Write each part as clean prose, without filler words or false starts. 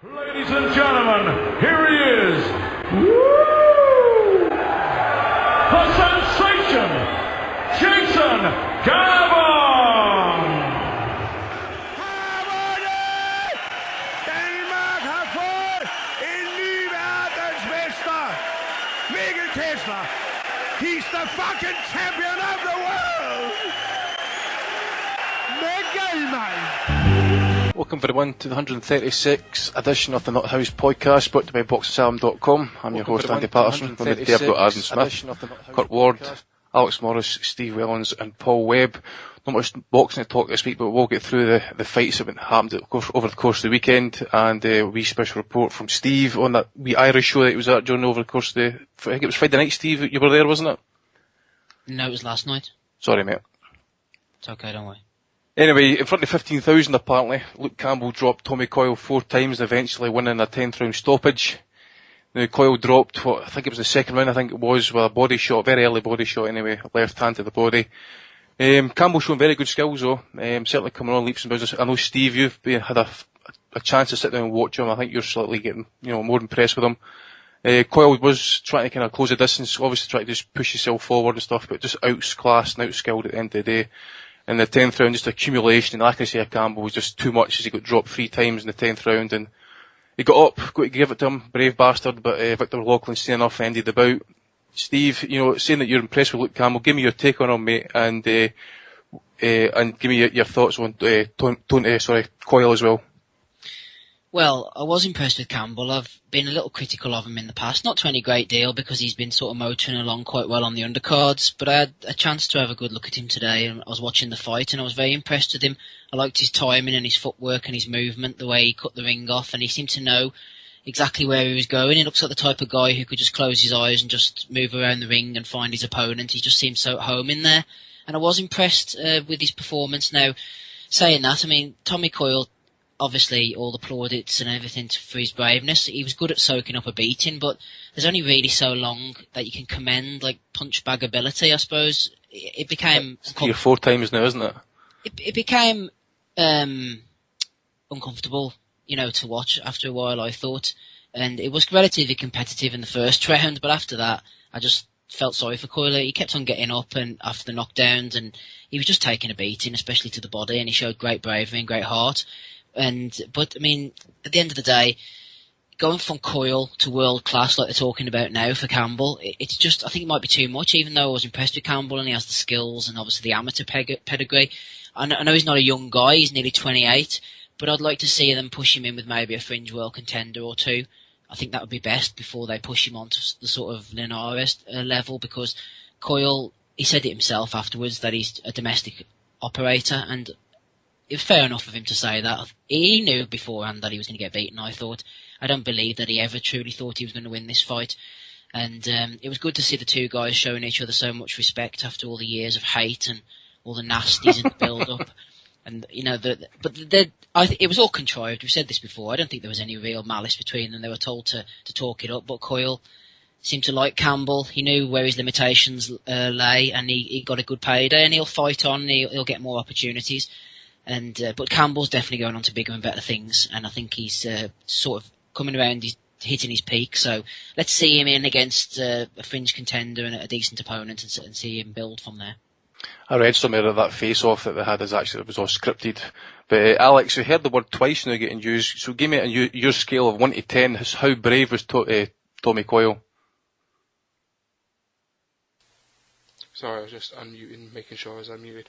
Ladies and gentlemen, here he is. Woo! The sensation, Jason Gavon! Danmark har fået en ny verdensmester. Mikkel Kessler. He's the fucking champion of the world. Mikkel, man. Welcome everyone to the 136th edition of the Nuthouse podcast, brought to you by BoxingSalem.com. I'm your host Andy Patterson. From the day I've got Adam Smith, Kurt Ward, Alex Morris, Steve Wellens and Paul Webb. Not much boxing to talk this week, but we'll get through the fights that happened over the course of the weekend, and a wee special report from Steve on that wee Irish show that he was at during over the course of I think it was Friday night, Steve, you were there, wasn't it? No, it was last night. Sorry mate. It's okay, don't worry. Anyway, in front of 15,000 apparently, Luke Campbell dropped Tommy Coyle 4 times, eventually winning a 10th round stoppage. Now Coyle dropped, I think it was the second round, with a body shot, very early body shot anyway, left hand to the body. Campbell showing very good skills though, certainly coming on leaps and bounds. I know Steve, you've had a chance to sit down and watch him. I think you're slightly getting, more impressed with him. Coyle was trying to kind of close the distance, obviously trying to just push himself forward and stuff, but just outclassed and outskilled at the end of the day. In the 10th round, just accumulation and accuracy of Campbell was just too much, as he got dropped 3 times in the 10th round, and he got up, got to give it to him, brave bastard, but Victor McLaughlin soon enough ended the bout. Steve, saying that you're impressed with Luke Campbell, give me your take on him, mate, and give me your thoughts on Coyle as well. Well, I was impressed with Campbell. I've been a little critical of him in the past, not to any great deal, because he's been sort of motoring along quite well on the undercards, but I had a chance to have a good look at him today, and I was watching the fight, and I was very impressed with him. I liked his timing and his footwork and his movement, the way he cut the ring off, and he seemed to know exactly where he was going. He looks like the type of guy who could just close his eyes and just move around the ring and find his opponent. He just seemed so at home in there, and I was impressed with his performance. Now, saying that, Tommy Coyle, obviously all the plaudits and everything for his braveness. He was good at soaking up a beating, but there's only really so long that you can commend, punch bag ability, I suppose. It became... It's 3 or 4 times now, isn't it? It became uncomfortable, to watch after a while, I thought. And it was relatively competitive in the first round, but after that, I just felt sorry for Coyle. He kept on getting up and after the knockdowns, and he was just taking a beating, especially to the body, and he showed great bravery and great heart. But at the end of the day, going from Coyle to world class like they're talking about now for Campbell, it's just, I think it might be too much, even though I was impressed with Campbell and he has the skills and obviously the amateur pedigree. I know he's not a young guy, he's nearly 28, but I'd like to see them push him in with maybe a fringe world contender or two. I think that would be best before they push him onto the sort of Linares level, because Coyle, he said it himself afterwards that he's a domestic operator, and it was fair enough of him to say that. He knew beforehand that he was going to get beaten, I thought. I don't believe that he ever truly thought he was going to win this fight. And it was good to see the two guys showing each other so much respect after all the years of hate and all the nasties in the build-up. And, it was all contrived. We've said this before. I don't think there was any real malice between them. They were told to talk it up. But Coyle seemed to like Campbell. He knew where his limitations lay, and he got a good payday, and he'll fight on. He'll get more opportunities. But Campbell's definitely going on to bigger and better things, and I think he's sort of coming around, he's hitting his peak, so let's see him in against a fringe contender and a decent opponent and see him build from there. I read somewhere that face-off that they had it was all scripted. But Alex, we heard the word twice now getting used, so give me your scale of 1 to 10, how brave was Tommy Coyle? Sorry, I was just unmuting, making sure I was unmuted.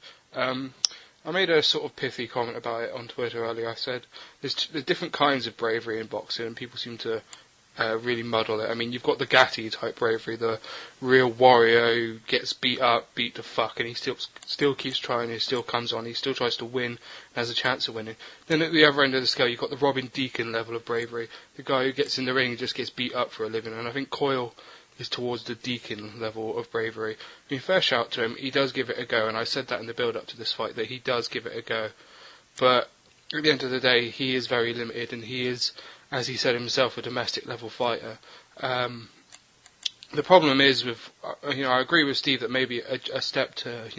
I made a sort of pithy comment about it on Twitter earlier. I said there's different kinds of bravery in boxing, and people seem to really muddle it. You've got the Gatti type bravery, the real warrior who gets beat to fuck, and he still keeps trying, he still comes on, he still tries to win, and has a chance of winning. Then at the other end of the scale, you've got the Robin Deacon level of bravery, the guy who gets in the ring and just gets beat up for a living, and I think Coyle is towards the Deacon level of bravery. Fair shout to him, he does give it a go, and I said that in the build-up to this fight, that he does give it a go. But at the end of the day, he is very limited, and he is, as he said himself, a domestic level fighter. The problem is with, I agree with Steve that maybe a step to,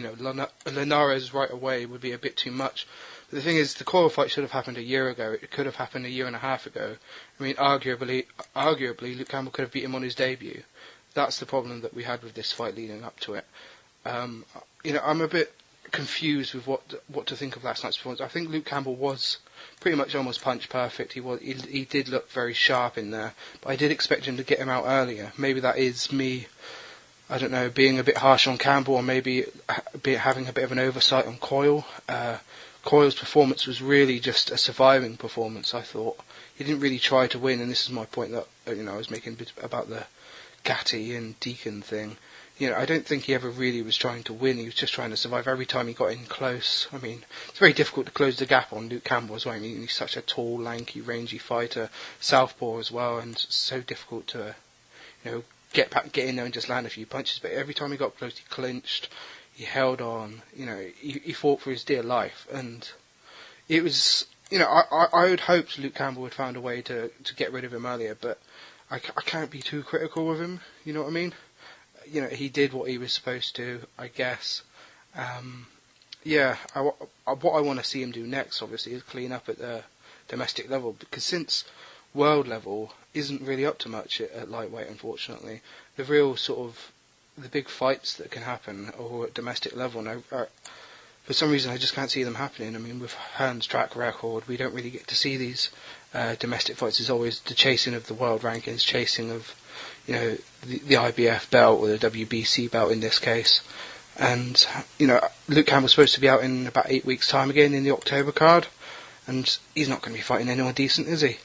Linares right away would be a bit too much. the thing is, the Coyle fight should have happened a year ago. It could have happened a year and a half ago. I mean, arguably, Luke Campbell could have beat him on his debut. That's the problem that we had with this fight leading up to it. I'm a bit confused with what to think of last night's performance. I think Luke Campbell was pretty much almost punch perfect. He did look very sharp in there, but I did expect him to get him out earlier. Maybe that is me, I don't know, being a bit harsh on Campbell, or maybe having a bit of an oversight on Coyle. Coyle's performance was really just a surviving performance, I thought. He didn't really try to win, and this is my point that I was making about the Gatti and Deacon thing. I don't think he ever really was trying to win. He was just trying to survive. Every time he got in close, I mean, it's very difficult to close the gap on Luke Campbell as well. I mean, he's such a tall, lanky, rangy fighter, southpaw as well, and so difficult to, get in there and just land a few punches. But every time he got close, he clinched, he held on. He fought for his dear life, and it was. I had hoped Luke Campbell would found a way to get rid of him earlier, but I can't be too critical of him. You know what I mean? He did what he was supposed to, I guess. What I want to see him do next, obviously, is clean up at the domestic level, because since world level isn't really up to much at lightweight, unfortunately, the real sort of the big fights that can happen are at domestic level, and for some reason I just can't see them happening. I mean, with Hearn's track record, we don't really get to see these domestic fights. There's always the chasing of the world rankings, chasing of the IBF belt or the WBC belt in this case. And, Luke Campbell's supposed to be out in about 8 weeks' time again in the October card, and he's not going to be fighting anyone decent, is he?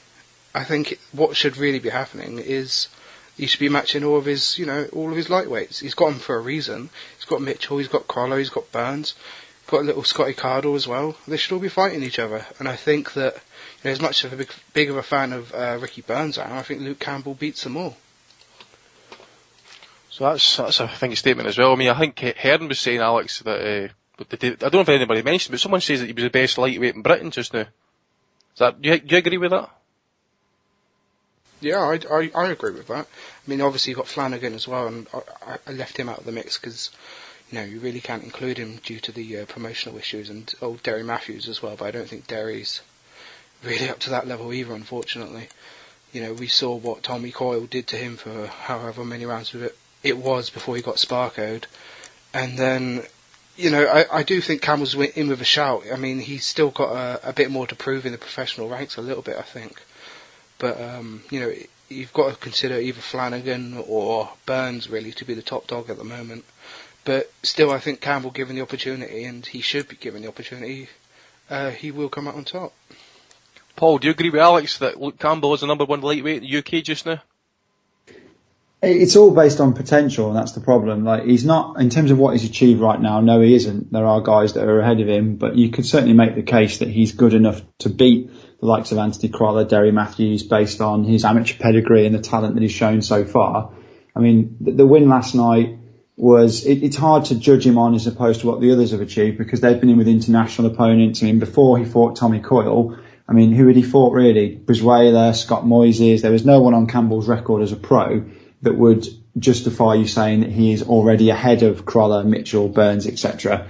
I think what should really be happening is he should be matching all of his lightweights. He's got them for a reason. He's got Mitchell, he's got Crollo, he's got Burns, he's got a little Scotty Cardle as well. They should all be fighting each other, and I think that, as much of a big of a fan of Ricky Burns I am, I think Luke Campbell beats them all. So that's I think a statement as well. I mean, I think Hearn was saying, Alex, that I don't know if anybody mentioned, but someone says that he was the best lightweight in Britain just now. Do you agree with that? Yeah, I agree with that. I mean, obviously you've got Flanagan as well, and I left him out of the mix because you really can't include him due to the promotional issues, and Derry Matthews as well. But I don't think Derry's really up to that level either, unfortunately. We saw what Tommy Coyle did to him for however many rounds it was before he got Sparkoed. And then, I do think Campbell's in with a shout. I mean, he's still got a bit more to prove in the professional ranks, a little bit, I think. But, you've got to consider either Flanagan or Burns, really, to be the top dog at the moment. But still, I think Campbell, given the opportunity, and he should be given the opportunity, he will come out on top. Paul, do you agree with Alex that Luke Campbell is the number one lightweight in the UK just now? It's all based on potential, and that's the problem. Like, he's not, in terms of what he's achieved right now, no, he isn't. There are guys that are ahead of him, but you could certainly make the case that he's good enough to beat the likes of Anthony Crowler, Derry Matthews, based on his amateur pedigree and the talent that he's shown so far. I mean, the win last night was, it's hard to judge him on as opposed to what the others have achieved, because they've been in with international opponents. I mean, before he fought Tommy Coyle, I mean, who had he fought really? Brizuela, Scott Moises. There was no one on Campbell's record as a pro that would justify you saying that he is already ahead of Crowler, Mitchell, Burns, etc.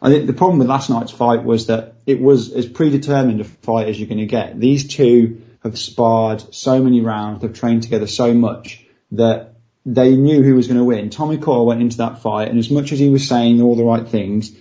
I think the problem with last night's fight was that it was as predetermined a fight as you're going to get. These two have sparred so many rounds, they've trained together so much that they knew who was going to win. Tommy Coyle went into that fight, and as much as he was saying all the right things,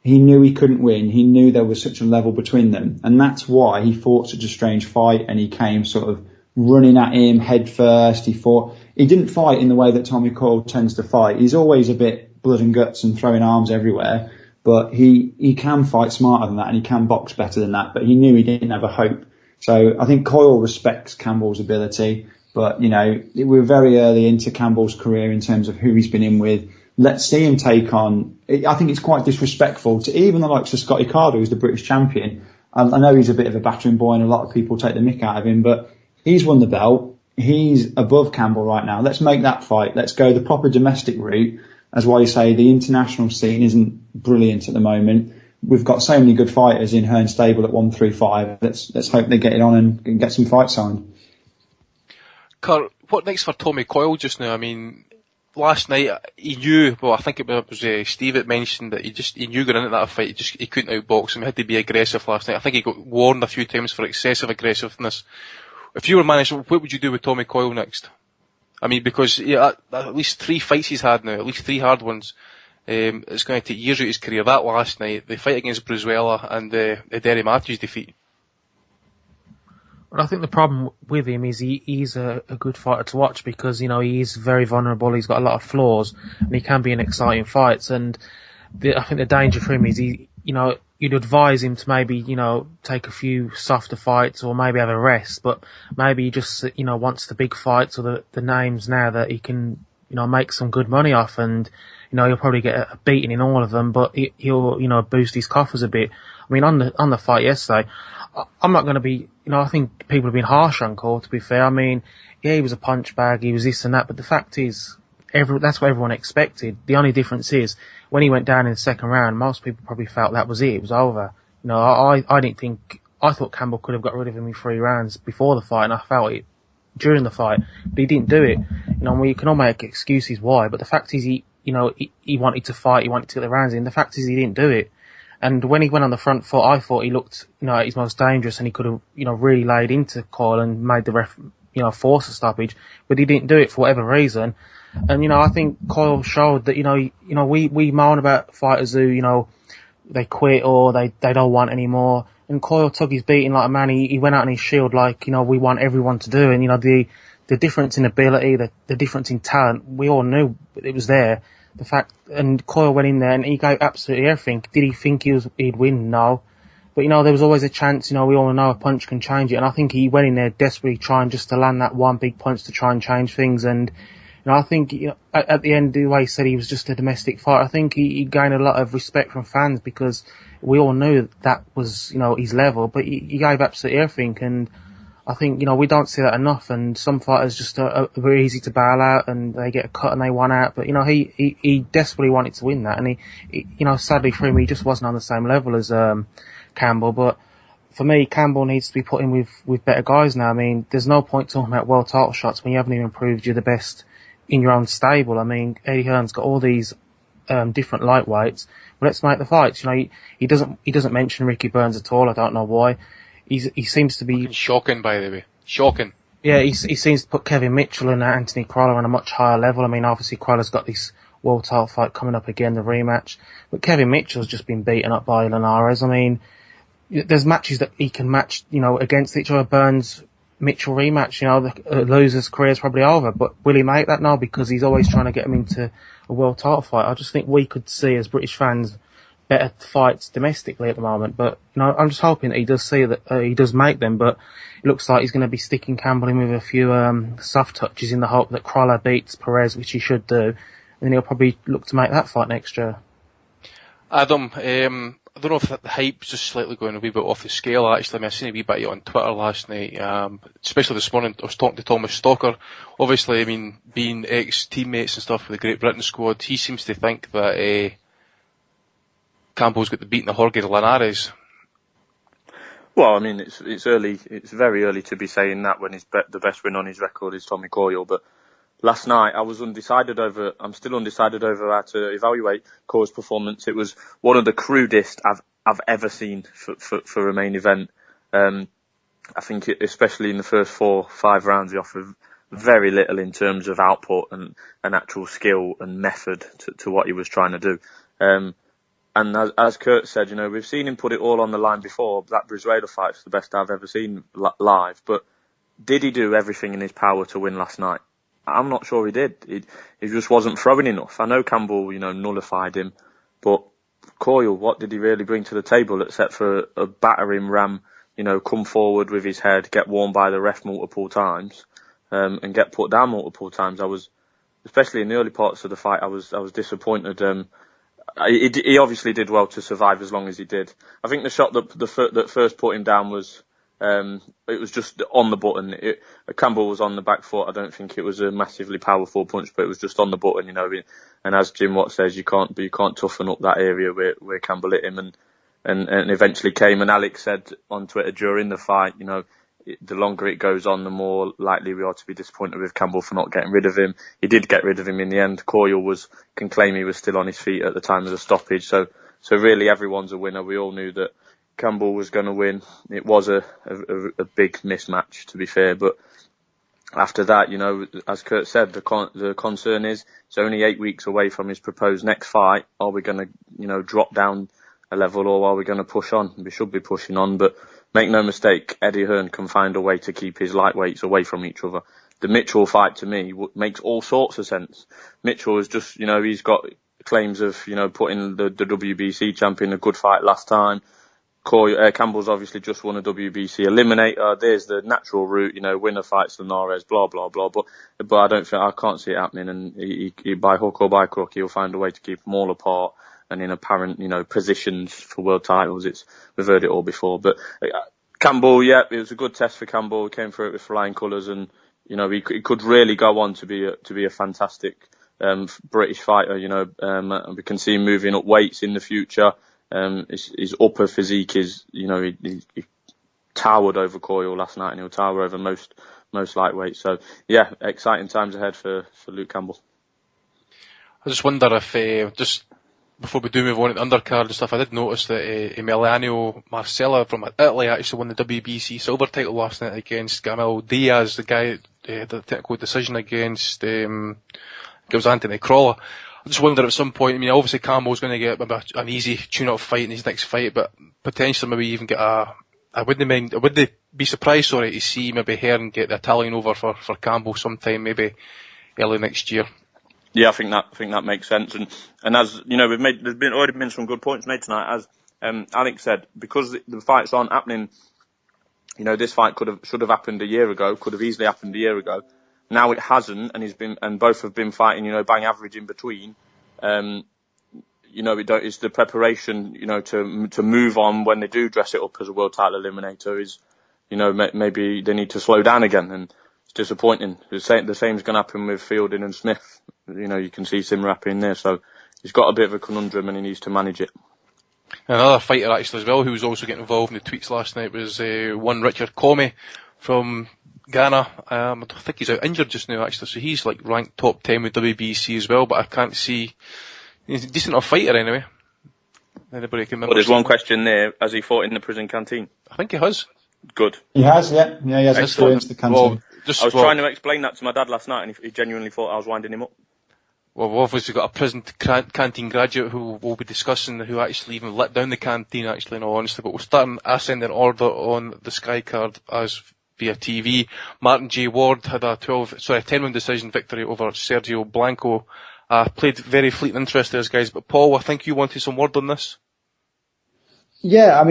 he knew he couldn't win. He knew there was such a level between them, and that's why he fought such a strange fight, and he came sort of running at him head first. He didn't fight in the way that Tommy Coyle tends to fight. He's always a bit blood and guts and throwing arms everywhere, but he can fight smarter than that, and he can box better than that, but he knew he didn't have a hope. So I think Coyle respects Campbell's ability, but, we're very early into Campbell's career in terms of who he's been in with. Let's see him take on, I think it's quite disrespectful to even the likes of Scotty Cardle, who's the British champion. I know he's a bit of a battering boy and a lot of people take the mick out of him, but he's won the belt. He's above Campbell right now. Let's make that fight. Let's go the proper domestic route. As why you say the international scene isn't brilliant at the moment. We've got so many good fighters in Hearn stable at 135. Let's hope they get it on and get some fights signed. Kurt, what next for Tommy Coyle just now? I mean, last night, he knew, well, I think it was Steve that mentioned that he knew going into that fight, he couldn't outbox him, he had to be aggressive last night. I think he got warned a few times for excessive aggressiveness. If you were manager, what would you do with Tommy Coyle next? I mean, because at least 3 fights he's had now, at least 3 hard ones. It's going to take years out of his career. That last night, the fight against Bruzuela and the Derry Matthews defeat. Well, I think the problem with him is he's a good fighter to watch because, he's very vulnerable, he's got a lot of flaws, and he can be in exciting fights. And I think the danger for him is you'd advise him to maybe, take a few softer fights or maybe have a rest, but maybe he just, wants the big fights or the names now that he can, make some good money off, and, he'll probably get a beating in all of them, but he'll, boost his coffers a bit. I mean, on the fight yesterday, I'm not going to be, I think people have been harsh on Cole, to be fair. I mean, yeah, he was a punch bag, he was this and that, but the fact is, that's what everyone expected. The only difference is, when he went down in the second round, most people probably felt that was it was over. I thought Campbell could have got rid of him in 3 rounds before the fight, and I felt it during the fight, but he didn't do it. We can all make excuses why, but the fact is he wanted to fight, he wanted to get the rounds in. The fact is he didn't do it. And when he went on the front foot, I thought he looked, at his most dangerous, and he could have, really laid into Coyle and made the ref, force a stoppage, but he didn't do it for whatever reason. And, I think Coyle showed that, we moan about fighters who, they quit or they don't want anymore. And Coyle took his beating like a man. He went out on his shield like, we want everyone to do. And, the difference in ability, the difference in talent, we all knew it was there. And Coyle went in there and he gave absolutely everything. Did he think he'd win? No. But, there was always a chance, we all know a punch can change it. And I think he went in there desperately trying just to land that one big punch to try and change things. And, I think, at the end, the way he said he was just a domestic fighter, I think he gained a lot of respect from fans because we all knew that was, his level, but he gave absolutely everything. And I think, we don't see that enough, and some fighters just are very easy to bail out and they get a cut and they want out. But, he desperately wanted to win that, and he sadly for him, he just wasn't on the same level as, Campbell. But for me, Campbell needs to be put in with better guys now. I mean, there's no point talking about world title shots when you haven't even proved you're the best in your own stable. I mean, Eddie Hearn's got all these different lightweights. Well, let's make the fights. He doesn't mention Ricky Burns at all. I don't know why. He seems to be shocking, by the way. Shocking. Yeah, he seems to put Kevin Mitchell and Anthony Crolla on a much higher level. I mean, obviously Crolla's got this world title fight coming up again, the rematch. But Kevin Mitchell's just been beaten up by Linares. I mean, there's matches that he can match, against each other. Burns Mitchell rematch, the loser's career's probably over, but will he make that? No, because he's always trying to get him into a world title fight. I just think we could see as British fans better fights domestically at the moment, but I'm just hoping that he does see that he does make them. But it looks like he's going to be sticking Campbell in with a few soft touches in the hope that Crolla beats Perez, which he should do, and then he'll probably look to make that fight next year. Adam, I don't know if the hype's just slightly going a wee bit off the scale, actually. I mean, I seen a wee bit on Twitter last night, especially this morning. I was talking to Thomas Stalker. Obviously, I mean, being ex-teammates and stuff with the Great Britain squad, he seems to think that Campbell's got the beating of Jorge Linares. Well, I mean, it's early. It's very early to be saying that when the best win on his record is Tommy Coyle. But last night, I'm still undecided over how to evaluate Coyle's performance. It was one of the crudest I've ever seen for a main event. I think especially in the first 4-5 rounds, he offered very little in terms of output and actual skill and method to what he was trying to do. And as Kurt said, we've seen him put it all on the line before. That Bruzuela fight's the best I've ever seen live. But did he do everything in his power to win last night? I'm not sure he did. He just wasn't throwing enough. I know Campbell, nullified him, but Coyle, what did he really bring to the table except for a battering ram, come forward with his head, get warned by the ref multiple times, and get put down multiple times. Especially in the early parts of the fight, I was disappointed. He obviously did well to survive as long as he did. I think the shot that first put him down was, it was just on the button. Campbell was on the back foot. I don't think it was a massively powerful punch, but it was just on the button, And as Jim Watt says, you can't toughen up that area where Campbell hit him, and eventually came. And Alex said on Twitter during the fight, the longer it goes on, the more likely we are to be disappointed with Campbell for not getting rid of him. He did get rid of him in the end. Coyle can claim he was still on his feet at the time of the stoppage. So really everyone's a winner. We all knew that Campbell was going to win. It was a big mismatch, to be fair, but after that, as Kurt said, the concern is it's only 8 weeks away from his proposed next fight. Are we going to, drop down a level, or are we going to push on? We should be pushing on, but make no mistake, Eddie Hearn can find a way to keep his lightweights away from each other. The Mitchell fight, to me, makes all sorts of sense. Mitchell is just, he's got claims of, putting the WBC champion a good fight last time. Campbell's obviously just won a WBC eliminator. There's the natural route, winner fights Linares, blah blah blah. But I can't see it happening. And he by hook or by crook, he'll find a way to keep them all apart and in apparent, positions for world titles. We've heard it all before. But Campbell, it was a good test for Campbell. He came through it with flying colours, and he could really go on to be a fantastic British fighter. We can see him moving up weights in the future. His upper physique is, he towered over Coyle last night, and he'll tower over most lightweights. So, exciting times ahead for Luke Campbell. I just wonder if, just before we do move on to the undercard and stuff, I did notice that Emiliano Marcella from Italy actually won the WBC silver title last night against Gamil Diaz, the guy that the technical decision against, it was Anthony Crawler. I just wonder at some point, obviously Campbell's going to get an easy tune-up fight in his next fight, but potentially maybe even get I wouldn't be surprised, to see maybe Hearn get the Italian over for Campbell sometime, maybe early next year. Yeah, I think that makes sense. And as, there's already been some good points made tonight. As, Alex said, because the fights aren't happening, this fight should have happened a year ago, could have easily happened a year ago. Now it hasn't, and both have been fighting, bang average in between. It's the preparation, to move on when they do dress it up as a world title eliminator is, maybe they need to slow down again, and it's disappointing. The same is going to happen with Fielding and Smith. You can see Simrapi in there, so he's got a bit of a conundrum and he needs to manage it. Another fighter actually as well who was also getting involved in the tweets last night was one Richard Comey from Ghana. I think he's out injured just now actually, so he's ranked top 10 with WBC as well, but I can't see, he's a decent enough fighter anyway. Anybody can remember? Well, there's one question there. Has he fought in the prison canteen? I think he has. Good. He has, yeah. Yeah, he has experienced the canteen. I was trying to explain that to my dad last night, and he genuinely thought I was winding him up. Well, we've obviously got a prison canteen graduate who we'll be discussing, who actually even let down the canteen, actually, in all honesty. But we'll start in ascending order on the Sky card as via TV. Martin J. Ward had a 10-round decision victory over Sergio Blanco. Played very fleeting interest there, guys. But Paul, I think you wanted some word on this. Yeah,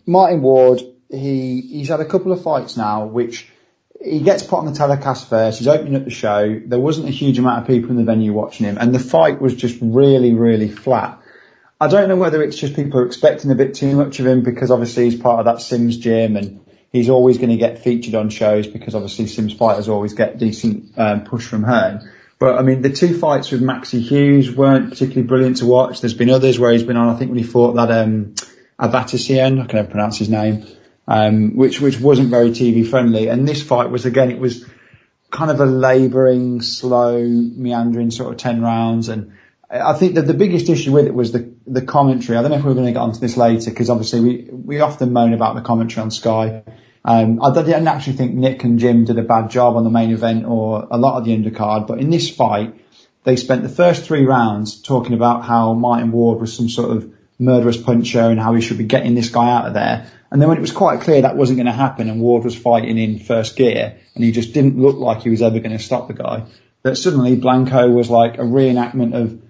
Martin Ward, he's had a couple of fights now, which he gets put on the telecast first. He's opening up the show. There wasn't a huge amount of people in the venue watching him, and the fight was just really, really flat. I don't know whether it's just people are expecting a bit too much of him because obviously he's part of that Sims gym and he's always going to get featured on shows because obviously Sims fighters always get decent push from Hearn. But the two fights with Maxie Hughes weren't particularly brilliant to watch. There's been others where he's been on, I think when he fought that Avatisian, I can never pronounce his name, which wasn't very TV friendly. And this fight was, again, it was kind of a labouring, slow, meandering sort of 10 rounds. And I think that the biggest issue with it was the commentary. I don't know if we're going to get onto this later because obviously we often moan about the commentary on Sky. I didn't actually think Nick and Jim did a bad job on the main event or a lot of the undercard, but in this fight, they spent the first 3 rounds talking about how Martin Ward was some sort of murderous puncher and how he should be getting this guy out of there. And then when it was quite clear that wasn't going to happen and Ward was fighting in first gear and he just didn't look like he was ever going to stop the guy, that suddenly Blanco was like a reenactment of,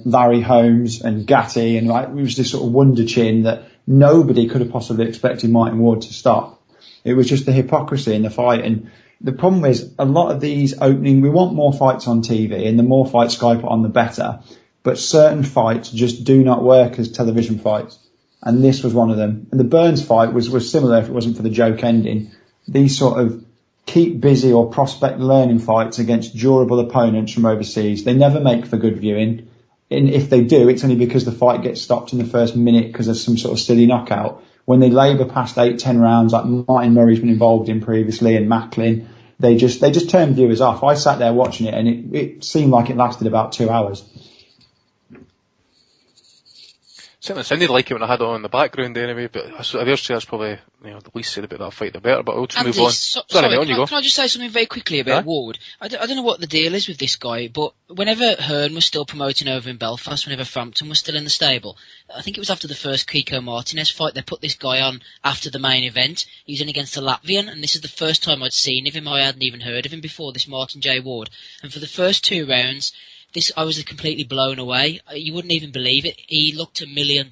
Larry Holmes and Gatti, and it was this sort of wonder chin that nobody could have possibly expected Martin Ward to stop. It was just the hypocrisy in the fight. And the problem is a lot of these we want more fights on TV, and the more fights Sky put on, the better. But certain fights just do not work as television fights. And this was one of them. And the Burns fight was similar if it wasn't for the joke ending. These sort of keep busy or prospect learning fights against durable opponents from overseas, they never make for good viewing. And if they do, it's only because the fight gets stopped in the first minute because of some sort of silly knockout. when they labour past 8-10 rounds, like Martin Murray's been involved in previously, and Macklin, they just turn viewers off. I sat there watching it, and it seemed like it lasted about 2 hours. Certainly sounded like it when I had it on in the background anyway, but I dare say that's probably, the least said about that fight the better, but we'll just move on. Sorry, mate, on you go. Can I just say something very quickly about Ward? I don't know what the deal is with this guy, but whenever Hearn was still promoting over in Belfast, whenever Frampton was still in the stable, I think it was after the first Kiko Martinez fight, they put this guy on after the main event. He was in against the Latvian, and this is the first time I'd seen of him. I hadn't even heard of him before, this Martin J. Ward. And for the first 2 rounds, I was completely blown away. You wouldn't even believe it. He looked $1 million.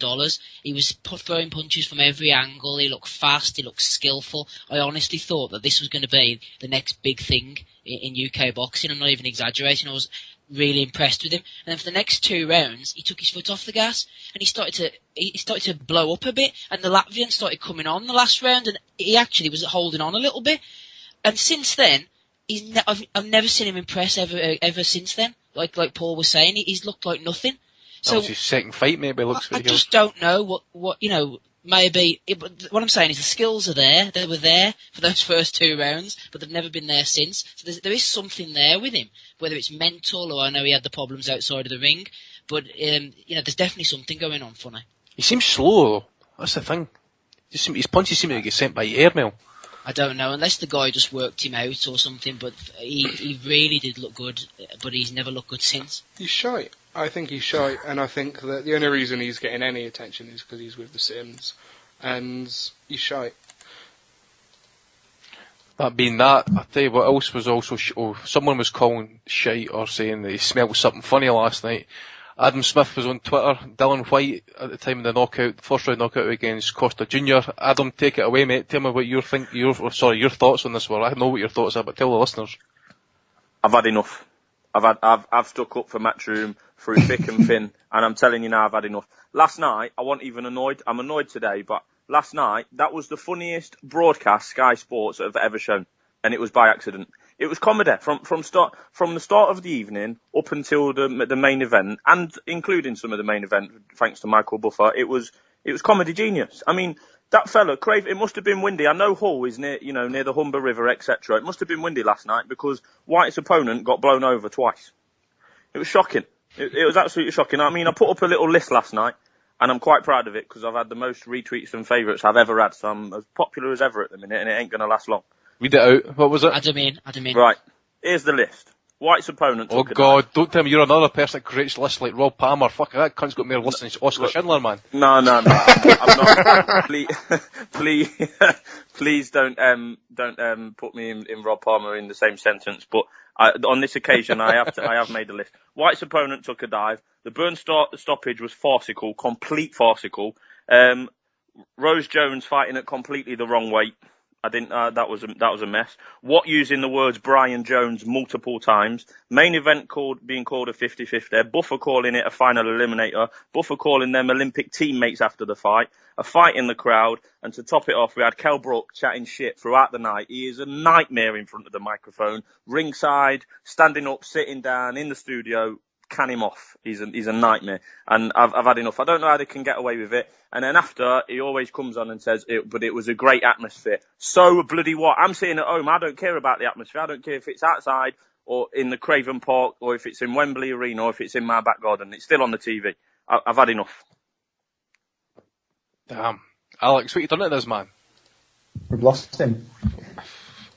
He was throwing punches from every angle. He looked fast. He looked skillful. I honestly thought that this was going to be the next big thing in UK boxing. I'm not even exaggerating. I was really impressed with him. And then for the next 2 rounds, he took his foot off the gas and he started to blow up a bit. And the Latvian started coming on the last round, and he actually was holding on a little bit. And since then, I've never seen him impress ever since then. Like Paul was saying, he's looked like nothing. So that was his second fight, maybe. I just don't know what maybe. But what I'm saying is the skills are there. They were there for those first 2 rounds, but they've never been there since. So there is something there with him, whether it's mental or I know he had the problems outside of the ring, but there's definitely something going on funny. He seems slow, though. That's the thing. His punches seem to get sent by airmail. I don't know, unless the guy just worked him out or something, but he really did look good, but he's never looked good since. He's shy. I think he's shy, and I think that the only reason he's getting any attention is because he's with the Sims, and he's shy. That being that, I'll tell you what else was also someone was calling shite or saying that he smelled something funny last night. Adam Smith was on Twitter. Dylan White at the time of the first round knockout against Costa Jr. Adam, take it away, mate. Tell me what your thoughts on this were. I know what your thoughts are, but tell the listeners. I've had enough. I've stuck up for Matchroom through thick and thin, and I'm telling you now, I've had enough. Last night, I wasn't even annoyed. I'm annoyed today, but last night, that was the funniest broadcast Sky Sports have ever shown, and it was by accident. It was comedy from the start of the evening up until the main event, and including some of the main event, thanks to Michael Buffer. It was comedy genius. I mean, that fella, Crave, it must have been windy. I know Hull is near the Humber River, etc. It must have been windy last night because White's opponent got blown over twice. It was shocking. It was absolutely shocking. I mean, I put up a little list last night, and I'm quite proud of it because I've had the most retweets and favourites I've ever had, so I'm as popular as ever at the minute, and it ain't going to last long. Read it out. What was it? Add him in. Right. Here's the list. White's opponent. Oh God! Don't tell me you're another person that creates lists like Rob Palmer. Fuck, that cunt's got more lists than Oscar Schindler, man. No. I'm not. Please don't put me in Rob Palmer in the same sentence. But on this occasion, I have made a list. White's opponent took a dive. The Burn stoppage was farcical, complete farcical. Rose Jones fighting it completely the wrong way. I didn't. That was a mess. What using the words Brian Jones multiple times. Main event being called a 50-50. Buffer calling it a final eliminator. Buffer calling them Olympic teammates after the fight. A fight in the crowd, and to top it off, we had Kell Brook chatting shit throughout the night. He is a nightmare in front of the microphone, ringside, standing up, sitting down, in the studio. Can him off. He's a nightmare, and I've had enough. I don't know how they can get away with it. And then after, he always comes on and says, but it was a great atmosphere. So bloody what? I'm sitting at home. I don't care about the atmosphere. I don't care if it's outside or in the Craven Park or if it's in Wembley Arena or if it's in my back garden. It's still on the TV. I've had enough. Damn, Alex, what you done to this man? We've lost him.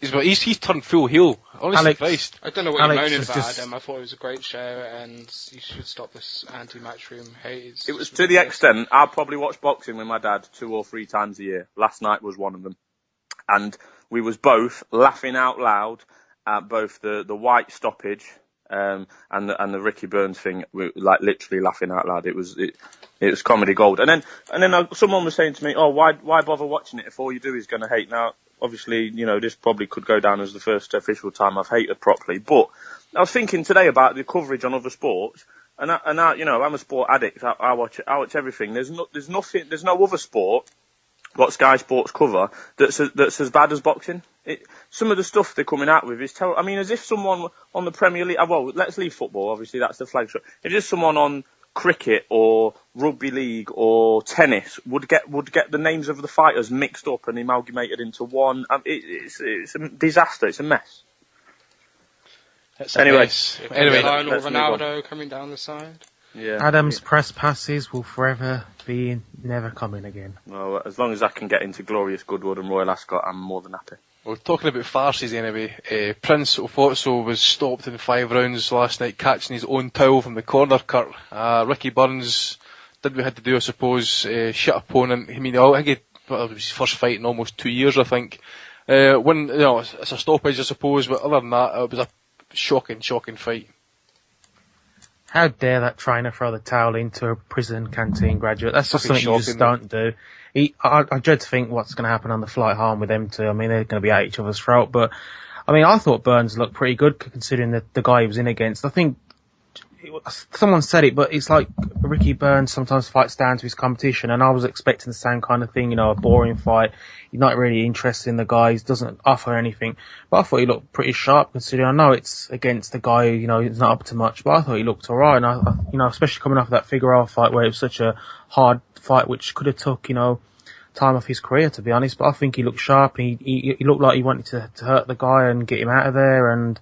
He's turned full heel. Honestly, Christ. I don't know what you're moaning about, just... Adam. I thought it was a great show, and you should stop this anti-matchroom hate. It was to the extent I'll probably watch boxing with my dad 2 or 3 times a year. Last night was one of them, and we was both laughing out loud at both the White stoppage and the Ricky Burns thing. We like literally laughing out loud. It was comedy gold. And then someone was saying to me, "Oh, why bother watching it if all you do is going to hate?" Now, obviously, this probably could go down as the first official time I've hated properly. But I was thinking today about the coverage on other sports, and I'm a sport addict. I watch everything. There's no other sport what Sky Sports cover that's as bad as boxing. Some of the stuff they're coming out with is terrible. I mean, as if someone on the Premier League. Well, let's leave football. Obviously, that's the flagship. If just someone on cricket or rugby league or tennis would get the names of the fighters mixed up and amalgamated into one. It's a disaster. It's a mess. Anyway, Lionel Ronaldo coming down the side. Yeah. Adam's press passes will forever be never coming again. Well, as long as I can get into Glorious Goodwood and Royal Ascot, I'm more than happy. Well, talking about farces anyway, Prince Ofoso was stopped in 5 rounds last night catching his own towel from the corner, Kurt. Ricky Burns did what he had to do, I suppose, shit opponent. I mean, I think it was his first fight in almost 2 years, I think. It's a stoppage, I suppose, but other than that, it was a shocking fight. How dare that trainer throw the towel into a prison canteen graduate? That's just something you just don't do. I dread to think what's going to happen on the flight home with them two. I mean, they're going to be at each other's throat. But, I mean, I thought Burns looked pretty good considering the guy he was in against. I think someone said it, but it's like Ricky Burns sometimes fights down to his competition, and I was expecting the same kind of thing, a boring fight. He's not really interested in the guy, he doesn't offer anything. But I thought he looked pretty sharp considering I know it's against the guy, he's not up to much, but I thought he looked alright. And especially coming off that Figueroa fight where it was such a hard fight, which could have took, time off his career, to be honest. But I think he looked sharp. He looked like he wanted to hurt the guy and get him out of there, and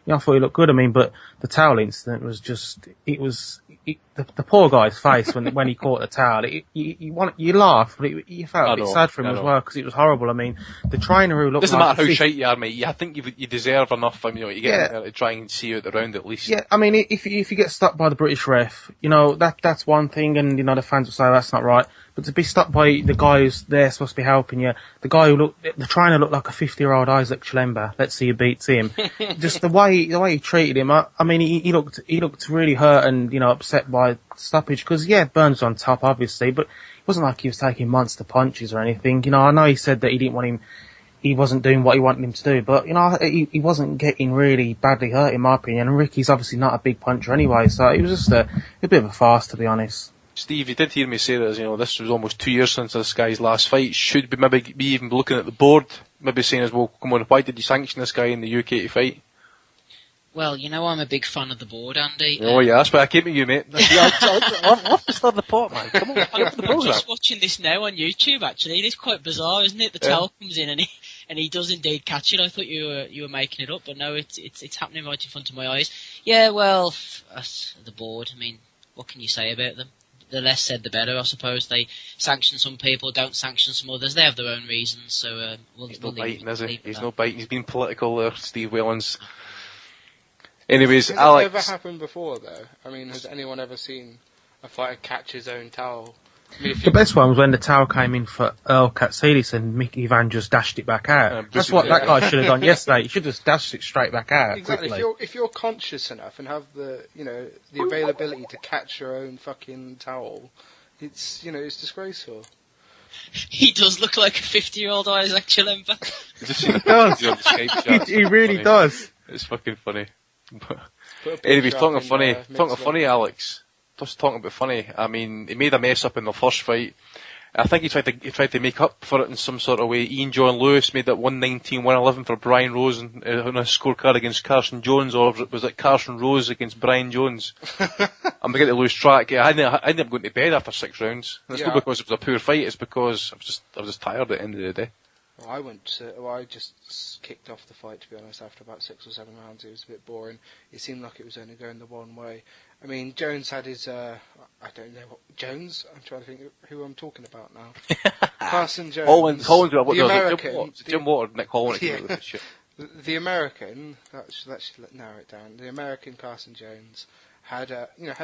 I thought he looked good. I mean, but the towel incident was just, the poor guy's face when he caught the towel. You laugh, but you felt a bit sad for him as well, because it was horrible. I mean, the trainer who looked doesn't like... matter how shite you are, mate. I think you deserve enough. I mean, you get to try and see you at the round at least. Yeah, I mean, if you get stopped by the British ref, that's one thing, and the fans will say that's not right. But to be stopped by the guy who's there supposed to be helping you, the trainer looked like a 50-year-old Isaac Chilemba. Let's see who beats him. Just the way he treated him. I mean, he looked really hurt and upset by stoppage, because Burns was on top obviously, but it wasn't like he was taking monster punches or anything. I know he said that he wasn't doing what he wanted him to do, but he wasn't getting really badly hurt in my opinion. And Ricky's obviously not a big puncher anyway, so it was just a bit of a farce, to be honest. Steve, you did hear me say that, this was almost 2 years since this guy's last fight. Should we maybe be even looking at the board, maybe saying as well, come on, why did you sanction this guy in the UK to fight? Well, I'm a big fan of the board, Andy. Oh yeah, that's why I came to you, mate. I'll have to stir the pot, man. Come on, get up the I'm just watching this now on YouTube, actually. It is quite bizarre, isn't it? The towel comes in and he does indeed catch it. I thought you were making it up, but no, it's happening right in front of my eyes. Yeah, well, the board, I mean, what can you say about them? The less said, the better, I suppose. They sanction some people, don't sanction some others. They have their own reasons, so he's not biting, is he? He's not biting. He's been political there, Steve Wellens. Anyways, has Alex... Has it ever happened before, though? I mean, has anyone ever seen a fighter catch his own towel? I mean, the best one was when the towel came in for Earl Katsidis and Mickey Van just dashed it back out. That's what that guy should have done yesterday. He should have just dashed it straight back out. Exactly. Quickly. If you're conscious enough and have the availability to catch your own fucking towel, it's disgraceful. He does look like a 50-year-old Isaac Chilemba. He really does. It's fucking funny. Anyway, talking of funny, Alex. Just talking about funny. I mean, he made a mess up in the first fight. I think he tried to make up for it in some sort of way. Ian John Lewis made that 119-111 for Brian Rose on a scorecard against Carson Jones, or was it Carson Rose against Brian Jones? I'm beginning to lose track. I ended up going to bed after 6 rounds. It's not because it was a poor fight. It's because I was just tired at the end of the day. Well, I just kicked off the fight, to be honest, after about 6 or 7 rounds. It was a bit boring. It seemed like it was only going the one way. I mean, Jones had his, I don't know what, Jones? I'm trying to think who I'm talking about now. Carson Jones. Holland, the American. Jim Water, Nick Holland. Yeah. The American, that should narrow it down. The American Carson Jones had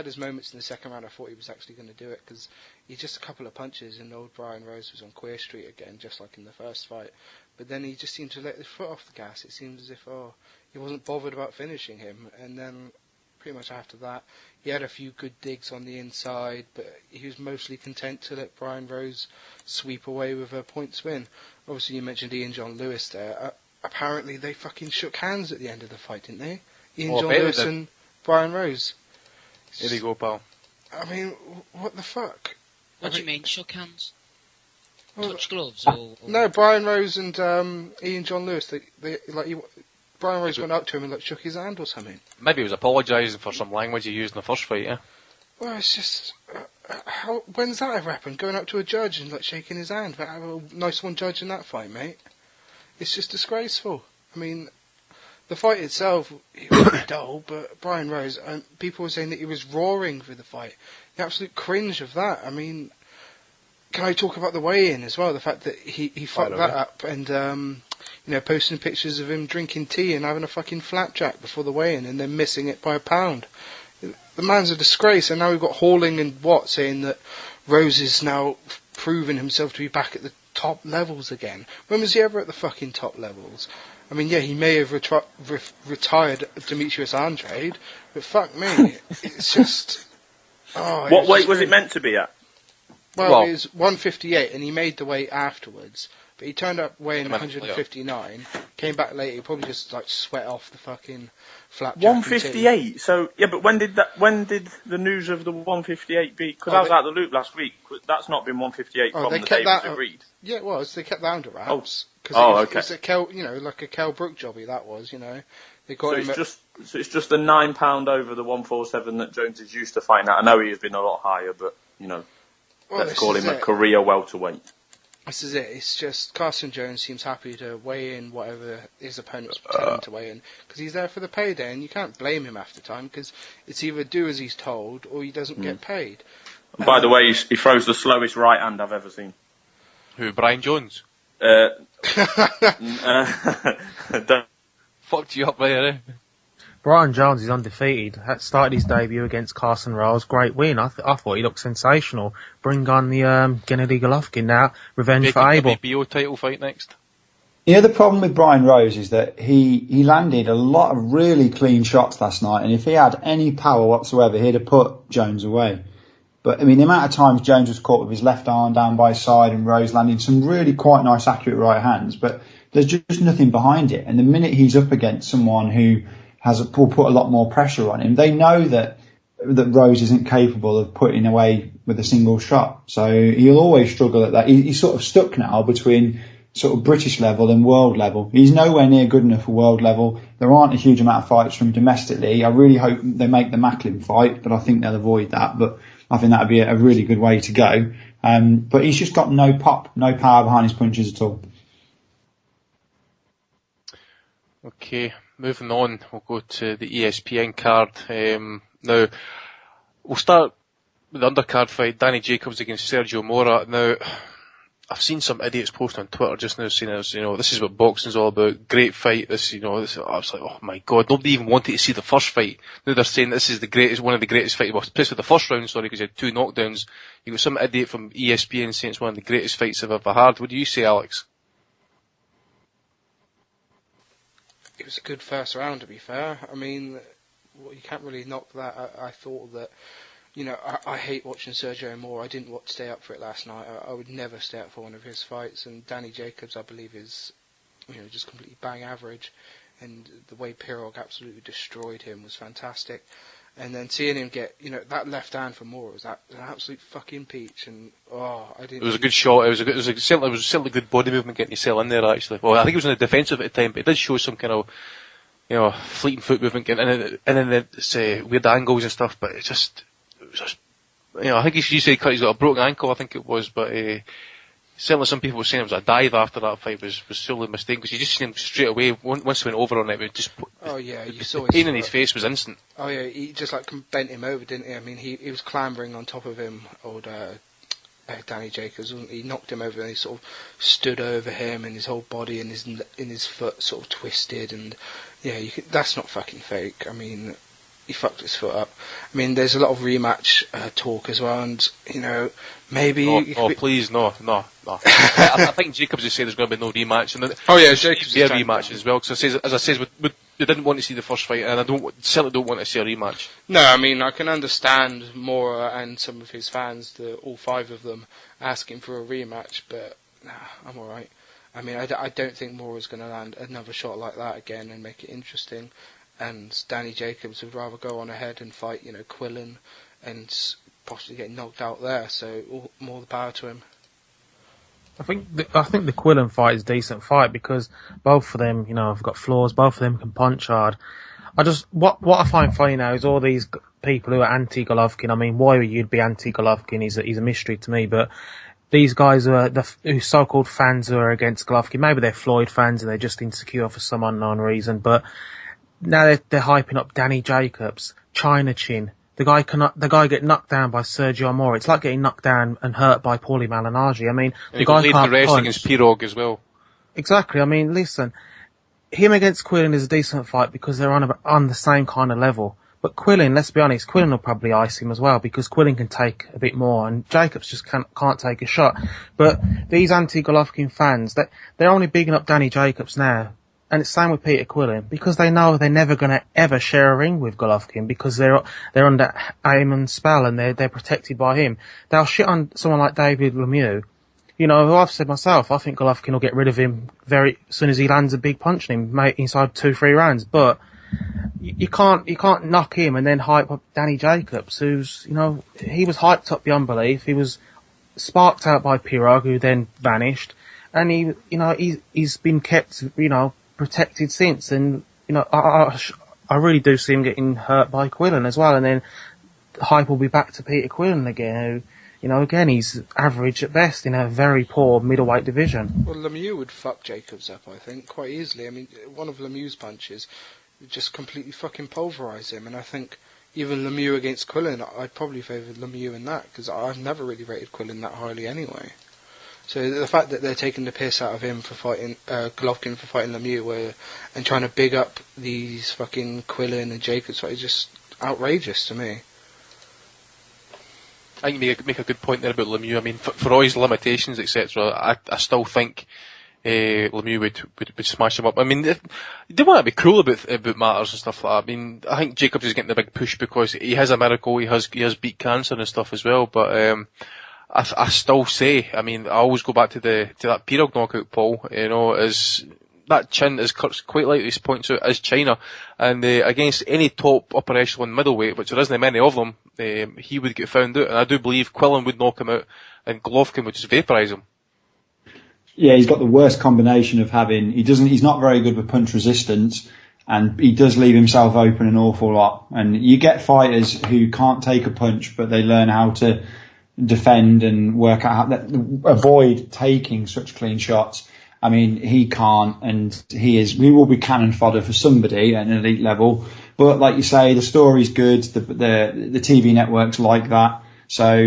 his moments in the second round. I thought he was actually going to do it, because he just a couple of punches and old Brian Rose was on Queer Street again, just like in the first fight. But then he just seemed to let his foot off the gas. It seemed as if he wasn't bothered about finishing him. And then pretty much after that, he had a few good digs on the inside, but he was mostly content to let Brian Rose sweep away with a points win. Obviously, you mentioned Ian John Lewis there. Apparently, they fucking shook hands at the end of the fight, didn't they? Ian John Lewis and Brian Rose. Here you go, pal. I mean, what the fuck? What do you mean, shook hands? Touch gloves? Or... No, Brian Rose and Ian John Lewis, Brian Rose went up to him and shook his hand or something. Maybe he was apologising for some language he used in the first fight, yeah? Well, it's just when's that ever happened? Going up to a judge and like shaking his hand. Have a nice one judging that fight, mate. It's just disgraceful. I mean, the fight itself, it was dull, but Brian Rose, people were saying that he was roaring through the fight. The absolute cringe of that. I mean, can I talk about the weigh-in as well? The fact that he fucked that up and, posting pictures of him drinking tea and having a fucking flapjack before the weigh-in and then missing it by a pound. The man's a disgrace, and now we've got Halling and Watt saying that Rose is now proven himself to be back at the top levels again. When was he ever at the fucking top levels? I mean, yeah, he may have retired Demetrius Andrade, but fuck me, it's just... what weight was it meant to be at? Well, it was 158, and he made the weight afterwards. But he turned up weighing 159, came back later, he probably just like sweat off the fucking flapjack. 158. So yeah, but when did the news of the 158 be? Because I was out the loop last week. That's not been 158 from the day it was agreed. Yeah, it was. They kept that under wraps. Okay. It's a like a Kel Brook jobby that was. They got him. So it's just the £9 over the 147 that Jones is used to fighting at. I know he has been a lot higher, but let's call him a career welterweight. This is it. It's just Carson Jones seems happy to weigh in whatever his opponents tell him to weigh in because he's there for the payday, and you can't blame him half the time because it's either do as he's told or he doesn't get paid. And by the way, he throws the slowest right hand I've ever seen. Who, Brian Jones? Fucked you up there, eh? Brian Jones is undefeated. Started his debut against Carson Rose. Great win. I thought he looked sensational. Bring on the Gennady Golovkin now. Revenge for Abel. BO title fight next. The problem with Brian Rose is that he landed a lot of really clean shots last night, and if he had any power whatsoever, he'd have put Jones away. But, I mean, the amount of times Jones was caught with his left arm down by his side and Rose landed some really quite nice, accurate right hands, but there's just nothing behind it. And the minute he's up against someone who will put a lot more pressure on him, they know that Rose isn't capable of putting away with a single shot. So he'll always struggle at that. He's sort of stuck now between sort of British level and world level. He's nowhere near good enough for world level. There aren't a huge amount of fights from domestically. I really hope they make the Macklin fight, but I think they'll avoid that. But I think that would be a really good way to go. But he's just got no pop, no power behind his punches at all. Okay, moving on, we'll go to the ESPN card. Now, we'll start with the undercard fight, Danny Jacobs against Sergio Mora. Now, I've seen some idiots post on Twitter just now saying, this is what boxing's all about. Great fight. I was like, oh my god, nobody even wanted to see the first fight. Now they're saying this is one of the greatest fights. Well, especially the first round, because you had 2 knockdowns. You got some idiot from ESPN saying it's one of the greatest fights I've ever had. What do you say, Alex? It was a good first round, to be fair. I mean, you can't really knock that. I thought that, I hate watching Sergio Mora. I didn't stay up for it last night. I would never stay up for one of his fights. And Danny Jacobs, I believe, is, just completely bang average. And the way Pirog absolutely destroyed him was fantastic. And then seeing him get, that left hand from Mora was an absolute fucking peach. And I didn't. It was a good shot. It was certainly good body movement getting yourself in there. Actually, well, I think it was on the defensive at the time, but it did show some kind of, fleeting foot movement getting in, and then it's weird angles and stuff. But it was just, I think he said he's got a broken ankle. I think it was, but certainly some people were saying it was a dive after that fight was solely a mistake because you just seen him straight away. Once he went over on it, it just you saw the pain in his face was instant. Oh yeah, he just bent him over, didn't he? I mean, he was clambering on top of him, old Danny Jacobs, wasn't he? He knocked him over and he sort of stood over him, and his whole body and his foot sort of twisted, and that's not fucking fake. I mean, he fucked his foot up. I mean, there's a lot of rematch talk as well, and maybe. Please, no. I think Jacobs has said there's going to be no rematch, and Jacobs be a rematch as well. Because as I says, we didn't want to see the first fight, and I certainly don't want to see a rematch. No, I mean, I can understand Mora and some of his fans, all 5 of them, asking for a rematch, but I'm all right. I mean, I don't think Mora's going to land another shot like that again and make it interesting. And Danny Jacobs would rather go on ahead and fight, Quillen and possibly get knocked out there. So more the power to him. I think the Quillen fight is a decent fight because both of them, have got flaws. Both of them can punch hard. what I find funny now is all these people who are anti-Golovkin. I mean, why you'd be anti-Golovkin is a mystery to me, but these guys who so-called fans who are against Golovkin, maybe they're Floyd fans and they're just insecure for some unknown reason, but now they're hyping up Danny Jacobs, China Chin. The guy get knocked down by Sergio Amore. It's like getting knocked down and hurt by Paulie Malignaggi. I mean, And the guy he can't the rest punch. against Pirog as well. Exactly. I mean, listen, him against Quillen is a decent fight because they're on the same kind of level. But Quillen, let's be honest, Quillen will probably ice him as well because Quillen can take a bit more and Jacobs just can't take a shot. But these anti-Golovkin fans, they're only bigging up Danny Jacobs now. And it's the same with Peter Quillen because they know they're never going to ever share a ring with Golovkin because they're under Ayman's spell and they're protected by him. They'll shit on someone like David Lemieux. You know, who I've said myself, I think Golovkin will get rid of him very soon as he lands a big punch on him, inside 2-3 rounds. But you can't knock him and then hype up Danny Jacobs, who's, you know, he was hyped up beyond belief. He was sparked out by Pirog, who then vanished, and he's been kept, you know, protected since. And you know, I really do see him getting hurt by Quillen as well, and then the hype will be back to Peter Quillen again, who, you know, again, he's average at best in a very poor middleweight division. Well, Lemieux would fuck Jacobs up, I think, quite easily. I mean, one of Lemieux's punches would just completely fucking pulverise him, and I think even Lemieux against Quillen, I'd probably favour Lemieux in that, because I've never really rated Quillen that highly anyway. So the fact that they're taking the piss out of him for fighting, Golovkin for fighting Lemieux, and trying to big up these fucking Quillen and Jacobs fights is just outrageous to me. I think you make a good point there about Lemieux. I mean, for all his limitations, etc., I still think Lemieux would smash him up. I mean, they want to be cruel about matters and stuff like that. I mean, I think Jacobs is getting the big push because he has a miracle. He has beat cancer and stuff as well. But I still say, I mean, I always go back to that Pirog knockout, Paul. You know, is that chin, as Kurt's quite likely points out, is China, and against any top upper echelon middleweight, which there isn't many of them, he would get found out, and I do believe Quillen would knock him out, and Golovkin would just vaporise him. Yeah, he's got the worst combination of he's not very good with punch resistance, and he does leave himself open an awful lot. And you get fighters who can't take a punch, but they learn how to defend and work out how to avoid taking such clean shots. I mean, he can't, and he will be cannon fodder for somebody at an elite level. But like you say, the story's good, the TV networks like that, so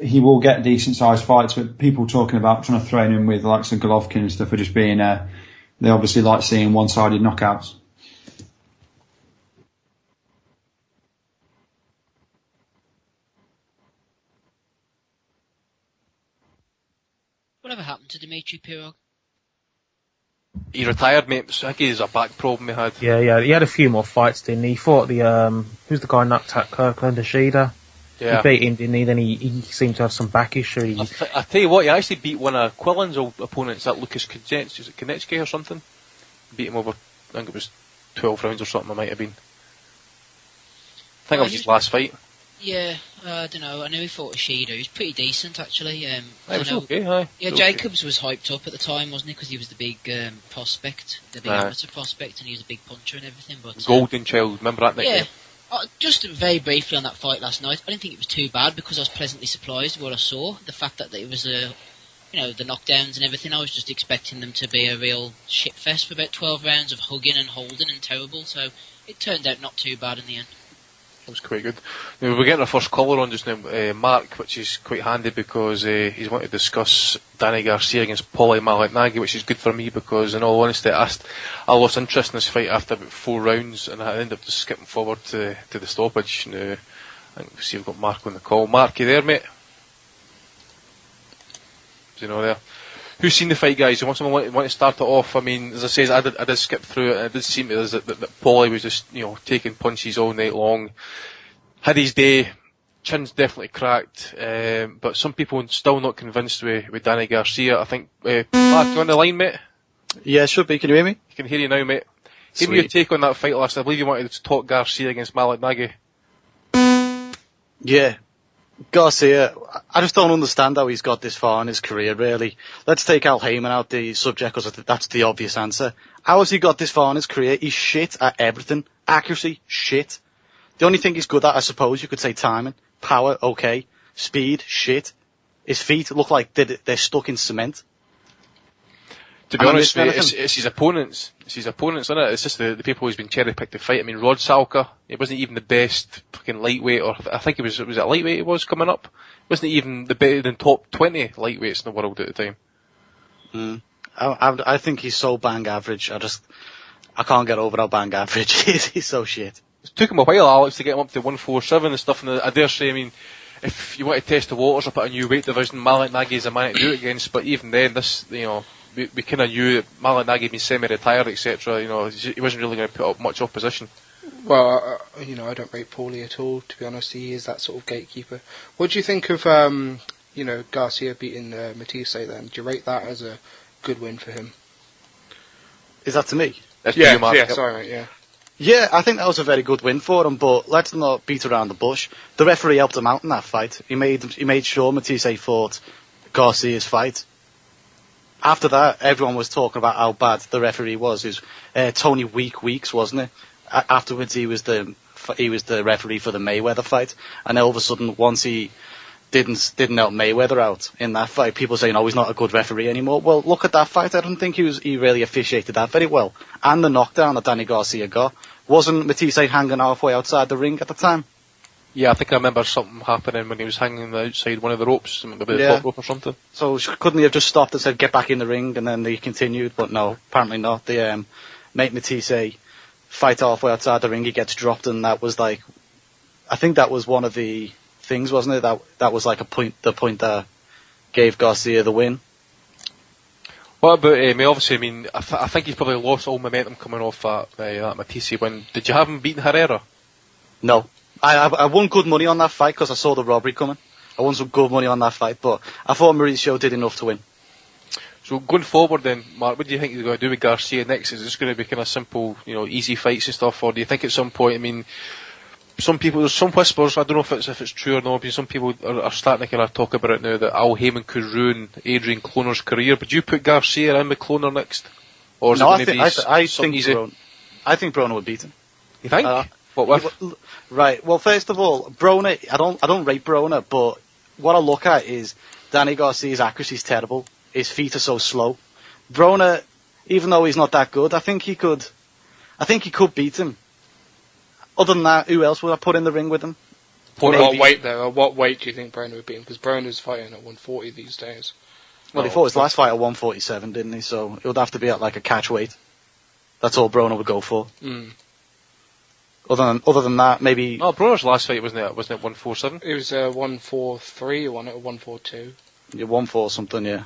he will get decent sized fights. But people talking about trying to throw him with like some Golovkin and stuff are just being, they obviously like seeing one-sided knockouts. Whatever happened to Dmitry Pirog? He retired, mate. So I think he's a back problem he had. Yeah, he had a few more fights, didn't he? He fought who's the guy knocked out Kirkland, Ishida? Yeah. He beat him, didn't he? Then he seemed to have some back issue. I tell you what, he actually beat one of Quillen's old opponents, that Lucas Konechny, is it Konechny or something? Beat him over, I think it was 12 rounds or something, it might have been. I think it was his last fight. Yeah, I don't know. I know he fought Ishida. He was pretty decent, actually. It was okay, aye. Yeah, Jacobs was hyped up at the time, wasn't he? Because he was the big prospect, the big amateur prospect, and he was a big puncher and everything. But Golden Child, remember that nickname? Yeah. Just very briefly on that fight last night, I didn't think it was too bad because I was pleasantly surprised with what I saw. The fact that it was the knockdowns and everything, I was just expecting them to be a real shitfest for about 12 rounds of hugging and holding and terrible, so it turned out not too bad in the end. It was quite good. Now, we're getting our first caller on just now, Mark, which is quite handy because he's wanting to discuss Danny Garcia against Paulie Malignaggi, which is good for me because, in all honesty, I lost interest in this fight after about 4 rounds and I ended up just skipping forward to the stoppage. Now, I think we've got Mark on the call. Mark, you there, mate? Is he not there? Who's seen the fight, guys? You want someone want to start it off? I mean, as I say, I did skip through it, and it did seem to us that Paulie was just, taking punches all night long. Had his day, chin's definitely cracked, but some people still not convinced with Danny Garcia. I think, Mark, you on the line, mate? Yeah, should be. Can you hear me? I can hear you now, mate. Give me your take on that fight last. I believe you wanted to talk Garcia against Malignaggi. Yeah. Garcia, I just don't understand how he's got this far in his career, really. Let's take Al Heyman out the subject, because that's the obvious answer. How has he got this far in his career? He's shit at everything. Accuracy, shit. The only thing he's good at, I suppose, you could say timing. Power, okay. Speed, shit. His feet look like they're stuck in cement. To be honest, mate, it's his opponents. It's his opponents, isn't it? It's just the people who's been cherry-picked to fight. I mean, Rod Salka, he wasn't even the best fucking lightweight, or I think was it lightweight he was coming up? Wasn't even the better than top 20 lightweights in the world at the time. I think he's so bang average. I can't get over how bang average he is. He's so shit. It took him a while, Alex, to get him up to 147 and stuff, and I dare say, I mean, if you want to test the waters or put a new weight division, Malik Nagy is a man to do it against, but even then, we kind of knew that Malik Nagy had been semi-retired, etc. He wasn't really going to put up much opposition. Well, I don't rate Paulie at all, to be honest. He is that sort of gatekeeper. What do you think of, Garcia beating Matisse then? Do you rate that as a good win for him? Is that to me? That's you, Mark. Yeah, sorry, mate, yeah. Yeah, I think that was a very good win for him, but let's not beat around the bush. The referee helped him out in that fight. He made sure Matisse fought Garcia's fight. After that, everyone was talking about how bad the referee was. It was Tony Weeks, wasn't it? Afterwards, he was the referee for the Mayweather fight, and all of a sudden, once he didn't help Mayweather out in that fight, people saying, "Oh, he's not a good referee anymore." Well, look at that fight. I don't think he really officiated that very well. And the knockdown that Danny Garcia got, wasn't Matisse hanging halfway outside the ring at the time? Yeah, I think I remember something happening when he was hanging outside one of the ropes, maybe the top rope or something. So couldn't he have just stopped and said, "Get back in the ring," and then they continued? But no, apparently not. They make Matisse fight halfway outside the ring. He gets dropped, and that was like, I think that was one of the things, wasn't it? That was like the point that gave Garcia the win. What about obviously, I mean, I think he's probably lost all momentum coming off that Matisse win. Did you have him beating Herrera? No. I won good money on that fight because I saw the robbery coming. I won some good money on that fight, but I thought Mauricio did enough to win. So going forward then, Mark, what do you think he's going to do with Garcia next? Is this going to be kind of simple, easy fights and stuff, or do you think at some point, I mean, there's some whispers, I don't know if it's true or not, but some people are starting to kind of talk about it now, that Al Heyman could ruin Adrian Cloner's career. Would you put Garcia in with Cloner next? Or is it going to be something easy? I think Broner would beat him. You think? What with? Right. Well, first of all, Broner, I don't rate Broner, but what I look at is Danny Garcia's accuracy is terrible. His feet are so slow. Broner, even though he's not that good, I think he could beat him. Other than that, who else would I put in the ring with him? What weight though? Or what weight do you think Broner would beat him? Because Broner's fighting at 140 these days. Well, he fought his last fight at 147, didn't he? So it would have to be at like a catch weight. That's all Broner would go for. Mm. Other than that, maybe. No, Broner's last fight wasn't it 147? It was 143 or 142. Yeah, 1-4 something, yeah.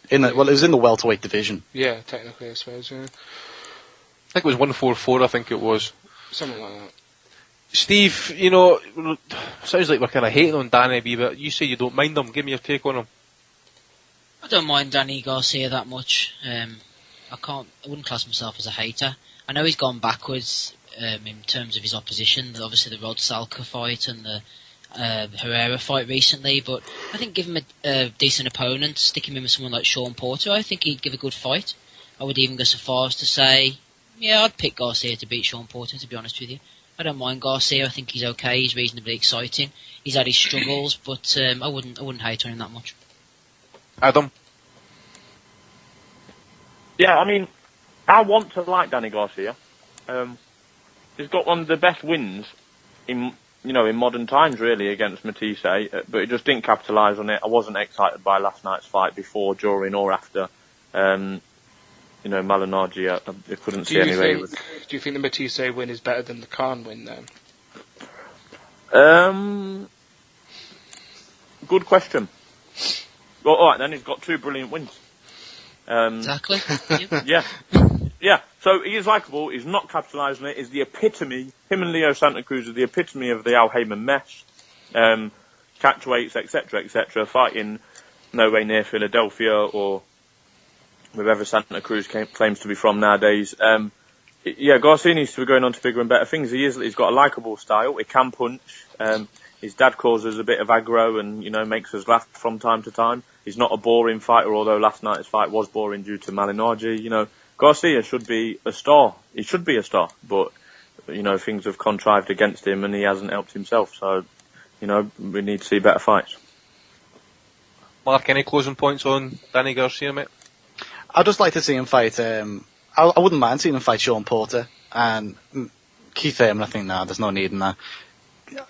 It was in the welterweight division. Yeah, technically, I suppose. Yeah. I think it was 144. I think it was something like that. Steve, sounds like we're kind of hating on Danny a wee bit. You say you don't mind him. Give me your take on him. I don't mind Danny Garcia that much. I wouldn't class myself as a hater. I know he's gone backwards in terms of his opposition. Obviously, the Rod Salka fight and the Herrera fight recently, but I think give him a decent opponent, stick him in with someone like Sean Porter, I think he'd give a good fight. I would even go so far as to say, yeah, I'd pick Garcia to beat Sean Porter, to be honest with you. I don't mind Garcia, I think he's okay, he's reasonably exciting. He's had his struggles, but I wouldn't hate on him that much. Adam? Yeah, I mean, I want to like Danny Garcia. He's got one of the best wins in modern times, really, against Matisse, but he just didn't capitalise on it. I wasn't excited by last night's fight before, during, or after. Malignaggi, I couldn't see any way. Do you think the Matisse win is better than the Khan win, then? Good question. Well, alright then, he's got two brilliant wins. Exactly. Yeah, so he is likeable, he's not capitalising it, he's the epitome, him and Leo Santa Cruz are the epitome of the Al Heyman mess, catchweights, etc., fighting nowhere near Philadelphia or wherever Santa Cruz claims to be from nowadays. Garcia needs to be going on to bigger and better things. He's got a likeable style, he can punch, his dad causes a bit of aggro and, makes us laugh from time to time. He's not a boring fighter, although last night's fight was boring due to Malignaggi, Garcia should be a star. He should be a star, but things have contrived against him and he hasn't helped himself. So, we need to see better fights. Mark, any closing points on Danny Garcia, mate? I'd just like to see him fight. I wouldn't mind seeing him fight Sean Porter and Keith Thurman. I think there's no need in that.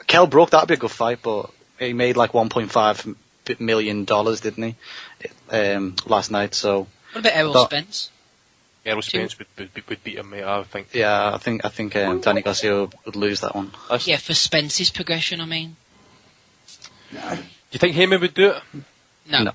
Kell Brook, that'd be a good fight, but he made like $1.5 million, didn't he? Last night. So. What about Errol Spence? Errol Spence would beat him, mate. I think. Yeah, I think Danny Garcia would lose that one. Yeah, for Spence's progression, I mean. Do you think Heyman would do it? No.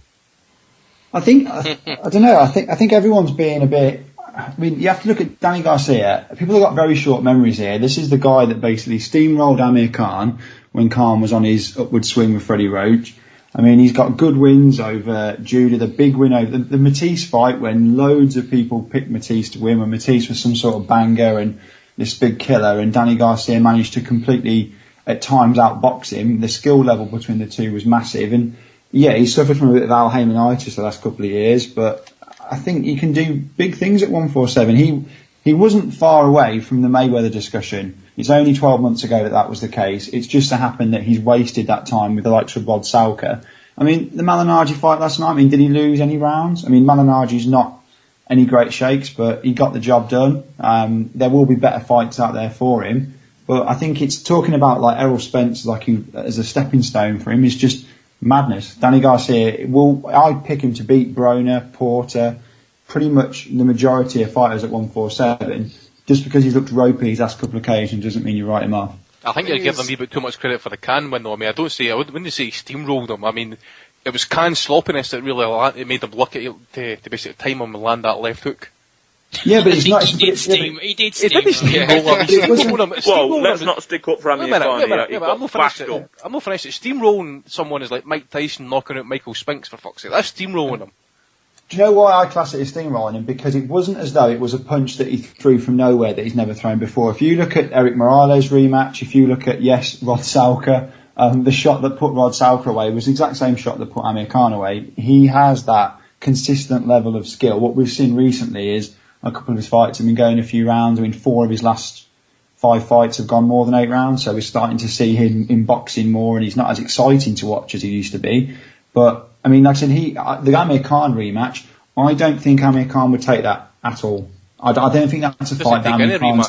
I don't know. I think everyone's being a bit. I mean, you have to look at Danny Garcia. People have got very short memories here. This is the guy that basically steamrolled Amir Khan when Khan was on his upward swing with Freddie Roach. I mean, he's got good wins over Judah, the big win over the Matisse fight when loads of people picked Matisse to win, when Matisse was some sort of banger and this big killer, and Danny Garcia managed to completely, at times, outbox him. The skill level between the two was massive, and yeah, he suffered from a bit of Al Haymanitis the last couple of years, but I think he can do big things at 147. He wasn't far away from the Mayweather discussion. It's only 12 months ago that was the case. It's just so happened that he's wasted that time with the likes of Rod Salka. I mean, the Malignaggi fight last night, did he lose any rounds? I mean, Malignaggi's not any great shakes, but he got the job done. There will be better fights out there for him. But I think it's talking about like Errol Spence as a stepping stone for him is just madness. Danny Garcia, I'd pick him to beat Broner, Porter, pretty much the majority of fighters at 147. Just because he's looked ropey his last couple of occasions doesn't mean you write him off. I think you're giving him a wee bit too much credit for the Khan win, though. I mean, I wouldn't say he steamrolled him. I mean, it was Khan's sloppiness that really made him look at it to basically time him and land that left hook. Yeah, but it's not. He did steamroll him. Well, let's not stick up for Amir Khan. I'm not finished. Steamrolling someone is like Mike Tyson knocking out Michael Spinks, for fuck's sake. That's steamrolling him. Do you know why I class it as steamrolling him? Because it wasn't as though it was a punch that he threw from nowhere that he's never thrown before. If you look at Eric Morales' rematch, if you look at, Rod Salka, the shot that put Rod Salka away was the exact same shot that put Amir Khan away. He has that consistent level of skill. What we've seen recently is a couple of his fights have been going a few rounds. I mean, 4 of his last 5 fights have gone more than 8 rounds, so we're starting to see him in boxing more, and he's not as exciting to watch as he used to be. But, I mean, like I said, the Amir Khan rematch, I don't think Amir Khan would take that at all. I don't think that's a fight that Amir Khan...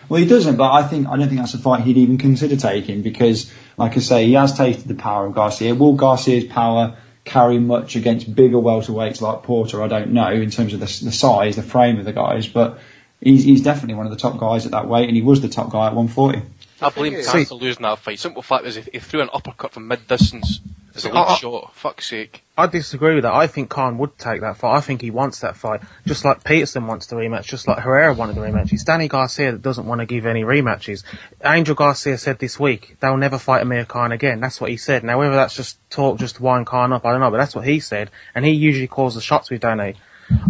Well, he doesn't, but I don't think that's a fight he'd even consider taking because, like I say, he has tasted the power of Garcia. Will Garcia's power carry much against bigger welterweights like Porter? I don't know in terms of the size, the frame of the guys, but he's definitely one of the top guys at that weight, and he was the top guy at 140. I blame Khan for losing that fight. Simple fact is, he threw an uppercut from mid-distance as a lead shot. Fuck's sake. I disagree with that. I think Khan would take that fight. I think he wants that fight. Just like Peterson wants the rematch, just like Herrera wanted the rematch. It's Danny Garcia that doesn't want to give any rematches. Angel Garcia said this week, they'll never fight Amir Khan again. That's what he said. Now, whether that's just talk, just to wind Khan up, I don't know, but that's what he said. And he usually calls the shots with Danny.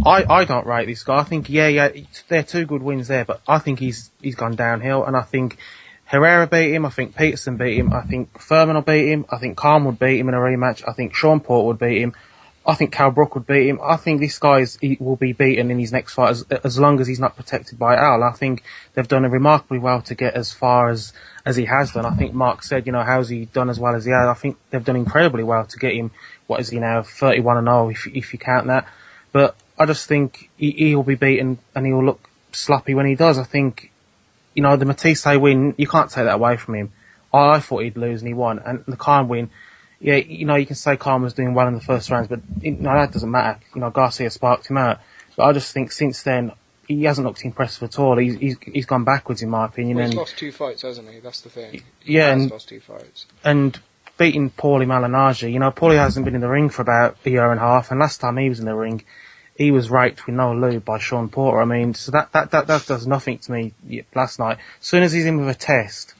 I don't rate this guy. I think, they're 2 good wins there, but I think he's gone downhill, and I think Herrera beat him, I think Peterson beat him, I think Furman will beat him, I think Khan would beat him in a rematch, I think Sean Porter would beat him, I think Cal Brook would beat him. I think this guy will be beaten in his next fight as long as he's not protected by Al. I think they've done remarkably well to get as far as he has done. I think Mark said, how's he done as well as he has? I think they've done incredibly well to get him, what is he now, 31-0 if you count that. But I just think he'll be beaten and he'll look sloppy when he does. I think, the Matisse win, you can't take that away from him. I thought he'd lose and he won. And the Khan win, you can say Khan was doing well in the first rounds, but that doesn't matter. Garcia sparked him out. But I just think since then, he hasn't looked impressive at all. He's gone backwards in my opinion. Well, he's lost 2 fights, hasn't he? That's the thing. He lost 2 fights. And beating Paulie Malignaggi, Paulie hasn't been in the ring for about a year and a half, and last time he was in the ring, he was raped with no lube by Sean Porter. I mean, so that does nothing to me last night. As soon as he's in with a test,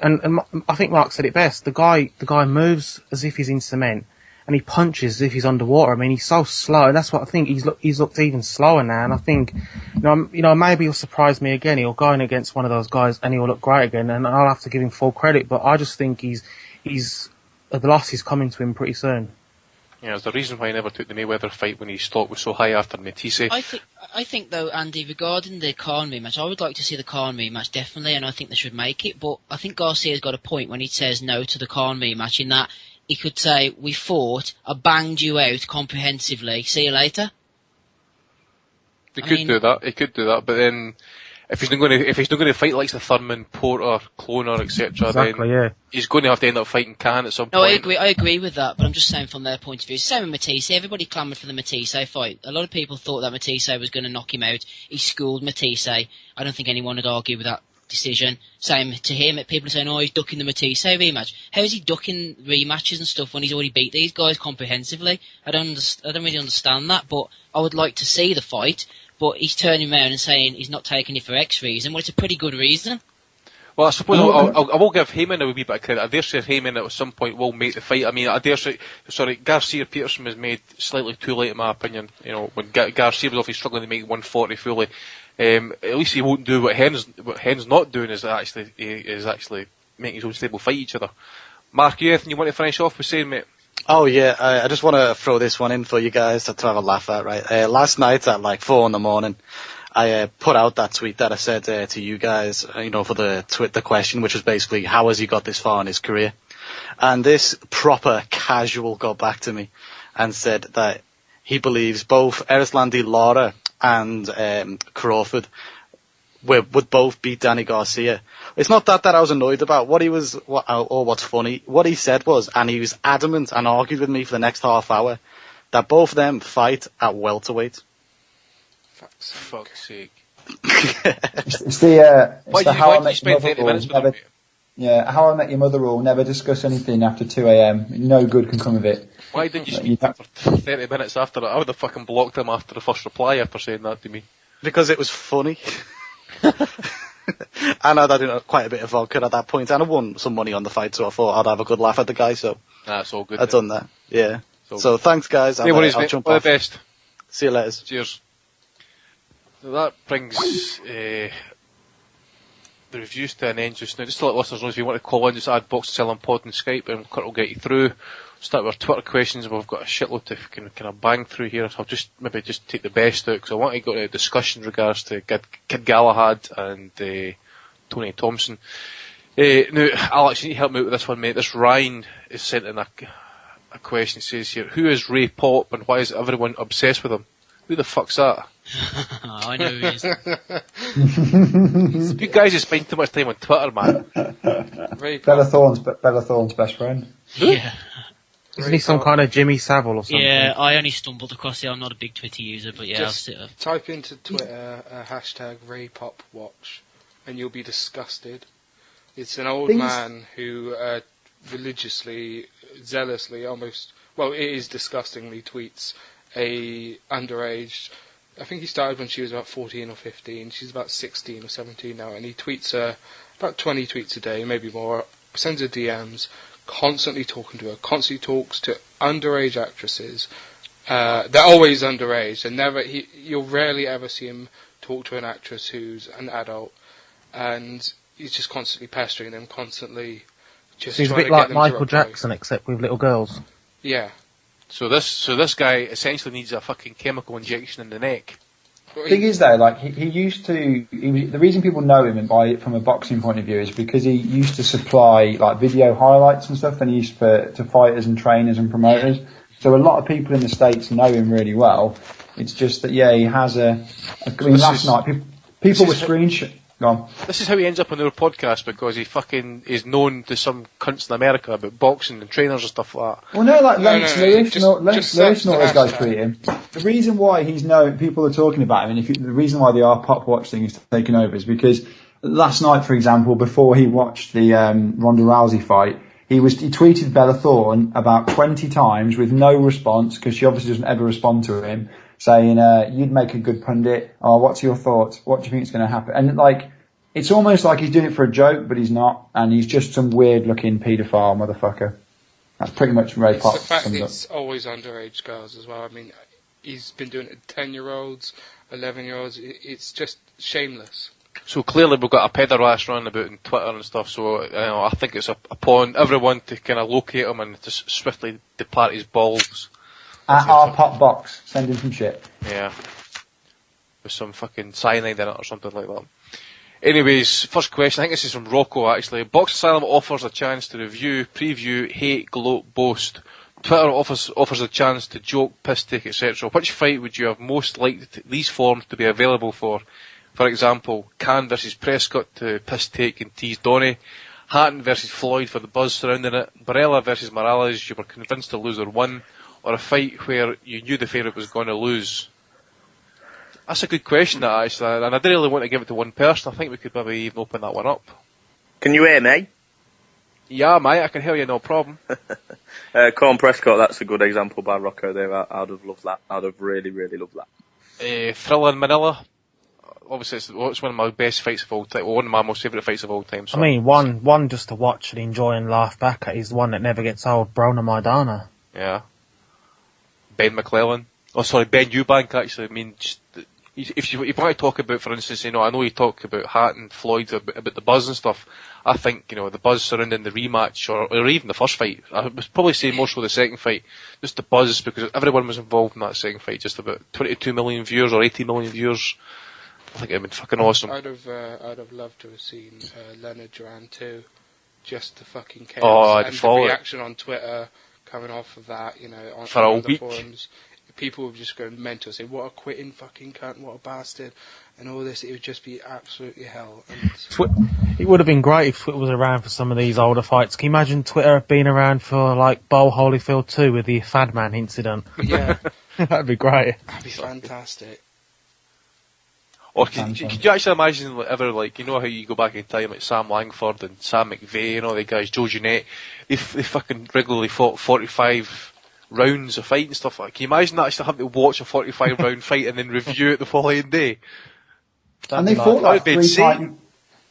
and I think Mark said it best, the guy moves as if he's in cement, and he punches as if he's underwater. I mean, he's so slow, and that's what I think. He's looked even slower now, and I think, maybe he'll surprise me again. He'll go in against one of those guys, and he'll look great again, and I'll have to give him full credit. But I just think the loss is coming to him pretty soon. Yeah, there's the reason why he never took the Mayweather fight when his stock was so high after Matisse. I think though, Andy, regarding the Khan rematch, I would like to see the Khan rematch definitely, and I think they should make it. But I think Garcia's got a point when he says no to the Khan rematch, in that he could say, "We fought, I banged you out comprehensively. See you later." He could do that, but then if he's not going to fight like the Thurman, Porter, Cloner, etc., Exactly, yeah. he's going to have to end up fighting Khan at some No, point. I agree with that, but I'm just saying from their point of view. Same with Matisse. Everybody clamoured for the Matisse fight. A lot of people thought that Matisse was going to knock him out. He schooled Matisse. I don't think anyone would argue with that decision. Same to him. People are saying, "Oh, he's ducking the Matisse rematch." How is he ducking rematches and stuff when he's already beat these guys comprehensively? I don't really understand that, but I would like to see the fight. But he's turning around and saying he's not taking it for X reason. Well, it's a pretty good reason. Well, I suppose I will give Heyman a wee bit of credit. I dare say Heyman at some point will make the fight. I mean, I dare say, Garcia-Peterson was made slightly too late in my opinion. You know, when Garcia was obviously struggling to make 140 fully. At least he won't do what Hen's not doing is actually making his own stable fight each other. Mark, you anything you want to finish off with saying, mate? Oh yeah, I just want to throw this one in for you guys to have a laugh at, right? Last night at like 4 a.m, I put out that tweet that I said to you guys, for the question, which was basically, how has he got this far in his career? And this proper casual got back to me and said that he believes both Erislandy Lara and Crawford would both beat Danny Garcia. It's not that I was annoyed about what's funny. What he said was, and he was adamant and argued with me for the next half hour, that both of them fight at welterweight. Fuck's sake. It's the Why did you spend 30 minutes with him? Yeah, How I Met Your Mother rule, never discuss anything after 2 a.m. No good can come of it. Why didn't you speak to him for 30 minutes after that? I would have fucking blocked him after the first reply after saying that to me. Because it was funny. And I'd had quite a bit of vodka at that point, and I won some money on the fight, so I thought I'd have a good laugh at the guy, so that's all good. I've done that, yeah. So thanks, guys. No worries, mate. All the best. See you later. Cheers. So that brings the reviews to an end just now. Just to let listeners know, if you want to call in, just add Box Selling Pod and Skype, and Kurt will get you through. Start with our Twitter questions. We've got a shitload to kind of bang through here. I'll just take the best out, because I want to go to a discussion in regards to Kid Galahad and Tony Thompson. Now, Alex, you need to help me out with this one, mate. This Ryan is sent in a question. It says here, who is Ray Pop and why is everyone obsessed with him? Who the fuck's that? I know who he is. You guys just spend too much time on Twitter, man. Bella Thorne's best friend. Yeah. Isn't he some kind of Jimmy Savile or something? Yeah, I only stumbled across it. I'm not a big Twitter user, but yeah, Just type into Twitter hashtag RayPopWatch and you'll be disgusted. It's an old man who religiously, zealously, it is disgustingly tweets a underage. I think he started when she was about 14 or 15. She's about 16 or 17 now, and he tweets about 20 tweets a day, maybe more. Sends her DMs, constantly talking to her. Constantly talks to underage actresses. They're always underage, and you'll rarely ever see him talk to an actress who's an adult, and he's just constantly pestering them, constantly just. So he's a bit like Michael Jackson, except with little girls. Yeah. So this guy essentially needs a fucking chemical injection in the neck. The thing is though, like he used to. The reason people know him from a boxing point of view is because he used to supply like video highlights and stuff, and he used to fighters and trainers and promoters. So a lot of people in the States know him really well. It's just that he has last night people were screenshot. Go on. This is how he ends up on our podcast, because he fucking is known to some cunts in America about boxing and trainers and stuff like that. Well, no, like Lennox Lewis, Lewis and all those guys tweet him. The reason why he's known, people are talking about him, and the reason why the Pop Watch thing is taken over is because last night, for example, before he watched the Ronda Rousey fight, he tweeted Bella Thorne about 20 times with no response, because she obviously doesn't ever respond to him, saying, you'd make a good pundit. Oh, what's your thoughts? What do you think is going to happen? And it's almost like he's doing it for a joke, but he's not. And he's just some weird looking paedophile motherfucker. That's pretty much Ray Pop. It's the fact that it's always underage girls as well. I mean, he's been doing it to 10-year-olds, 11-year-olds. It's just shameless. So clearly we've got a pederast running about on Twitter and stuff, so I think it's upon everyone to kind of locate him and just swiftly depart his balls. At our pop box, send him some shit. Yeah. With some fucking cyanide in it or something like that. Anyways, first question, I think this is from Rocco actually. Box Asylum offers a chance to review, preview, hate, gloat, boast. Twitter offers a chance to joke, piss take, etc. Which fight would you have most liked these forms to be available for? For example, Khan versus Prescott to piss take and tease Donny. Hatton versus Floyd for the buzz surrounding it. Barella versus Morales, you were convinced the loser won. Or a fight where you knew the favourite was going to lose. That's a good question, that actually, and I didn't really want to give it to one person. I think we could maybe even open that one up. Can you hear me? Yeah, mate, I can hear you, no problem. Corn Prescott, that's a good example by Rocco there. I'd have loved that. I'd have really, really loved that. Thriller in Manila. Obviously, it's one of my best fights of all time, or one of my most favourite fights of all time. So. I mean, one just to watch and enjoy and laugh back at is the one that never gets old, Brona Maidana. Yeah. Ben McClellan. Oh, sorry, Ben Eubank, actually. I mean, just, if you want to talk about, for instance, I know you talk about Hatton, Floyd, about the buzz and stuff. I think, the buzz surrounding the rematch, or even the first fight, I would probably say more so the second fight, just the buzz, because everyone was involved in that second fight, just about 22 million viewers or 80 million viewers. I think it would have been fucking awesome. I'd have loved to have seen Leonard Duran too, just the fucking chaos I'd and the follow reaction on Twitter coming off of that, on For a other week. forums. People would just go mental, say, what a quitting fucking cunt, what a bastard, and all this. It would just be absolutely hell. And It would have been great if Twitter was around for some of these older fights. Can you imagine Twitter being around for, like, Bowl Holyfield 2 with the Fadman incident? yeah, That'd be great. that'd be fantastic. Or could you actually imagine how you go back in time, like Sam Langford and Sam McVeigh and all the guys, Joe Jeanette, they fucking regularly fought 45 rounds of fight and stuff like that. Can you imagine that, actually having to watch a 45 round fight and then review it the following day? And they fought like 3 times.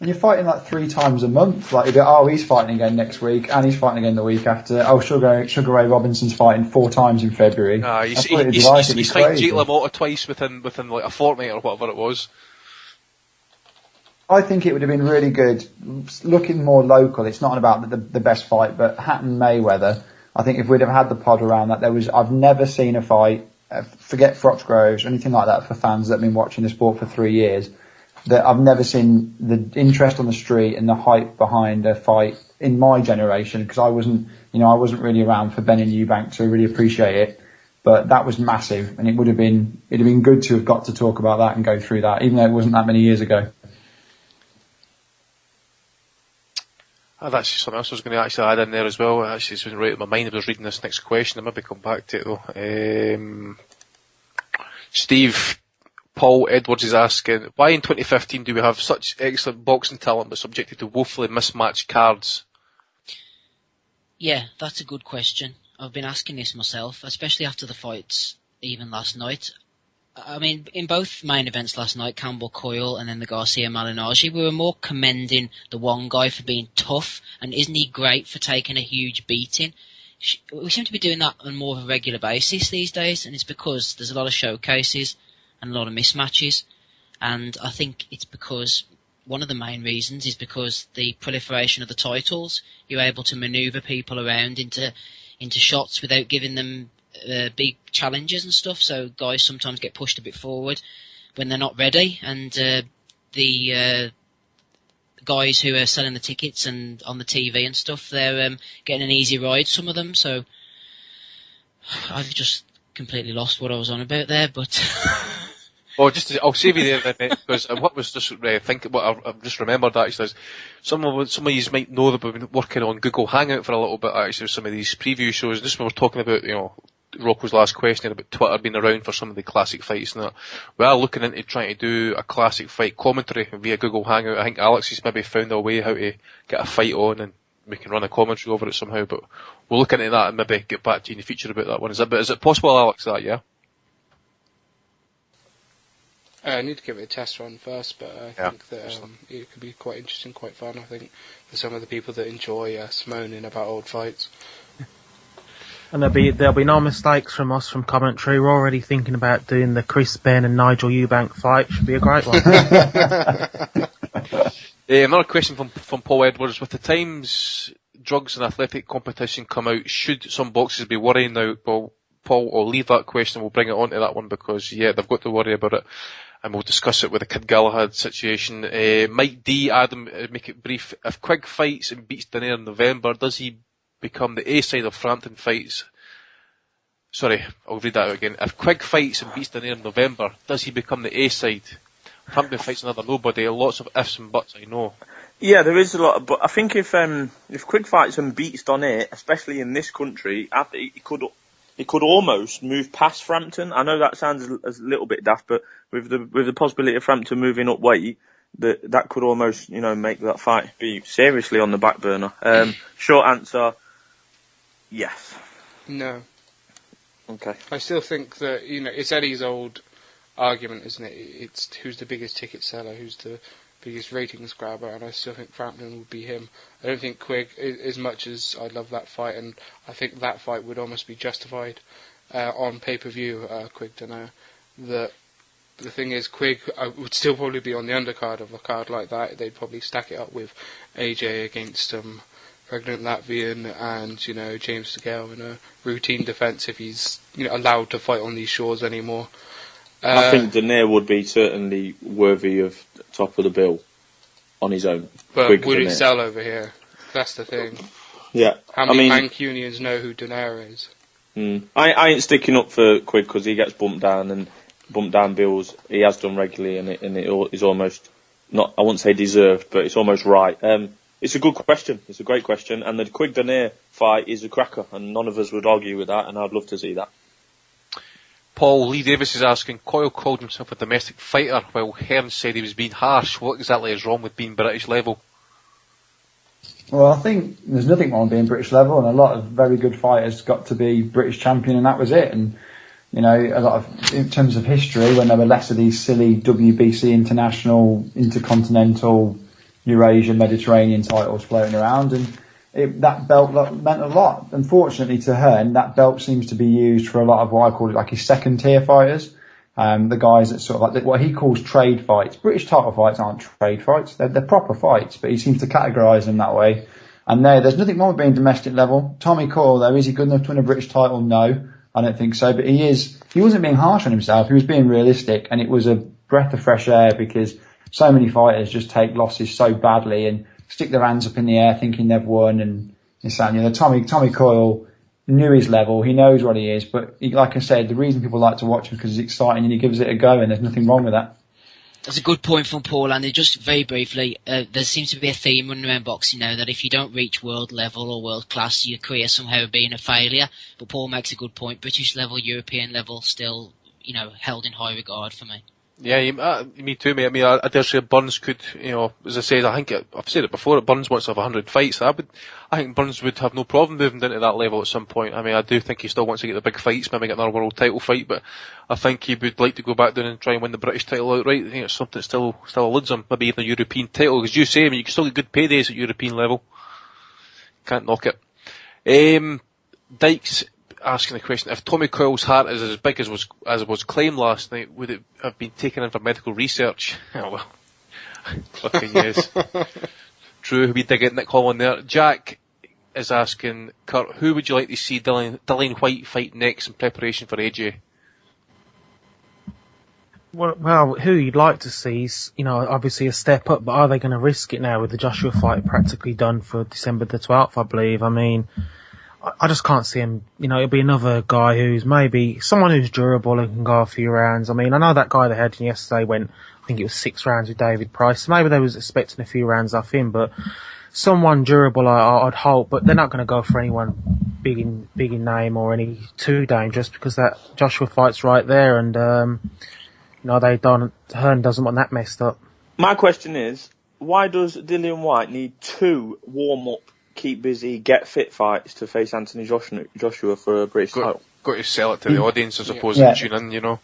And you're fighting like 3 times a month. Like, he's fighting again next week, and he's fighting again the week after. Oh, Sugar Ray Robinson's fighting 4 times in February. He's fighting Jake LaMotta twice within like a fortnight or whatever it was. I think it would have been really good, looking more local. It's not about the best fight, but Hatton Mayweather. I think if we'd have had the pod around that, I've never seen a fight, forget Foxgroves or anything like that for fans that have been watching the sport for 3 years, that I've never seen the interest on the street and the hype behind a fight in my generation, because I wasn't really around for Ben and Eubank to really appreciate it. But that was massive, and it'd have been good to have got to talk about that and go through that, even though it wasn't that many years ago. That's something else I was going to actually add in there as well. Actually, it's been right in my mind. I was reading this next question. I'll maybe come back to it though. Steve Paul Edwards is asking, why in 2015 do we have such excellent boxing talent but subjected to woefully mismatched cards? Yeah, that's a good question. I've been asking this myself, especially after the fights, even last night. I mean, in both main events last night, Campbell Coyle and then the Garcia Malignaggi, we were more commending the one guy for being tough, and isn't he great for taking a huge beating? We seem to be doing that on more of a regular basis these days, and it's because there's a lot of showcases and a lot of mismatches, and I think it's because one of the main reasons is because the proliferation of the titles. You're able to manoeuvre people around into shots without giving them big challenges and stuff, so guys sometimes get pushed a bit forward when they're not ready, and the guys who are selling the tickets and on the TV and stuff, they're getting an easy ride, some of them, so I've just completely lost what I was on about there, but... Well, I'll save you there then, because what was just thinking, what I've just remembered actually is some of you might know that we've been working on Google Hangout for a little bit actually with some of these preview shows. Just when we're talking about, Rocco's last question about Twitter being around for some of the classic fights and that. We are looking into trying to do a classic fight commentary via Google Hangout. I think Alex has maybe found a way how to get a fight on and we can run a commentary over it somehow, but we'll look into that and maybe get back to you in the future about that one. Is it possible, Alex, yeah? I need to give it a test run first, but I think that it could be quite interesting, quite fun, I think, for some of the people that enjoy us moaning about old fights. And there'll be no mistakes from us from commentary. We're already thinking about doing the Chris Ben and Nigel Eubank fight. Should be a great one. Another question from Paul Edwards. With the times drugs and athletic competition come out, should some boxers be worrying now? Well, Paul, I'll leave that question. We'll bring it on to that one because, yeah, they've got to worry about it. And we'll discuss it with the Kid Galahad situation. Mike D, Adam, make it brief. If Quigg fights and beats Danair in November, does he become the A-side of Frampton fights? Sorry, I'll read that out again. If Quigg fights and beats Danair in November, does he become the A-side? Frampton fights another nobody. Lots of ifs and buts, I know. Yeah, there is a lot, but I think if Quigg fights and beats Donaire, especially in this country, I think he could almost move past Frampton. I know that sounds a little bit daft, but with the possibility of Frampton moving up weight, that could almost, make that fight be seriously on the back burner. Short answer, yes. No. Okay. I still think that, it's Eddie's old argument, isn't it? It's who's the biggest ticket seller, who's the biggest ratings grabber, and I still think Frampton would be him. I don't think Quigg, as much as I love that fight, and I think that fight would almost be justified on pay-per-view, Quigg Danair. The thing is, Quigg would still probably be on the undercard of a card like that. They'd probably stack it up with AJ against pregnant Latvian and, James DeGale in a routine defence if he's allowed to fight on these shores anymore. I think Danair would be certainly worthy of top of the bill on his own. But Quigg would Danair. it sell over here? That's the thing. Yeah. How many Mancunians know who Danair is? I ain't sticking up for Quigg because he gets bumped down bills. He has done regularly, and it is almost not, I wouldn't say deserved, but it's almost right. It's a good question. It's a great question, and the Quigg Danair fight is a cracker, and none of us would argue with that, and I'd love to see that. Paul, Lee Davis is asking, Coyle called himself a domestic fighter while Hearn said he was being harsh. What exactly is wrong with being British level? Well, I think there's nothing wrong with being British level, and a lot of very good fighters got to be British champion, and that was it. And, a lot of, in terms of history, when there were less of these silly WBC international, intercontinental, Eurasia, Mediterranean titles floating around, and that belt meant a lot. Unfortunately to Hearn, that belt seems to be used for a lot of what I call it like his second tier fighters. The guys that sort of like what he calls trade fights. British title fights aren't trade fights. They're proper fights, but he seems to categorise them that way. And there's nothing wrong with being domestic level. Tommy Coyle, though, is he good enough to win a British title? No, I don't think so. But he wasn't being harsh on himself. He was being realistic, and it was a breath of fresh air because so many fighters just take losses so badly and stick their hands up in the air thinking they've won, and Tommy Coyle knew his level, he knows what he is, but like I said, the reason people like to watch him is because it's exciting and he gives it a go, and there's nothing wrong with that. That's a good point from Paul, Andy. Just very briefly, there seems to be a theme running around boxing now that if you don't reach world level or world class, your career somehow being a failure. But Paul makes a good point. British level, European level, still, held in high regard for me. Yeah, me too, mate. I mean, I dare say Burns could, as I said, I've said it before, Burns wants to have 100 fights. I think Burns would have no problem moving down to that level at some point. I mean, I do think he still wants to get the big fights, maybe get another world title fight, but I think he would like to go back down and try and win the British title outright. I think it's something that still eludes him, maybe even a European title. As you say, I mean, you can still get good paydays at European level. Can't knock it. Dykes asking the question, if Tommy Coyle's heart is as big as was claimed last night, would it have been taken in for medical research? Oh well. Fucking yes. True, we dig it, Nick Hall on there. Jack is asking, Kurt, who would you like to see Dillian White fight next in preparation for AJ? Well, who you'd like to see is, obviously a step up, but are they going to risk it now with the Joshua fight practically done for December the 12th, I believe? I mean, I just can't see him, it'll be another guy who's maybe someone who's durable and can go a few rounds. I mean, I know that guy they had yesterday went, I think it was 6 rounds with David Price. So maybe they was expecting a few rounds off him, but someone durable, I'd hope, but they're not going to go for anyone big in name or any too dangerous because that Joshua fight's right there, and, Hearn doesn't want that messed up. My question is, why does Dillian White need 2 warm-up, keep busy, get fit fights to face Anthony Joshua for a British title? Got to sell it to the audience as opposed to tune in,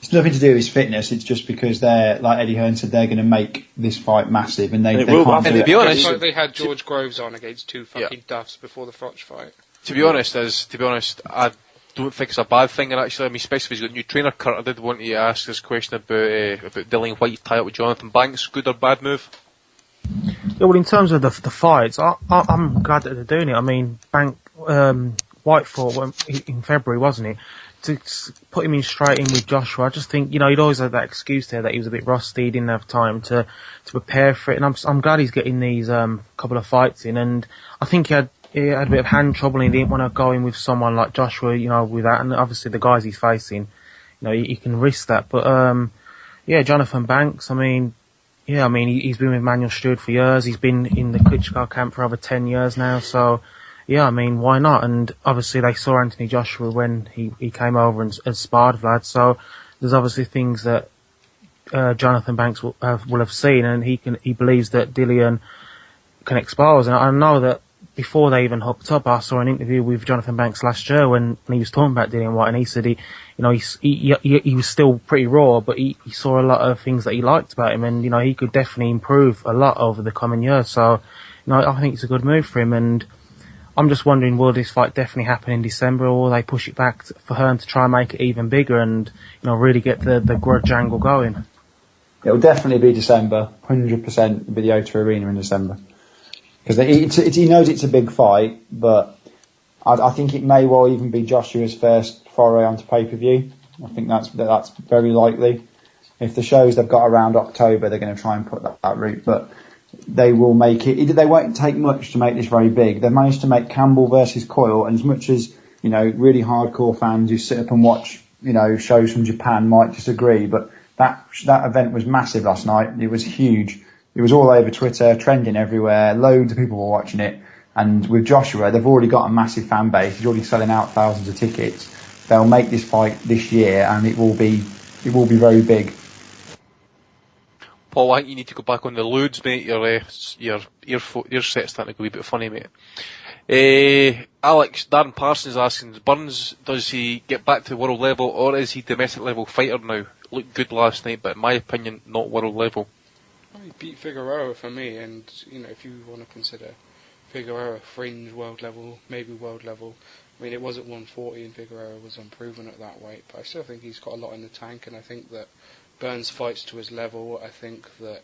It's nothing to do with his fitness, it's just because they're, like Eddie Hearn said, they're going to make this fight massive, and they can't do it. To be honest, like they had George Groves on against 2 fucking duffs before the Froch fight. To be honest, I don't think it's a bad thing, and actually, I mean, especially if he's got a new trainer, Kurt, I did want you to ask this question about Dillian White tie up with Jonathan Banks. Good or bad move? Yeah, well, in terms of the fights, I'm glad that they're doing it. I mean, White fought in February, wasn't it? To put him in straight in with Joshua, I just think, you know, he'd always had that excuse there that he was a bit rusty, he didn't have time to prepare for it, and I'm glad he's getting these couple of fights in, and I think he had a bit of hand trouble and he didn't want to go in with someone like Joshua, you know, with that, and obviously the guys he's facing, you know, he can risk that, but yeah, Jonathan Banks, he's been with Manuel Stewart for years, he's been in the Klitschko camp for over 10 years now, so yeah, I mean, why not? And obviously they saw Anthony Joshua when he came over and sparred Vlad, so there's obviously things that Jonathan Banks will have seen, and he believes that Dillian can expose. And I know that before they even hooked up, I saw an interview with Jonathan Banks last year when he was talking about Dillian White, and he said he was still pretty raw, but he saw a lot of things that he liked about him, and you know, he could definitely improve a lot over the coming years. So, you know, I think it's a good move for him, and I'm just wondering, will this fight definitely happen in December, or will they push it back for Hearn to try and make it even bigger and, you know, really get the grudge angle going? It'll definitely be December, 100% be the O2 Arena in December. Because he knows it's a big fight, but I think it may well even be Joshua's first foray onto pay-per-view. I think that's very likely. If the shows they've got around October, they're going to try and put that route, but they will make it. They won't take much to make this very big. They've managed to make Campbell versus Coyle, and as much as, you know, really hardcore fans who sit up and watch, you know, shows from Japan might disagree, but that event was massive last night. It was huge. It was all over Twitter, trending everywhere. Loads of people were watching it. And with Joshua, they've already got a massive fan base. He's already selling out thousands of tickets. They'll make this fight this year, and it will be very big. Paul, I think you need to go back on the loads, mate. Your set's starting to go a wee bit funny, mate. Alex, Darren Parsons asking, Burns, does he get back to world level, or is he domestic level fighter now? Looked good last night, but in my opinion, not world level. Well, he beat Figueroa for me, and you know, if you want to consider Figueroa fringe world level, maybe world level. I mean, it was at 140 and Figueroa was unproven at that weight, but I still think he's got a lot in the tank, and I think that Burns fights to his level. I think that,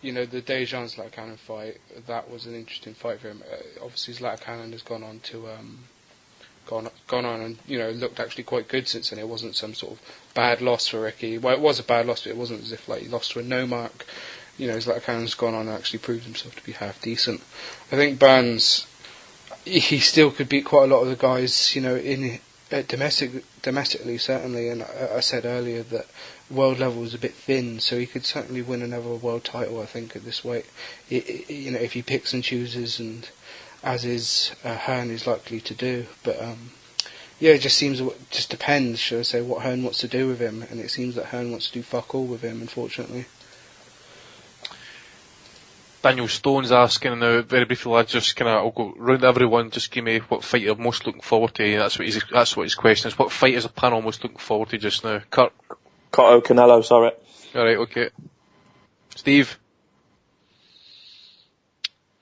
you know, the Dejan Zlatkanin fight, that was an interesting fight for him. Obviously, Zlatkanin has gone on to gone on and, you know, looked actually quite good since then. It wasn't some sort of bad loss for Ricky. Well, it was a bad loss, but it wasn't as if like he lost to a no mark. You know, Zlatkanin's gone on and actually proved himself to be half decent. I think Burns, he still could beat quite a lot of the guys, you know, in domestically certainly. And I said earlier that world level was a bit thin, so he could certainly win another world title, I think, at this weight. You know, if he picks and chooses, and as is Hearn is likely to do. But yeah, it just depends, shall I say, what Hearn wants to do with him, and it seems that Hearn wants to do fuck all with him, unfortunately. Daniel Stone's asking now, very briefly, lads, just I'll go round everyone, just give me what fight you're most looking forward to. That's what his question is. What fight is a panel most looking forward to just now? Kurt? Cotto Canelo, sorry. Alright, okay. Steve?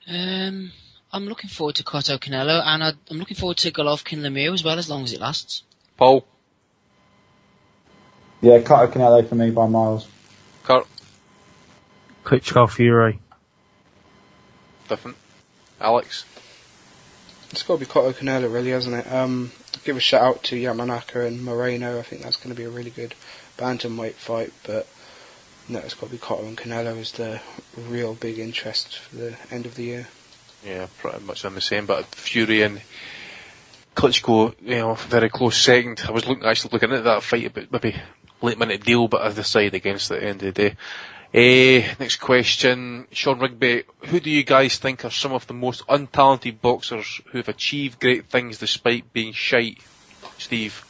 I'm looking forward to Cotto Canelo, and I'm looking forward to Golovkin Lemieux as well, as long as it lasts. Paul? Yeah, Cotto Canelo for me by miles. Kurt? Klitschko Fury. Different. Alex? It's got to be Cotto Canelo, really, hasn't it? Give a shout out to Yamanaka and Moreno. I think that's going to be a really good bantamweight fight, but no, it's got to be Cotto and Canelo is the real big interest for the end of the year. Yeah, pretty much I'm the same, but Fury and Klitschko, you know, very close second. I was actually looking at that fight, but maybe late minute deal, but I decided against it at the end of the day. Next question, Sean Rigby. Who do you guys think are some of the most untalented boxers who have achieved great things despite being shite? Steve?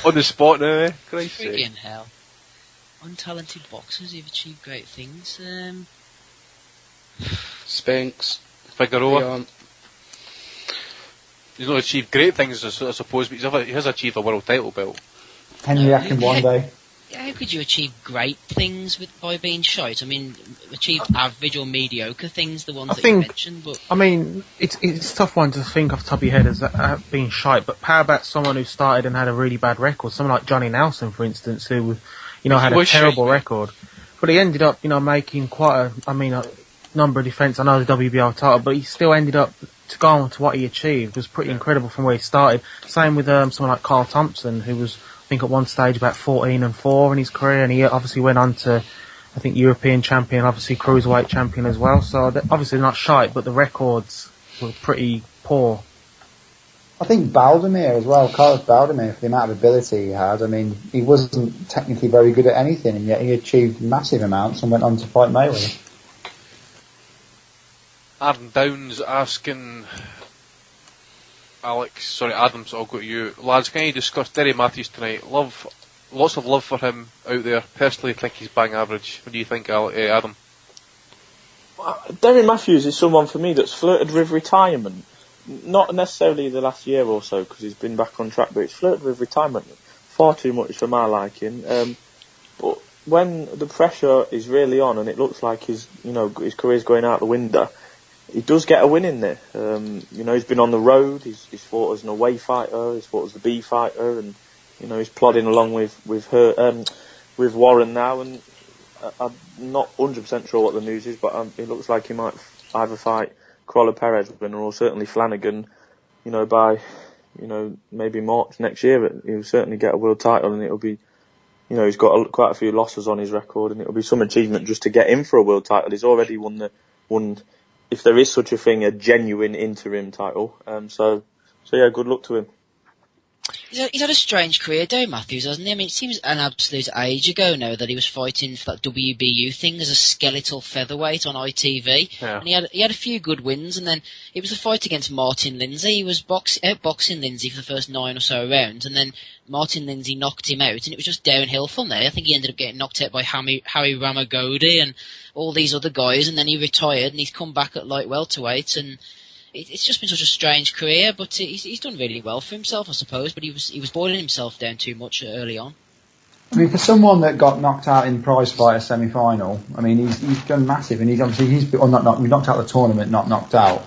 On the spot now, eh? Christ's sake. Friggin' hell. Untalented boxers who've achieved great things. Spinks. Figueroa. He's not achieved great things, I suppose, but he has achieved a world title belt. Henry Akinwande. How could you achieve great things by being shite? I mean, achieve average or mediocre things, the ones that you mentioned. But I mean, it's a tough one to think off the top of your head as being shite. But how about someone who started and had a really bad record? Someone like Johnny Nelson, for instance, who, you know, had a terrible record, but he ended up, you know, making quite a. I mean, number of defense. I know the WBO title, but he still ended up to go on to what he achieved was pretty incredible from where he started. Same with someone like Carl Thompson, who was, I think, at one stage about 14-4 in his career, and he obviously went on to, I think, European champion, obviously cruiserweight champion as well. So obviously not shite, but the records were pretty poor. I think Baldomir as well, Carlos Baldomir, for the amount of ability he had. I mean, he wasn't technically very good at anything, and yet he achieved massive amounts and went on to fight Mayweather. Adam Downs asking Adam, so I'll go to you. Lads, can you discuss Derry Matthews tonight? Lots of love for him out there. Personally, I think he's bang average. What do you think, Adam? Derry Matthews is someone for me that's flirted with retirement. Not necessarily the last year or so, because he's been back on track, but he's flirted with retirement far too much for my liking. But when the pressure is really on and it looks like his career's going out the window, he does get a win in there. He's been on the road, he's fought as an away fighter, he's fought as the B fighter, and he's plodding along with Warren now. And I'm not 100% sure what the news is, but it looks like he might either fight Crawler Perez winner or certainly Flanagan, by maybe March next year. He'll certainly get a world title, and it'll be, he's got quite a few losses on his record, and it'll be some achievement just to get in for a world title. He's already won, if there is such a thing, a genuine interim title. So yeah, good luck to him. He's had a strange career, Derry Matthews, hasn't he? I mean, it seems an absolute age ago now that he was fighting for that WBU thing as a skeletal featherweight on ITV. Yeah. And he had a few good wins, and then it was a fight against Martin Lindsay. He was outboxing Lindsay for the first 9 or so rounds, and then Martin Lindsay knocked him out, and it was just downhill from there. I think he ended up getting knocked out by Harry Ramagodi and all these other guys, and then he retired, and he's come back at light welterweight, and it's just been such a strange career, but he's done really well for himself, I suppose. But he was boiling himself down too much early on. I mean, for someone that got knocked out in the prize fighter semi-final, I mean, he's done massive, and we knocked out the tournament, not knocked out.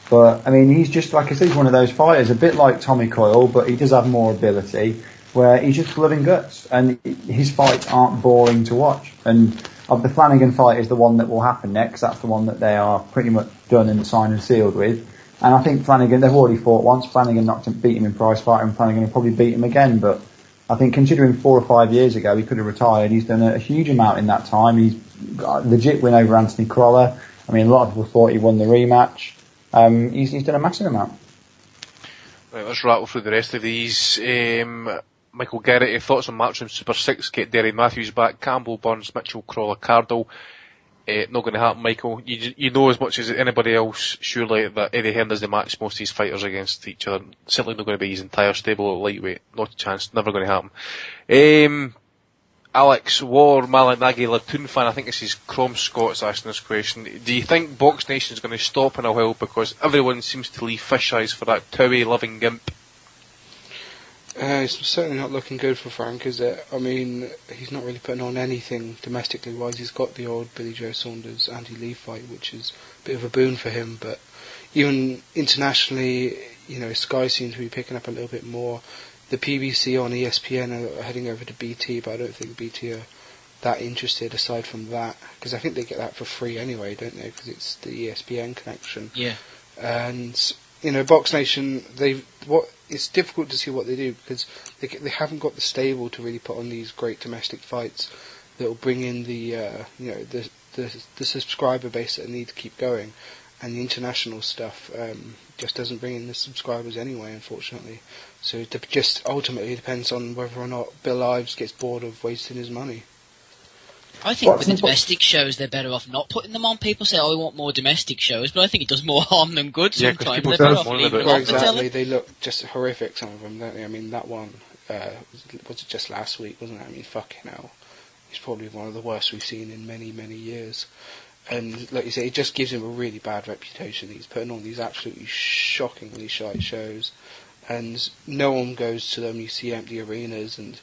But I mean, he's just, like I said, he's one of those fighters, a bit like Tommy Coyle, but he does have more ability, where he's just blood and guts, and his fights aren't boring to watch. And the Flanagan fight is the one that will happen next. That's the one that they are pretty much done and signed and sealed with. And I think Flanagan, they've already fought once. Flanagan beat him in prize fight, and Flanagan will probably beat him again. But I think considering 4 or 5 years ago he could have retired, he's done a huge amount in that time. He's got a legit win over Anthony Crolla. I mean, a lot of people thought he won the rematch. He's done a massive amount. Right, let's rattle through the rest of these. Michael Garrity, thoughts on Matchroom Super 6, get Derry Matthews back, Campbell, Burns, Mitchell, Crawler, Cardle. Not going to happen, Michael. You know as much as anybody else, surely, that Eddie Hearn doesn't match most of his fighters against each other. Certainly not going to be his entire stable at lightweight. Not a chance. Never going to happen. Alex War, Malinagi, Latoon fan, I think this is Crom Scott's asking this question. Do you think Box Nation is going to stop in a while because everyone seems to leave fish eyes for that Towie-loving gimp? It's certainly not looking good for Frank, is it? I mean, he's not really putting on anything domestically wise. He's got the old Billy Joe Saunders Andy Lee fight, which is a bit of a boon for him, but even internationally, Sky seems to be picking up a little bit more. The PBC on ESPN are heading over to BT, but I don't think BT are that interested aside from that, because I think they get that for free anyway, don't they? Because it's the ESPN connection. Yeah. And Box Nation, it's difficult to see what they do because they haven't got the stable to really put on these great domestic fights that will bring in the subscriber base that they need to keep going, and the international stuff just doesn't bring in the subscribers anyway, unfortunately. So it just ultimately depends on whether or not Bill Ives gets bored of wasting his money. I think with the domestic shows, they're better off not putting them on. People say, "Oh, we want more domestic shows," but I think it does more harm than good sometimes. People They're better don't off leaving them Well, off the telly. exactly. They look just horrific, some of them, don't they? I mean, that one, was it just last week, wasn't it? I mean, fucking hell. It's probably one of the worst we've seen in many, many years. And, like you say, it just gives him a really bad reputation. He's putting on these absolutely shockingly shite shows, and no one goes to them. You see empty arenas, and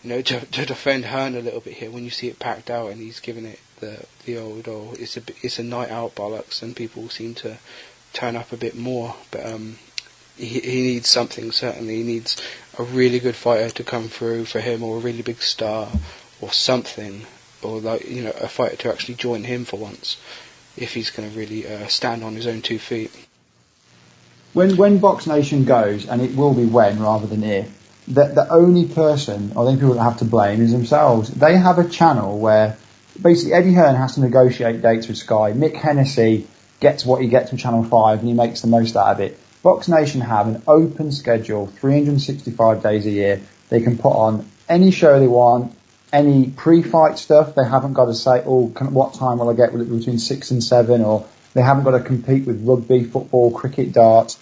to defend Hearn a little bit here, when you see it packed out and he's giving it the old, it's a night out bollocks, and people seem to turn up a bit more. But he needs something, certainly. He needs a really good fighter to come through for him, or a really big star, or something, or a fighter to actually join him for once. if he's going to really stand on his own 2 feet. When Box Nation goes, and it will be when rather than if, the only person, or the only people that have to blame is themselves. They have a channel where basically Eddie Hearn has to negotiate dates with Sky. Mick Hennessy gets what he gets from Channel 5 and he makes the most out of it. Box Nation have an open schedule, 365 days a year. They can put on any show they want, any pre-fight stuff. They haven't got to say, what time will I get? Will it be between 6 and 7? Or they haven't got to compete with rugby, football, cricket, darts.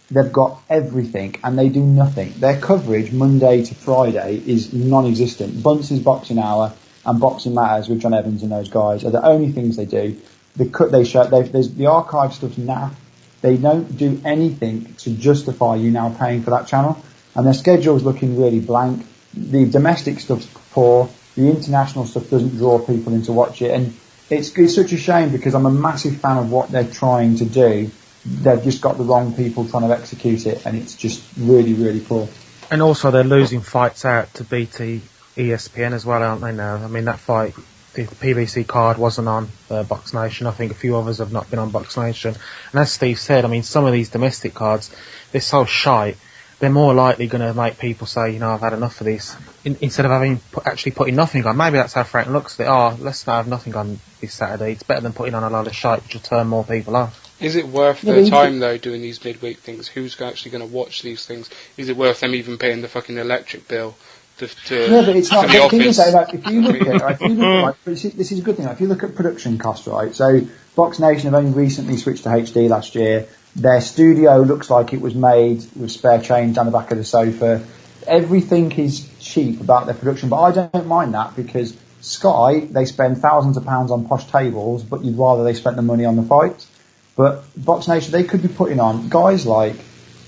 They've got everything, and they do nothing. Their coverage, Monday to Friday, is non-existent. Bunce's Boxing Hour and Boxing Matters with John Evans and those guys are the only things they do. There's the archive stuff's naff. They don't do anything to justify you now paying for that channel, and their schedule's looking really blank. The domestic stuff's poor. The international stuff doesn't draw people in to watch it, and it's such a shame because I'm a massive fan of what they're trying to do. They've just got the wrong people trying to execute it, and it's just really, really poor. And also, they're losing fights out to BT ESPN as well, aren't they now? I mean, that fight, the PBC card wasn't on Box Nation. I think a few others have not been on Box Nation. And as Steve said, I mean, some of these domestic cards, they're so shite, they're more likely going to make people say, I've had enough of this, instead of actually putting nothing on. Maybe that's how Frank looks at it. Let's not have nothing on this Saturday. It's better than putting on a lot of shite, which will turn more people off. Is it worth their time, though, doing these midweek things? Who's actually going to watch these things? Is it worth them even paying the fucking electric bill to No, but it's not. the office? If you look at, this is a good thing. If you look at production costs, right? So Box Nation have only recently switched to HD last year. Their studio looks like it was made with spare change down the back of the sofa. Everything is cheap about their production, but I don't mind that because Sky, they spend thousands of pounds on posh tables, but you'd rather they spent the money on the fights. But Box Nation, they could be putting on guys like,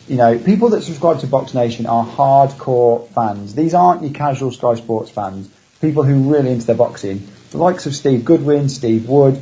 people that subscribe to Box Nation are hardcore fans. These aren't your casual Sky Sports fans. People who are really into their boxing. The likes of Steve Goodwin, Steve Wood,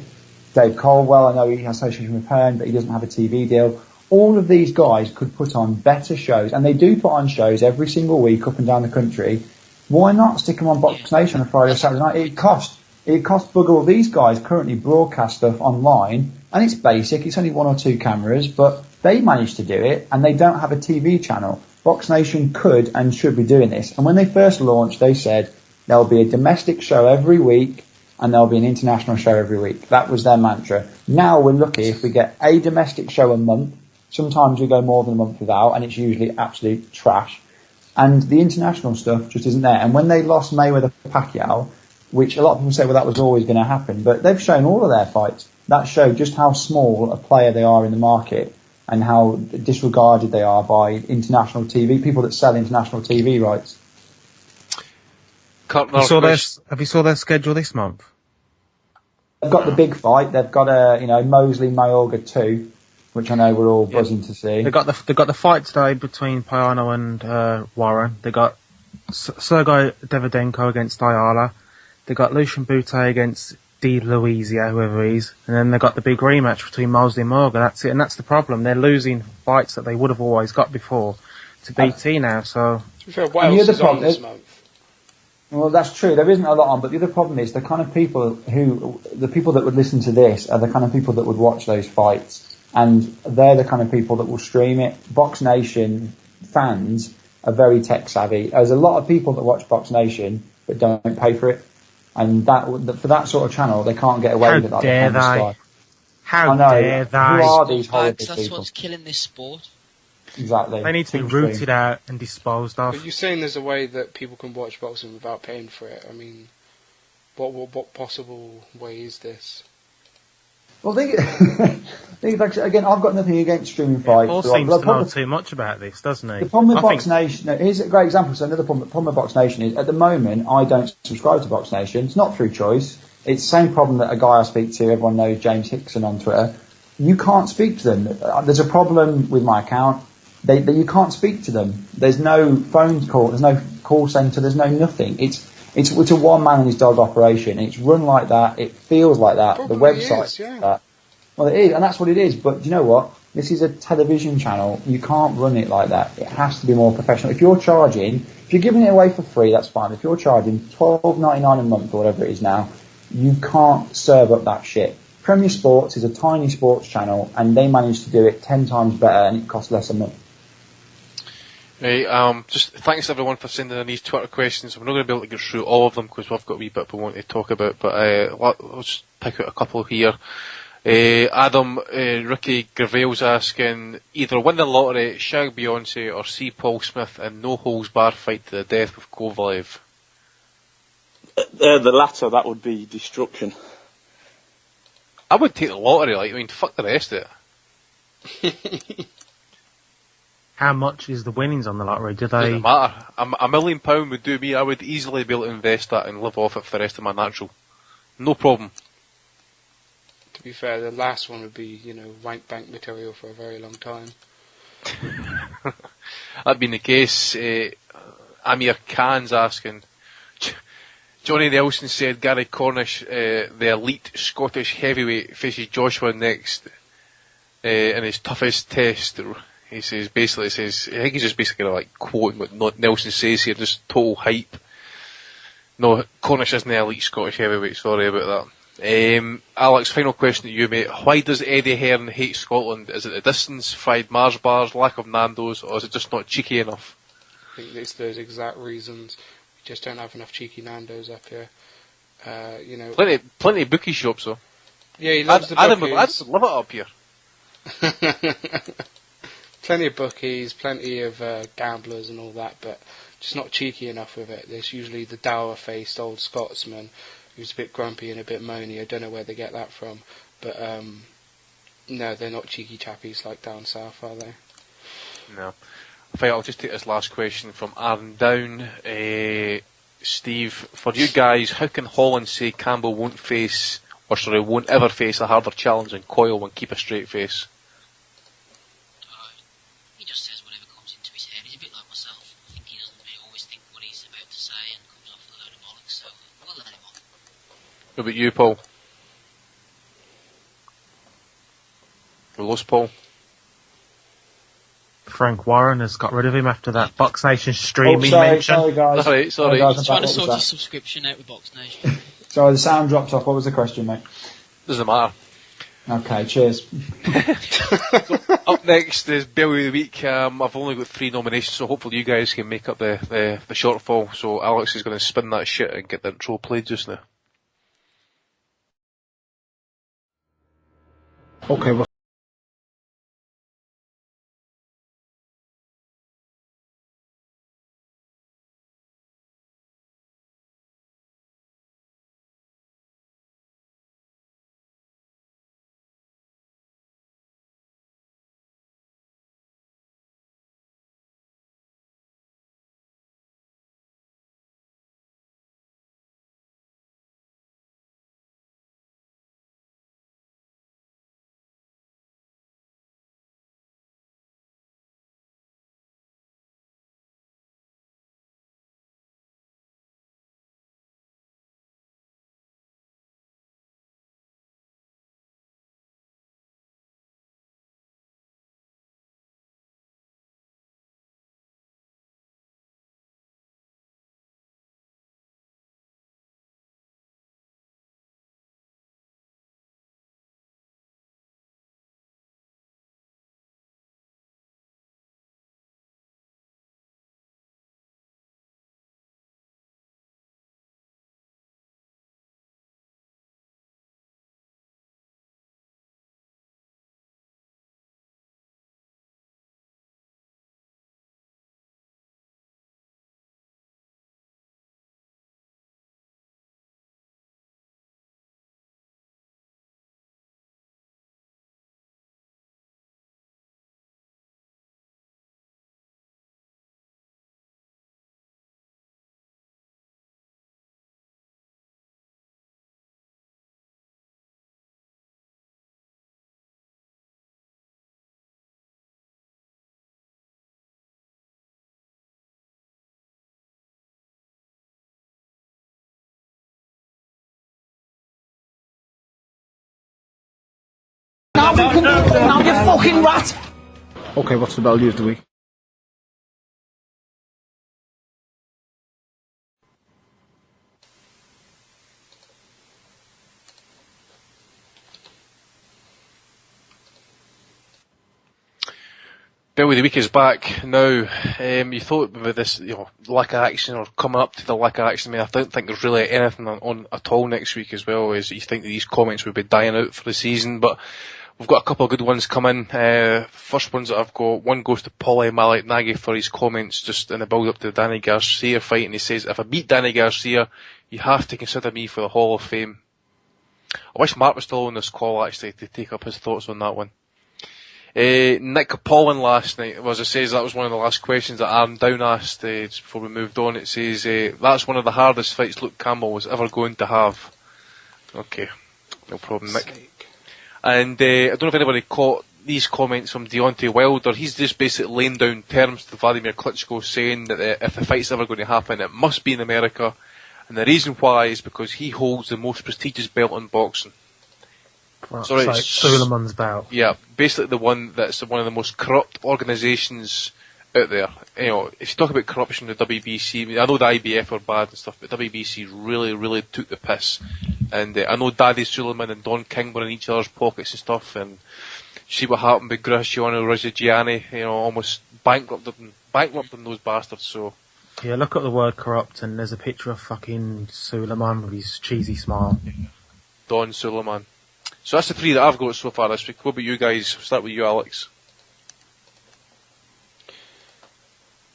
Dave Colwell. I know he has association with Hearn, but he doesn't have a TV deal. All of these guys could put on better shows, and they do put on shows every single week up and down the country. Why not stick them on Box Nation on a Friday or Saturday night? It costs bugger all. These guys currently broadcast stuff online, and it's basic. It's only 1 or 2 cameras, but they managed to do it, and they don't have a TV channel. Box Nation could and should be doing this. And when they first launched, they said there'll be a domestic show every week, and there'll be an international show every week. That was their mantra. Now we're lucky if we get a domestic show a month. Sometimes we go more than a month without, and it's usually absolute trash. And the international stuff just isn't there. And when they lost Mayweather-Pacquiao, which a lot of people say, well, that was always going to happen, but they've shown all of their fights. That show just how small a player they are in the market and how disregarded they are by international TV, people that sell international TV rights. Have you saw their schedule this month? They've got the big fight. They've got Mosley Mayorga 2, which I know we're all buzzing to see. They got the fight today between Payano and Warren. They got Sergei Davydenko against Ayala. They got Lucian Bute against Di Luizia, whoever he is, and then they got the big rematch between Mosley and Morgan. That's it, and that's the problem. They're losing fights that they would have always got before to BT now. So to be fair, what else is on this month? Well, that's true. There isn't a lot on, but the other problem is the people that would listen to this are the kind of people that would watch those fights, and they're the kind of people that will stream it. Box Nation fans are very tech savvy. There's a lot of people that watch Box Nation but don't pay for it. And for that sort of channel, they can't get away with it like they can with Sky. How dare they? Who are these horrible That's people? what's killing this sport. Exactly. They need to be rooted out and disposed of. But you're saying there's a way that people can watch boxing without paying for it. I mean, what possible way is this? Well, again, I've got nothing against streaming fights. Paul seems to know too much about this, doesn't he? The problem with Box Nation, here's a great example. So another problem with Box Nation is, at the moment, I don't subscribe to Box Nation. It's not through choice. It's the same problem that a guy I speak to, everyone knows James Hickson on Twitter. You can't speak to them. There's a problem with my account. You can't speak to them. There's no phone call. There's no call centre. There's no nothing. It's a one man and his dog operation. It's run like that. It feels like that. Probably the website is, yeah. like that. Well, it is, and that's what it is. But do you know what? This is a television channel. You can't run it like that. It has to be more professional. If you're giving it away for free, that's fine. If you're charging $12.99 a month or whatever it is now, you can't serve up that shit. Premier Sports is a tiny sports channel, and they managed to do it 10 times better, and it cost less a month. Right, just thanks everyone for sending in these Twitter questions. We're not going to be able to get through all of them because we've got a wee bit we want to talk about, but let's pick out a couple here. Adam, Ricky Gravel's asking, either win the lottery, shag Beyonce, or see Paul Smith in no holds bar fight to the death with Kovalev. The latter, that would be destruction. I would take the lottery, fuck the rest of it. How much is the winnings on the lottery? Doesn't matter. £1 million would do me. I would easily be able to invest that and live off it for the rest of my natural. No problem. To be fair, the last one would be, wank bank material for a very long time. That being the case, Amir Khan's asking, Johnny Nelson said Gary Cornish, the elite Scottish heavyweight, faces Joshua next in his toughest test. He says, I think he's just basically quoting what Nelson says here, just total hype. No, Cornish isn't the elite Scottish heavyweight, sorry about that. Alex, final question to you, mate. Why does Eddie Hearn hate Scotland? Is it the distance, fried Mars bars, lack of Nando's, or is it just not cheeky enough? I think it's those exact reasons. We just don't have enough cheeky Nando's up here. Plenty of bookie shops though. Yeah, he loves the bookies. I'd love it up here. Plenty of bookies, plenty of gamblers and all that, but just not cheeky enough with it. There's usually the dour-faced old Scotsman who's a bit grumpy and a bit moany. I don't know where they get that from, but no, they're not cheeky chappies like down south, are they? No. I think I'll just take this last question from Aaron Down. Steve, for you guys, how can Holland say Campbell won't ever face a harder challenge than Coyle and keep a straight face? He just says whatever comes into his head. He's a bit like myself. I think he doesn't really always think what he's about to say and comes off with a load of bollocks, so we'll let him on. What about you, Paul? We lost Paul. Frank Warren has got rid of him after that Box Nation streaming sorry mention. guys. Sorry. guys, He's trying to sort his subscription out with Box Nation. Sorry, the sound dropped off. What was the question, mate? Doesn't matter. Okay, cheers. So, up next is Belly of the Week. I've only got 3 nominations, so hopefully you guys can make up the shortfall. So Alex is going to spin that shit and get the intro played just now. Okay, well, Now you fucking rat! okay, what's the value of the week? Belly of the week is back now. You thought with this, lack of action or coming up to the lack of action, I don't think there's really anything on at all next week as well. As you think that these comments would be dying out for the season, but we've got a couple of good ones coming. First ones that I've got, one goes to Paulie Malik Nagy for his comments just in the build up to the Danny Garcia fight, and he says, "If I beat Danny Garcia, you have to consider me for the Hall of Fame." I wish Mark was still on this call actually to take up his thoughts on that one. Nick Paulin last night, as I says, that was one of the last questions that Aaron Down asked just before we moved on. It says, that's one of the hardest fights Luke Campbell was ever going to have. Okay, no problem, Nick. And I don't know if anybody caught these comments from Deontay Wilder. He's just basically laying down terms to Vladimir Klitschko, saying that if the fight's ever going to happen, it must be in America. And the reason why is because he holds the most prestigious belt in boxing. Well, sorry, like Suleiman's bout. Yeah, basically the one that's one of the most corrupt organisations out there. If you talk about corruption, the WBC, I know the IBF are bad and stuff, but WBC really, really took the piss. And I know Daddy Suleiman and Don King were in each other's pockets and stuff, and see what happened with Graciano Reggiani, almost bankrupting those bastards, so. Yeah, look at the word corrupt, and there's a picture of fucking Suleiman with his cheesy smile. Don Suleiman. So that's the three that I've got so far this week. What about you guys? Start with you, Alex.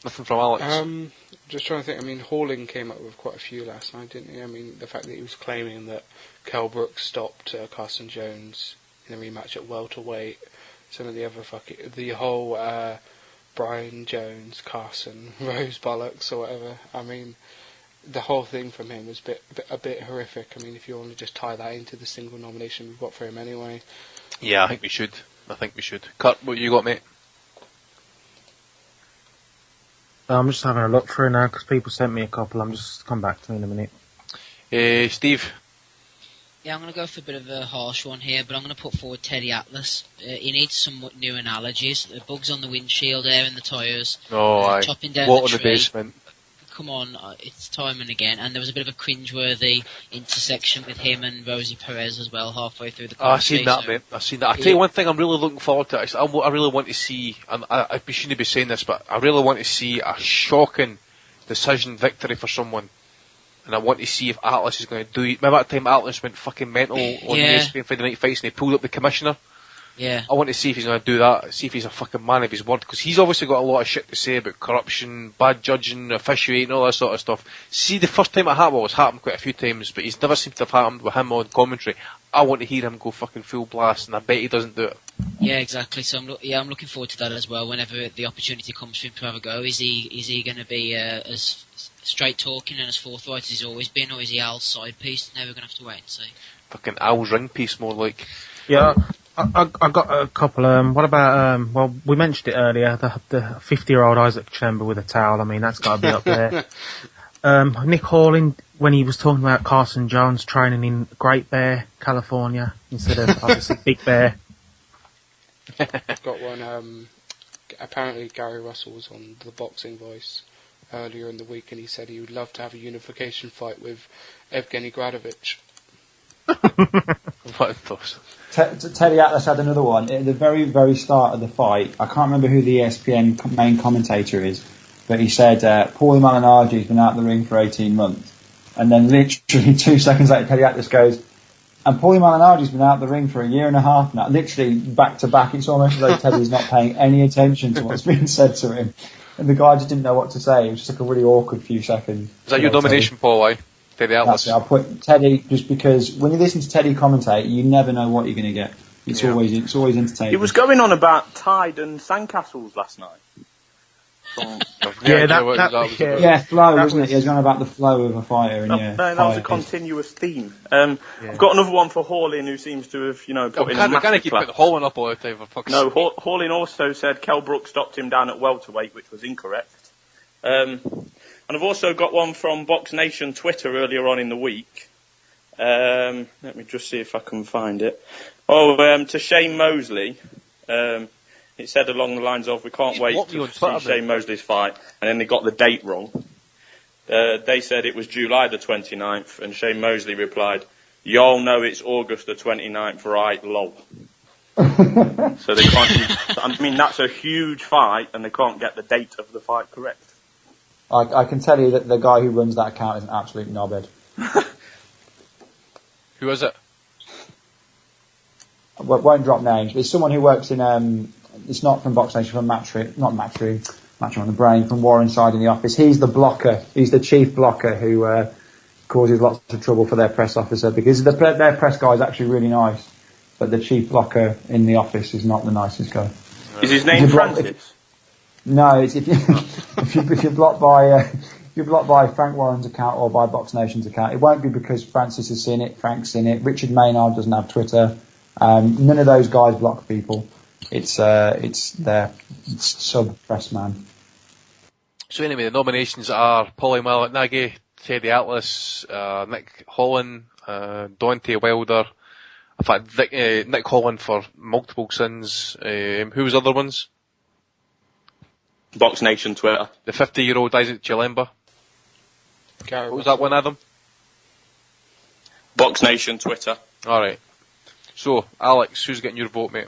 Nothing from Alex. Just trying to think. Halling came up with quite a few last night, didn't he? The fact that he was claiming that Kell Brooks stopped Carson Jones in a rematch at welterweight. Some of the other the whole Brian Jones, Carson, Rose bollocks or whatever. The whole thing from him was a bit horrific. If you want to just tie that into the single nomination we've got for him anyway. Yeah, I think we should. Kurt, what you got, mate? I'm just having a look through now because people sent me a couple. I'm just come back to me in a minute. Steve? Yeah, I'm going to go for a bit of a harsh one here, but I'm going to put forward Teddy Atlas. He needs some new analogies. The bugs on the windshield, air in the tyres, chopping down water the in the basement. Come on, it's time and again. And there was a bit of a cringeworthy intersection with him and Rosie Perez as well, halfway through the I've seen that, mate. I've seen that. I'll tell you one thing I'm really looking forward to. I really want to see, and I shouldn't be saying this, but I really want to see a shocking decision victory for someone. And I want to see if Atlas is going to do it. Remember that time Atlas went fucking mental on ESPN Friday Night Fights and he pulled up the commissioner? Yeah. I want to see if he's going to do that, see if he's a fucking man of his word, because he's obviously got a lot of shit to say about corruption, bad judging, officiating, all that sort of stuff. See, the first time it happened, well, it's happened quite a few times, but he's never seemed to have happened with him on commentary. I want to hear him go fucking full blast, and I bet he doesn't do it. Yeah, exactly. So I'm looking forward to that as well. Whenever the opportunity comes for him to have a go, is he going to be as straight talking and as forthright as he's always been, or is he Al's side piece? Now we're going to have to wait and see. Fucking Al's ring piece, more like. Yeah. I got a couple. What about? Well, we mentioned it earlier. The 50-year-old Isaac Chamber with a towel. That's got to be up there. Nick Halling, when he was talking about Carson Jones training in Great Bear, California, instead of obviously Big Bear. Got one. Apparently, Gary Russell was on The Boxing Voice earlier in the week, and he said he would love to have a unification fight with Evgeny Gradovich. What thoughts? Teddy Atlas had another one at the very, very start of the fight. I can't remember who the ESPN main commentator is, but he said Paulie Malignaggi's been out of the ring for 18 months, and then literally 2 seconds later, Teddy Atlas goes, and Paulie Malignaggi's been out of the ring for a year and a half now. Literally back to back. It's almost as though Teddy's not paying any attention to what's being said to him, and the guy just didn't know what to say. It was just like a really awkward few seconds. Is that your nomination, Paul? Teddy Atlas. I'll put Teddy just because when you listen to Teddy commentate, you never know what you're going to get. It's always entertaining. He was going on about Tide and Sandcastles last night. flow, wasn't it? He was going about the flow of a fighter. And that was a continuous theme. I've got another one for Halling, who seems to have, put in a massive can't keep putting Halling up all the time. No, Halling also said Kell Brooks stopped him down at welterweight, which was incorrect. And I've also got one from Box Nation Twitter earlier on in the week. Let me just see if I can find it. To Shane Mosley. It said along the lines of, we can't wait to see Shane Mosley's fight. And then they got the date wrong. They said it was July the 29th. And Shane Mosley replied, y'all know it's August the 29th, right, lol. So they can't. I mean, that's a huge fight, and they can't get the date of the fight correct. I can tell you that the guy who runs that account is an absolute knobhead. Who is it? I won't drop names, but it's someone who works in, it's not from Box Nation, from Match on the Brain, from Warrenside in the office. He's the blocker. He's the chief blocker who causes lots of trouble for their press officer, because their press guy is actually really nice, but the chief blocker in the office is not the nicest guy. Is his name Francis? No, it's if you're blocked by Frank Warren's account or by Box Nation's account, it won't be because Francis has seen it, Frank's seen it, Richard Maynard doesn't have Twitter. None of those guys block people. It's sub press man. So anyway, the nominations are Paulie Malignaggi, Teddy Atlas, Nick Holland, Deontay Wilder. In fact, Nick Holland for multiple sins. Who was the other ones? Box Nation Twitter. The 50-year-old Isaac Chilemba. What was that one, Adam? Box Nation Twitter. Alright. So, Alex, who's getting your vote, mate?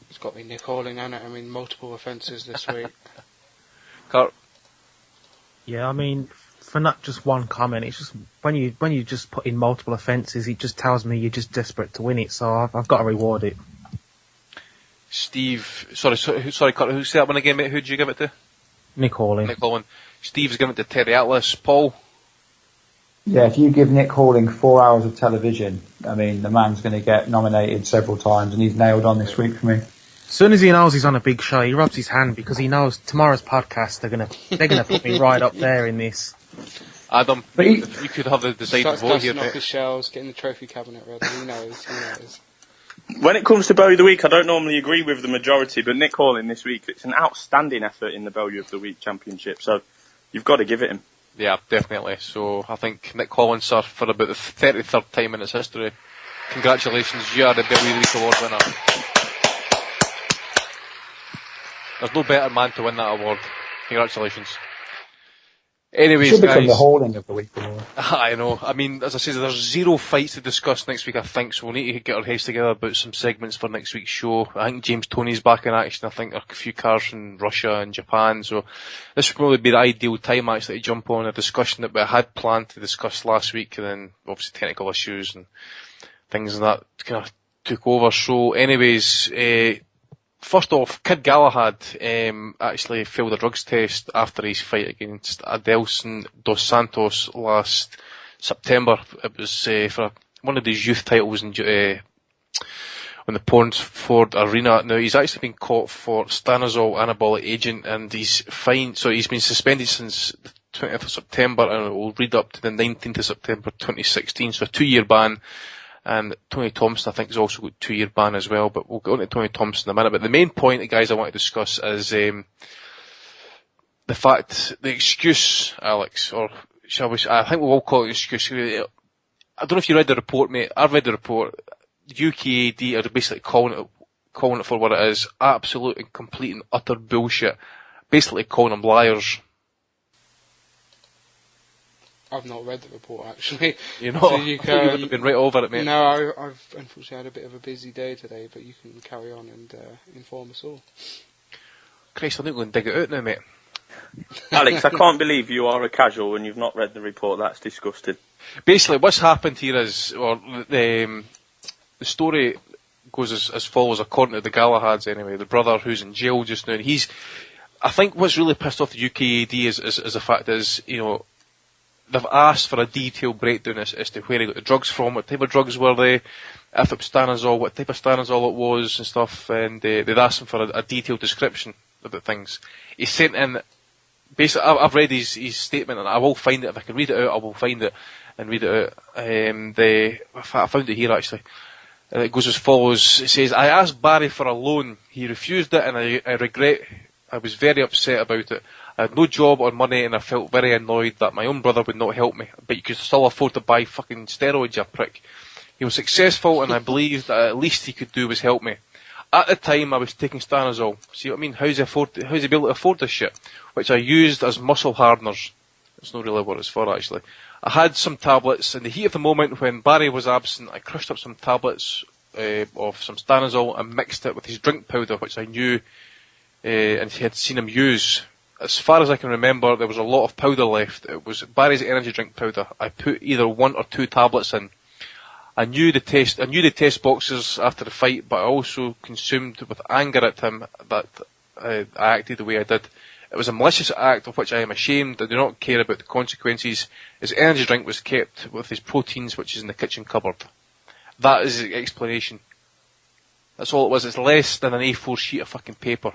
It's got me Nick Halling on it. I mean, multiple offences this week. Kurt? Yeah, I mean, for not just one comment, it's just when you just put in multiple offences, it just tells me you're just desperate to win it. So I've got to reward it. Steve, sorry, Kurt, who said that one again, mate? Who'd you give it to? Nick Halling. Nick Holland. Steve's giving it to Terry Atlas. Paul? Yeah, if you give Nick Halling 4 hours of television, I mean, the man's going to get nominated several times, and he's nailed on this week for me. As soon as he knows he's on a big show, he rubs his hand because he knows tomorrow's podcast they're gonna put me right up there in this. Adam, if you could have the deciding vote here, off mate. his shelves, getting the trophy cabinet ready. He knows. When it comes to Bellew of the Week, I don't normally agree with the majority, but Nick Halling this week, it's an outstanding effort in the Bellew of the Week Championship, so you've got to give it him. Yeah, definitely. So I think Nick Holland, sir, for about the 33rd time in its history. Congratulations, you are the Bellew of the Week award winner. There's no better man to win that award. Congratulations. Anyways, should become guys, the Halling of the Week award. I know. I mean, as I said, there's zero fights to discuss next week, I think, so we'll need to get our heads together about some segments for next week's show. I think James Toney's back in action. I think there are a few cars from Russia and Japan, so this would probably be the ideal time actually to jump on a discussion that we had planned to discuss last week, and then obviously technical issues and things like that kind of took over. So anyways, first off, Kid Galahad actually failed a drugs test after his fight against Adelson dos Santos last September. It was for one of these youth titles on the Pornsford Arena. Now, he's actually been caught for stanozol anabolic agent, and he's fined. So he's been suspended since the 20th of September, and it will read up to the 19th of September 2016. So a 2-year ban. And Tony Thompson, I think, has also got a 2-year ban as well, but we'll get on to Tony Thompson in a minute. But the main point, guys, I want to discuss is the excuse, Alex, or shall we say, I think we'll all call it an excuse. I don't know if you read the report, mate. I've read the report. UKAD are basically calling it for what it is. Absolute and complete and utter bullshit. Basically calling them liars. I've not read the report, actually. You know, so you would have been right over it, mate. No, I've unfortunately had a bit of a busy day today, but you can carry on and inform us all. Christ, I'm not going to dig it out now, mate. Alex, I can't believe you are a casual and you've not read the report. That's disgusting. Basically, what's happened here is, the story goes as follows, according to the Galahads anyway, the brother who's in jail just now. And I think what's really pissed off the UKAD is the fact is, you know, they've asked for a detailed breakdown as to where he got the drugs from, what type of drugs were they, if it was stanozol, what type of stanozol it was and stuff, and they'd asked him for a detailed description about things. He sent in, basically, I've read his statement, and I will find it. If I can read it out, I will find it and read it out. I found it here, actually. It goes as follows. It says, I asked Barry for a loan. He refused it, and I regret. I was very upset about it. I had no job or money, and I felt very annoyed that my own brother would not help me. But you could still afford to buy fucking steroids, you prick. He was successful, and I believed that at least he could do was help me. At the time, I was taking stanozol. See what I mean? How's he be able to afford this shit? Which I used as muscle hardeners. That's not really what it's for, actually. I had some tablets. In the heat of the moment, when Barry was absent, I crushed up some tablets of some Stanozol and mixed it with his drink powder, which I knew and had seen him use. As far as I can remember, there was a lot of powder left. It was Barry's energy drink powder. I put either 1 or 2 tablets in. I knew the test boxes after the fight, but I also consumed with anger at him that I acted the way I did. It was a malicious act of which I am ashamed. I do not care about the consequences. His energy drink was kept with his proteins, which is in the kitchen cupboard. That is the explanation. That's all it was. It's less than an A4 sheet of fucking paper.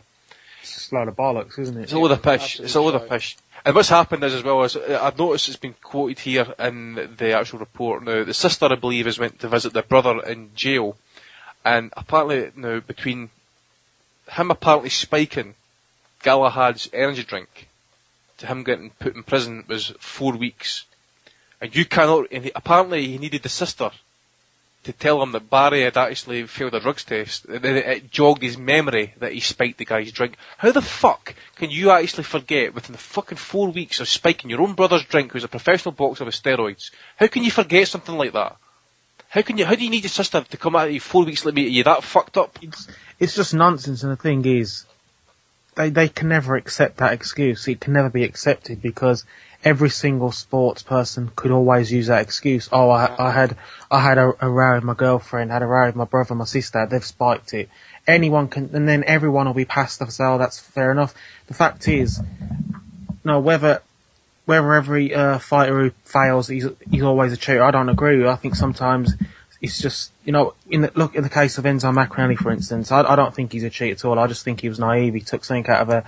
It's just a load of bollocks, isn't it? It's a load of pish. It's a load of pish. And what's happened is, as well as I've noticed, it's been quoted here in the actual report. Now, the sister, I believe, has went to visit their brother in jail, and apparently now between him apparently spiking Galahad's energy drink to him getting put in prison was 4 weeks, and you cannot. And apparently, he needed the sister to tell him that Barry had actually failed a drugs test. It jogged his memory that he spiked the guy's drink. How the fuck can you actually forget within the fucking 4 weeks of spiking your own brother's drink, who's a professional boxer with steroids? How can you forget something like that? How do you need your sister to come at you 4 weeks later? Are you that fucked up? It's just nonsense, and the thing is, they can never accept that excuse. It can never be accepted because every single sports person could always use that excuse. Oh, I had a row with my girlfriend, had a row with my brother, my sister, they've spiked it. Anyone can, and then everyone will be past us, oh, that's fair enough. The fact is, no, whether every fighter who fails, he's always a cheater, I don't agree with. I think sometimes it's just, in the case of Enzo Maccarinelli, for instance, I don't think he's a cheat at all. I just think he was naive. He took something out of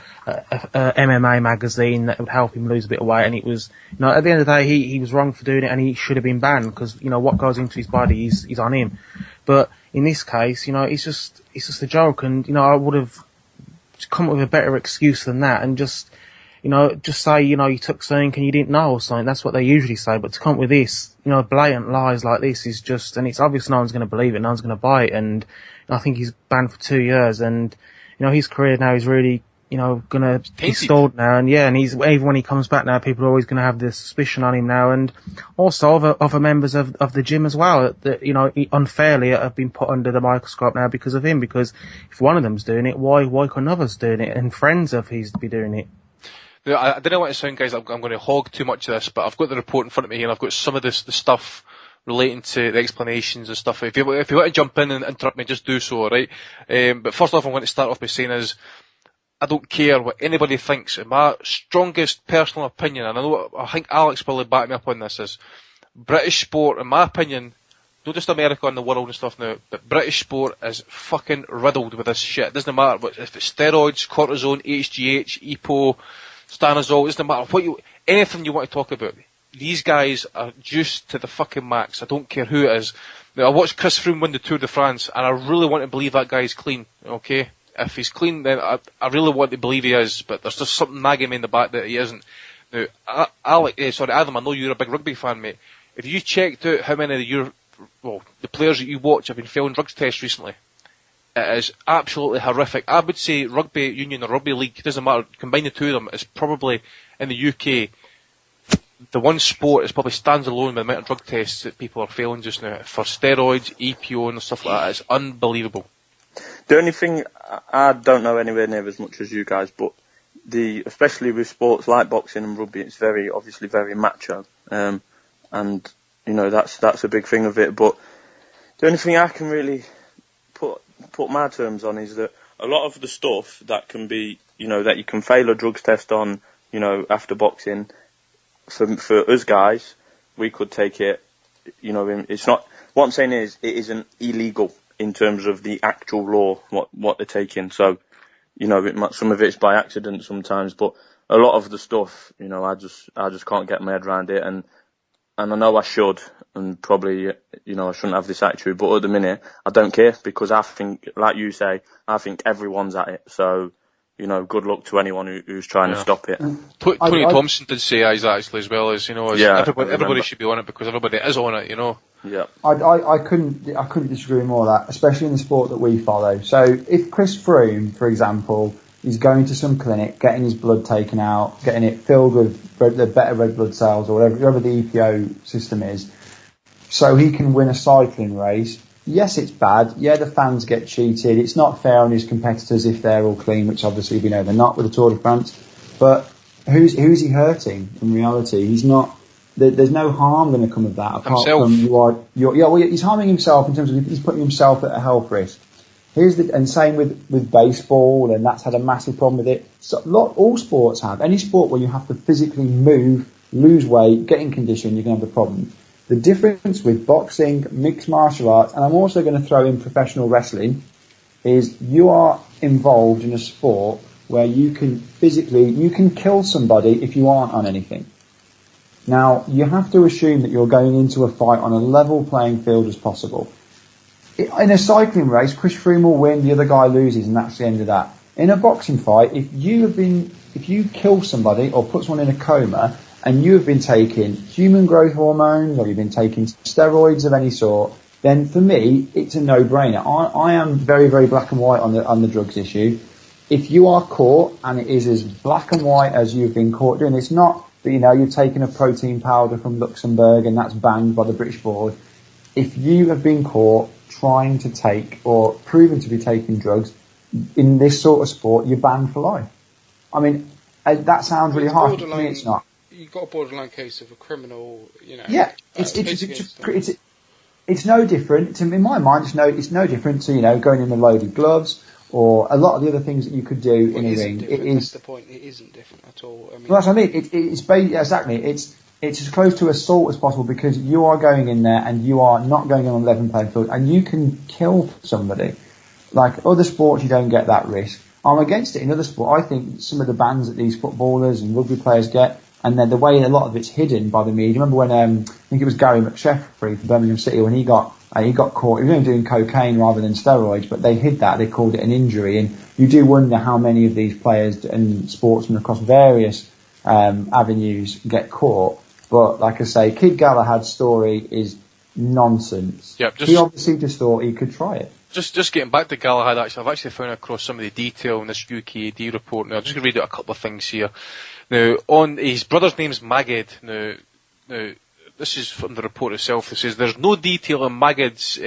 a MMA magazine that would help him lose a bit of weight, and it was, at the end of the day, he was wrong for doing it, and he should have been banned because, what goes into his body is on him. But in this case, it's just a joke, and I would have come up with a better excuse than that, and just say, you took something and you didn't know or something. That's what they usually say. But to come up with this, blatant lies like this is just, and it's obvious no one's going to believe it, no one's going to buy it. And I think he's banned for 2 years, and, his career now is really, going to be stalled now. And and even when he comes back now, people are always going to have this suspicion on him now. And also other members of the gym as well that, unfairly have been put under the microscope now because of him. Because if one of them's doing it, why couldn't others doing it? And friends of his be doing it. I didn't want to sound, guys, I'm going to hog too much of this, but I've got the report in front of me here, and I've got some of the stuff relating to the explanations and stuff. If you want to jump in and interrupt me, just do so, alright? But first off, I'm going to start off by saying is, I don't care what anybody thinks. In my strongest personal opinion, and I think Alex will back me up on this, is British sport, in my opinion, not just America and the world and stuff now, but British sport is fucking riddled with this shit. It doesn't matter if it's steroids, cortisone, HGH, EPO, Stanozol, it doesn't matter anything you want to talk about. These guys are juiced to the fucking max. I don't care who it is. Now, I watched Chris Froome win the Tour de France, and I really want to believe that guy's clean, okay? If he's clean, then I really want to believe he is, but there's just something nagging me in the back that he isn't. Now, Adam, I know you're a big rugby fan, mate. If you checked out how many of the players that you watch have been failing drugs tests recently, it is absolutely horrific. I would say rugby union or rugby league, doesn't matter, combine the two of them, is probably, in the UK, the one sport is probably stands alone with the amount of drug tests that people are failing just now. For steroids, EPO and stuff like that, it's unbelievable. The only thing, I don't know anywhere near as much as you guys, but especially with sports like boxing and rugby, it's obviously very macho. And, that's a big thing of it. But the only thing I can really put my terms on is that a lot of the stuff that can be, that you can fail a drugs test on, after boxing, for us guys, we could take it, it's not, what I'm saying is, it isn't illegal in terms of the actual law, what they're taking. So, some of it's by accident sometimes, but a lot of the stuff, I just can't get my head around it, and I know I should, and probably, I shouldn't have this attitude, but at the minute, I don't care, because I think, like you say, I think everyone's at it, so, good luck to anyone who's trying to stop it. Tony Thompson did say he's actually as well as, everybody should be on it, because everybody is on it, Yeah. I couldn't disagree more with that, especially in the sport that we follow. So if Chris Froome, for example, is going to some clinic, getting his blood taken out, getting it filled with the better red blood cells or whatever the EPO system is, so he can win a cycling race, yes, it's bad. Yeah, the fans get cheated. It's not fair on his competitors if they're all clean, which obviously we know they're not with the Tour de France. But who's he hurting in reality? He's not. There's no harm going to come of that apart Himself. from he's harming himself in terms of he's putting himself at a health risk. And same with baseball, and that's had a massive problem with it. So all sports have. Any sport where you have to physically move, lose weight, get in condition, you're going to have the problem. The difference with boxing, mixed martial arts, and I'm also going to throw in professional wrestling, is you are involved in a sport where you can kill somebody if you aren't on anything. Now, you have to assume that you're going into a fight on a level playing field as possible. In a cycling race, Chris Froome will win, the other guy loses, and that's the end of that. In a boxing fight, if you kill somebody or put someone in a coma, and you have been taking human growth hormones or you've been taking steroids of any sort, then for me, it's a no-brainer. I am very, very black and white on the drugs issue. If you are caught, and it is as black and white as you've been caught doing, it's not that, you're taking a protein powder from Luxembourg and that's banned by the British board. If you have been caught trying to take or proven to be taking drugs in this sort of sport, you're banned for life. I mean, that sounds really harsh. To me, it's not. You've got a borderline case of a criminal, Yeah, it's no different. In my mind, it's no different to going in the loaded gloves or a lot of the other things that you could do in a ring. That's the point. It isn't different at all. I mean, well, that's what I mean. Exactly. It's as close to assault as possible because you are going in there and you are not going on a level playing field and you can kill somebody. Like other sports, you don't get that risk. I'm against it in other sports. I think some of the bans that these footballers and rugby players get, and then the way a lot of it's hidden by the media. Remember when I think it was Gary McSheffrey from Birmingham City when he got caught. He was only doing cocaine rather than steroids, but they hid that. They called it an injury, and you do wonder how many of these players and sportsmen across various avenues get caught. But like I say, Kid Galahad's story is nonsense. Yep, he obviously just thought he could try it. Just getting back to Galahad, I've actually found across some of the detail in this UKAD report. Now, I'm just going to read out a couple of things here. Now, on his brother's name's Maged. Now, this is from the report itself. It says there's no detail in Maged's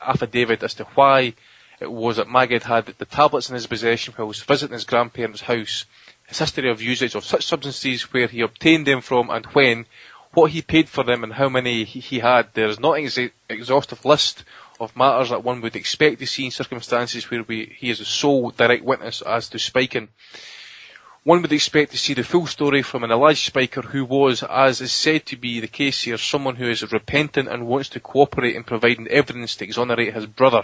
affidavit as to why it was that Maged had the tablets in his possession while he was visiting his grandparents' house, his history of usage of such substances, where he obtained them from and when, what he paid for them and how many he had. There is not an exhaustive list of matters that one would expect to see in circumstances where he is the sole direct witness as to spiking. One would expect to see the full story from an alleged spiker who was, as is said to be the case here, someone who is repentant and wants to cooperate in providing evidence to exonerate his brother.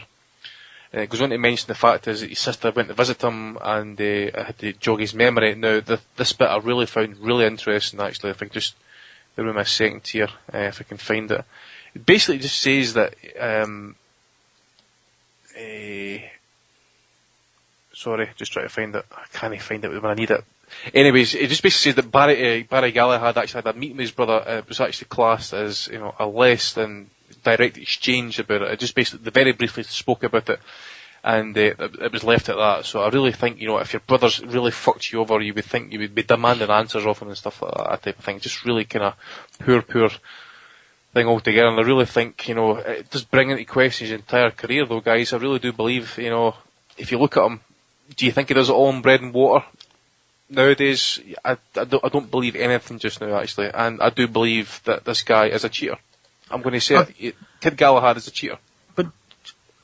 It goes on to mention the fact is that his sister went to visit him and had to jog his memory. Now, this bit I really found really interesting, actually. If I can just give me a second here, if I can find it. It basically just says that sorry, just trying to find it. I can't find it when I need it. Anyways, it just basically says that Barry Galahad actually had a meeting with his brother. It was actually classed as a less than direct exchange about it. It just basically, they very briefly spoke about it, and it was left at that. So I really think, if your brother's really fucked you over, you would think you would be demanding answers of him and stuff like that type of thing. Just really kind of poor thing altogether. And I really think, it does bring into question his entire career, though, guys. I really do believe, if you look at him, do you think he does it all in bread and water? Nowadays, I don't believe anything just now, actually. And I do believe that this guy is a cheater. I'm going to say it. Kid Galahad is a cheater. But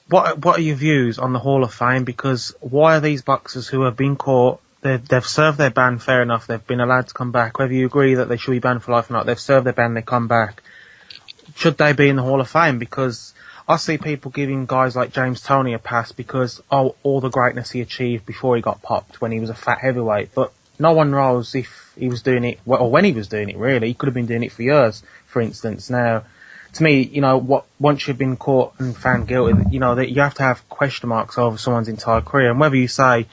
what are your views on the Hall of Fame? Because why are these boxers who have been caught, they've served their ban, fair enough, they've been allowed to come back, whether you agree that they should be banned for life or not, they've served their ban, they come back. Should they be in the Hall of Fame? Because I see people giving guys like James Toney a pass because, all the greatness he achieved before he got popped when he was a fat heavyweight. But no one knows if he was doing it, or when he was doing it, really. He could have been doing it for years, for instance. Now, to me, once you've been caught and found guilty, that you have to have question marks over someone's entire career. And whether you say,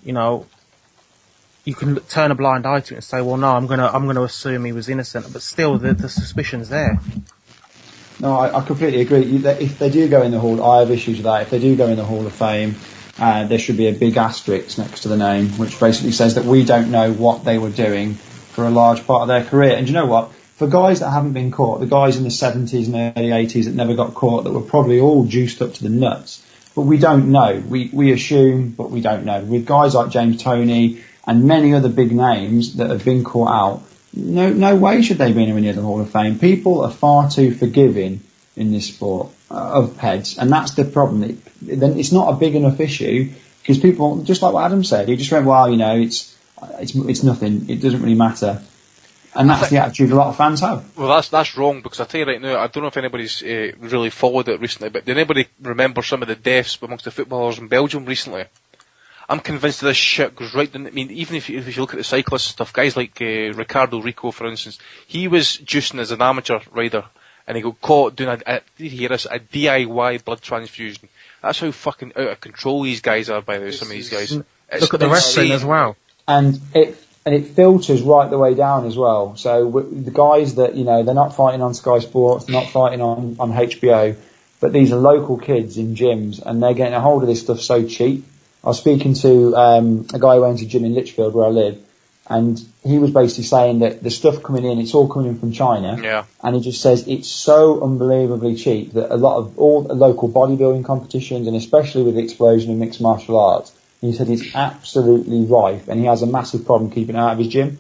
you can turn a blind eye to it and say, well, no, I'm gonna assume he was innocent, but still, the suspicion's there. No, I completely agree. If they do go in the Hall, I have issues with that. If they do go in the Hall of Fame, there should be a big asterisk next to the name, which basically says that we don't know what they were doing for a large part of their career. And you know what? for guys that haven't been caught, the guys in the 70s and early 80s that never got caught, that were probably all juiced up to the nuts. But we don't know. We assume, but we don't know. With guys like James Toney and many other big names that have been caught out, no way should they be anywhere near the Hall of Fame. People are far too forgiving in this sport of PEDs, and that's the problem. Then it's not a big enough issue because people, just like what Adam said, he just went, well, it's nothing. It doesn't really matter. And that's the attitude a lot of fans have. Well, that's wrong, because I tell you right now, I don't know if anybody's really followed it recently, but did anybody remember some of the deaths amongst the footballers in Belgium recently? I'm convinced this shit goes right down. I mean, even if you look at the cyclist stuff, guys like Ricardo Rico, for instance, he was juicing as an amateur rider, and he got caught doing did you hear this? A DIY blood transfusion. That's how fucking out of control these guys are, by the way, some of these guys. Look at the wrestling as well. And it filters right the way down as well. So the guys that, they're not fighting on Sky Sports, they're not fighting on HBO, but these are local kids in gyms, and they're getting a hold of this stuff so cheap. I was speaking to a guy who owns a gym in Lichfield where I live, and he was basically saying that the stuff coming in, it's all coming in from China. Yeah. And he just says it's so unbelievably cheap that a lot of all the local bodybuilding competitions, and especially with the explosion of mixed martial arts, he said it's absolutely rife, and he has a massive problem keeping it out of his gym.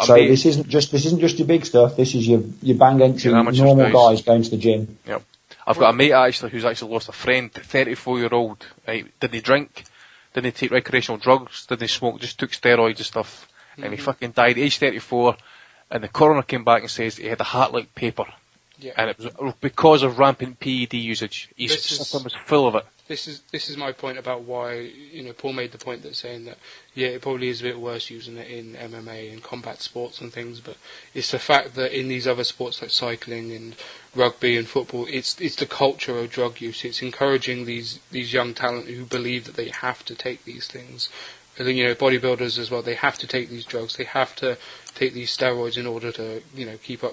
This isn't just your big stuff. This is your bang entry normal guys going to the gym. Yep. I've got a mate who's actually lost a friend, 34-year-old. Right? Did he drink? Didn't he take recreational drugs? Didn't he smoke? Just took steroids and stuff. Mm-hmm. And he fucking died, age 34. And the coroner came back and says he had a heart like paper. Yeah. And it was because of rampant PED usage. His system was full of it. This is my point about why, Paul made the point that saying that, yeah, it probably is a bit worse using it in MMA and combat sports and things, but it's the fact that in these other sports like cycling and rugby and football, it's the culture of drug use. It's encouraging these young talent who believe that they have to take these things. And then, bodybuilders as well, they have to take these drugs, they have to take these steroids in order to, keep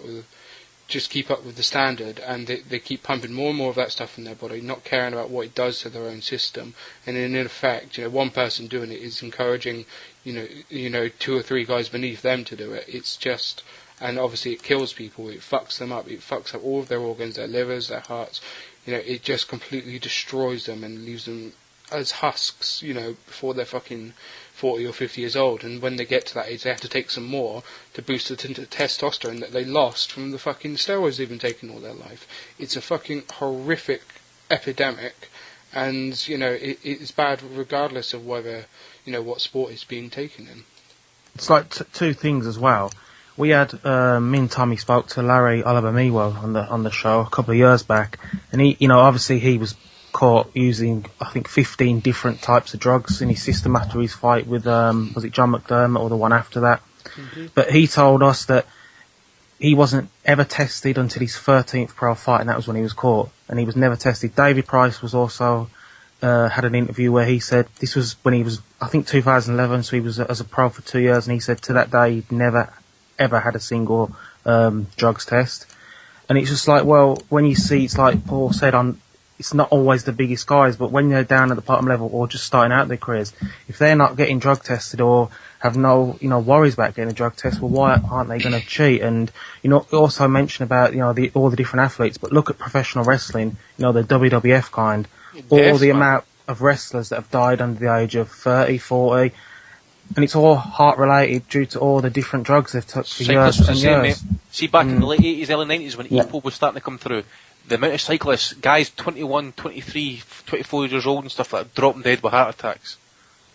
up with the standard, and they keep pumping more and more of that stuff in their body, not caring about what it does to their own system. And in effect, one person doing it is encouraging, two or three guys beneath them to do it. It's just, and obviously it kills people, it fucks them up, it fucks up all of their organs, their livers, their hearts. It just completely destroys them and leaves them as husks, before they're fucking 40 or 50 years old, and when they get to that age they have to take some more to boost the testosterone that they lost from the fucking steroids they've been taking all their life. It's a fucking horrific epidemic, and it's bad regardless of whether what sport it's being taken in. It's like two things as well. We had me and Tommy spoke to Larry Oliver Mewo on the show a couple of years back, and he obviously he was caught using, I think, 15 different types of drugs in his system after his fight with, was it John McDermott or the one after that? Mm-hmm. But he told us that he wasn't ever tested until his 13th pro fight, and that was when he was caught, and he was never tested. David Price was also, had an interview where he said, this was when he was, I think, 2011, so he was as a pro for 2 years, and he said to that day he'd never, ever had a single drugs test. And it's just like, well, when you see, it's like Paul said it's not always the biggest guys, but when they're down at the bottom level or just starting out their careers, if they're not getting drug tested or have no, worries about getting a drug test, well, why aren't they going to cheat? And, also mention about, all the different athletes, but look at professional wrestling, the WWF kind, all the amount of wrestlers that have died under the age of 30, 40, and it's all heart-related due to all the different drugs they've took for years and years. See, back in the late 80s, early 90s, when EPO was starting to come through, the amount of cyclists, guys 21, 23, 24 years old and stuff like that, dropping dead with heart attacks.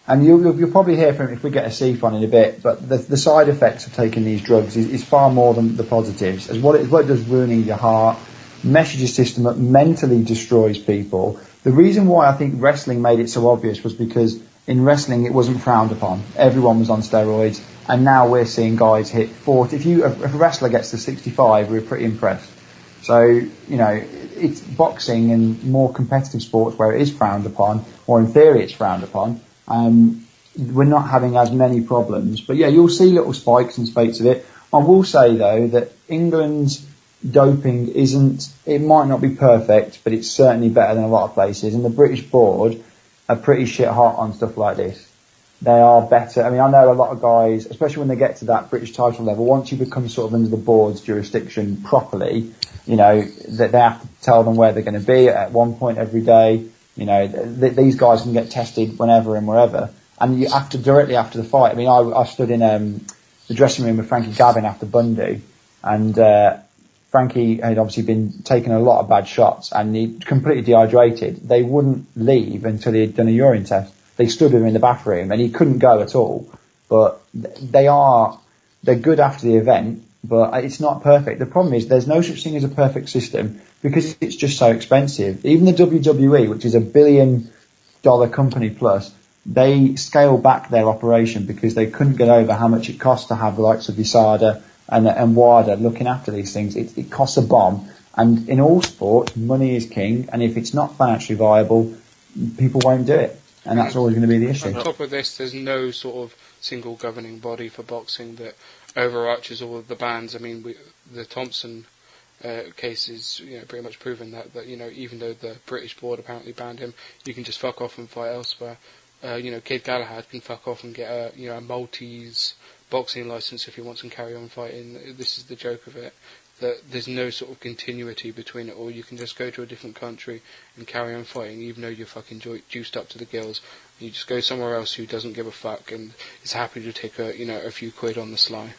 And you'll probably hear from him if we get a CF on in a bit, but the side effects of taking these drugs is far more than the positives. As what it does, ruining your heart, meshes your system up, mentally destroys people. The reason why I think wrestling made it so obvious was because in wrestling it wasn't frowned upon. Everyone was on steroids, and now we're seeing guys hit 40. If a wrestler gets to 65, we're pretty impressed. So, it's boxing and more competitive sports where it is frowned upon, or in theory it's frowned upon. We're not having as many problems. But yeah, you'll see little spikes and spates of it. I will say, though, that England's doping it might not be perfect, but it's certainly better than a lot of places. And the British board are pretty shit hot on stuff like this. they are better. I mean, I know a lot of guys, especially when they get to that British title level, once you become sort of under the board's jurisdiction properly, you know, that they have to tell them where they're going to be at one point every day. You know, these guys can get tested whenever and wherever. And you directly after the fight, I mean, I stood in the dressing room with Frankie Gavin after Bundy, and Frankie had obviously been taking a lot of bad shots and he completely dehydrated. They wouldn't leave until he had done a urine test. They stood him in the bathroom and he couldn't go at all. But they're good after the event, but it's not perfect. The problem is there's no such thing as a perfect system because it's just so expensive. Even the WWE, which is $1 billion company plus, they scale back their operation because they couldn't get over how much it costs to have the likes of USADA and WADA looking after these things. It costs a bomb. And in all sports, money is king. And if it's not financially viable, people won't do it. And that's always going to be the issue. On top of this, there's no sort of single governing body for boxing that overarches all of the bans. I mean, the Thompson case is, you know, pretty much proven that, you know, even though the British board apparently banned him, you can just fuck off and fight elsewhere. You know, Kid Galahad can fuck off and get a Maltese boxing license if he wants and carry on fighting. This is the joke of it, that there's no sort of continuity between it all. You can just go to a different country and carry on fighting, even though you're fucking juiced up to the gills. You just go somewhere else who doesn't give a fuck and is happy to take a few quid on the sly.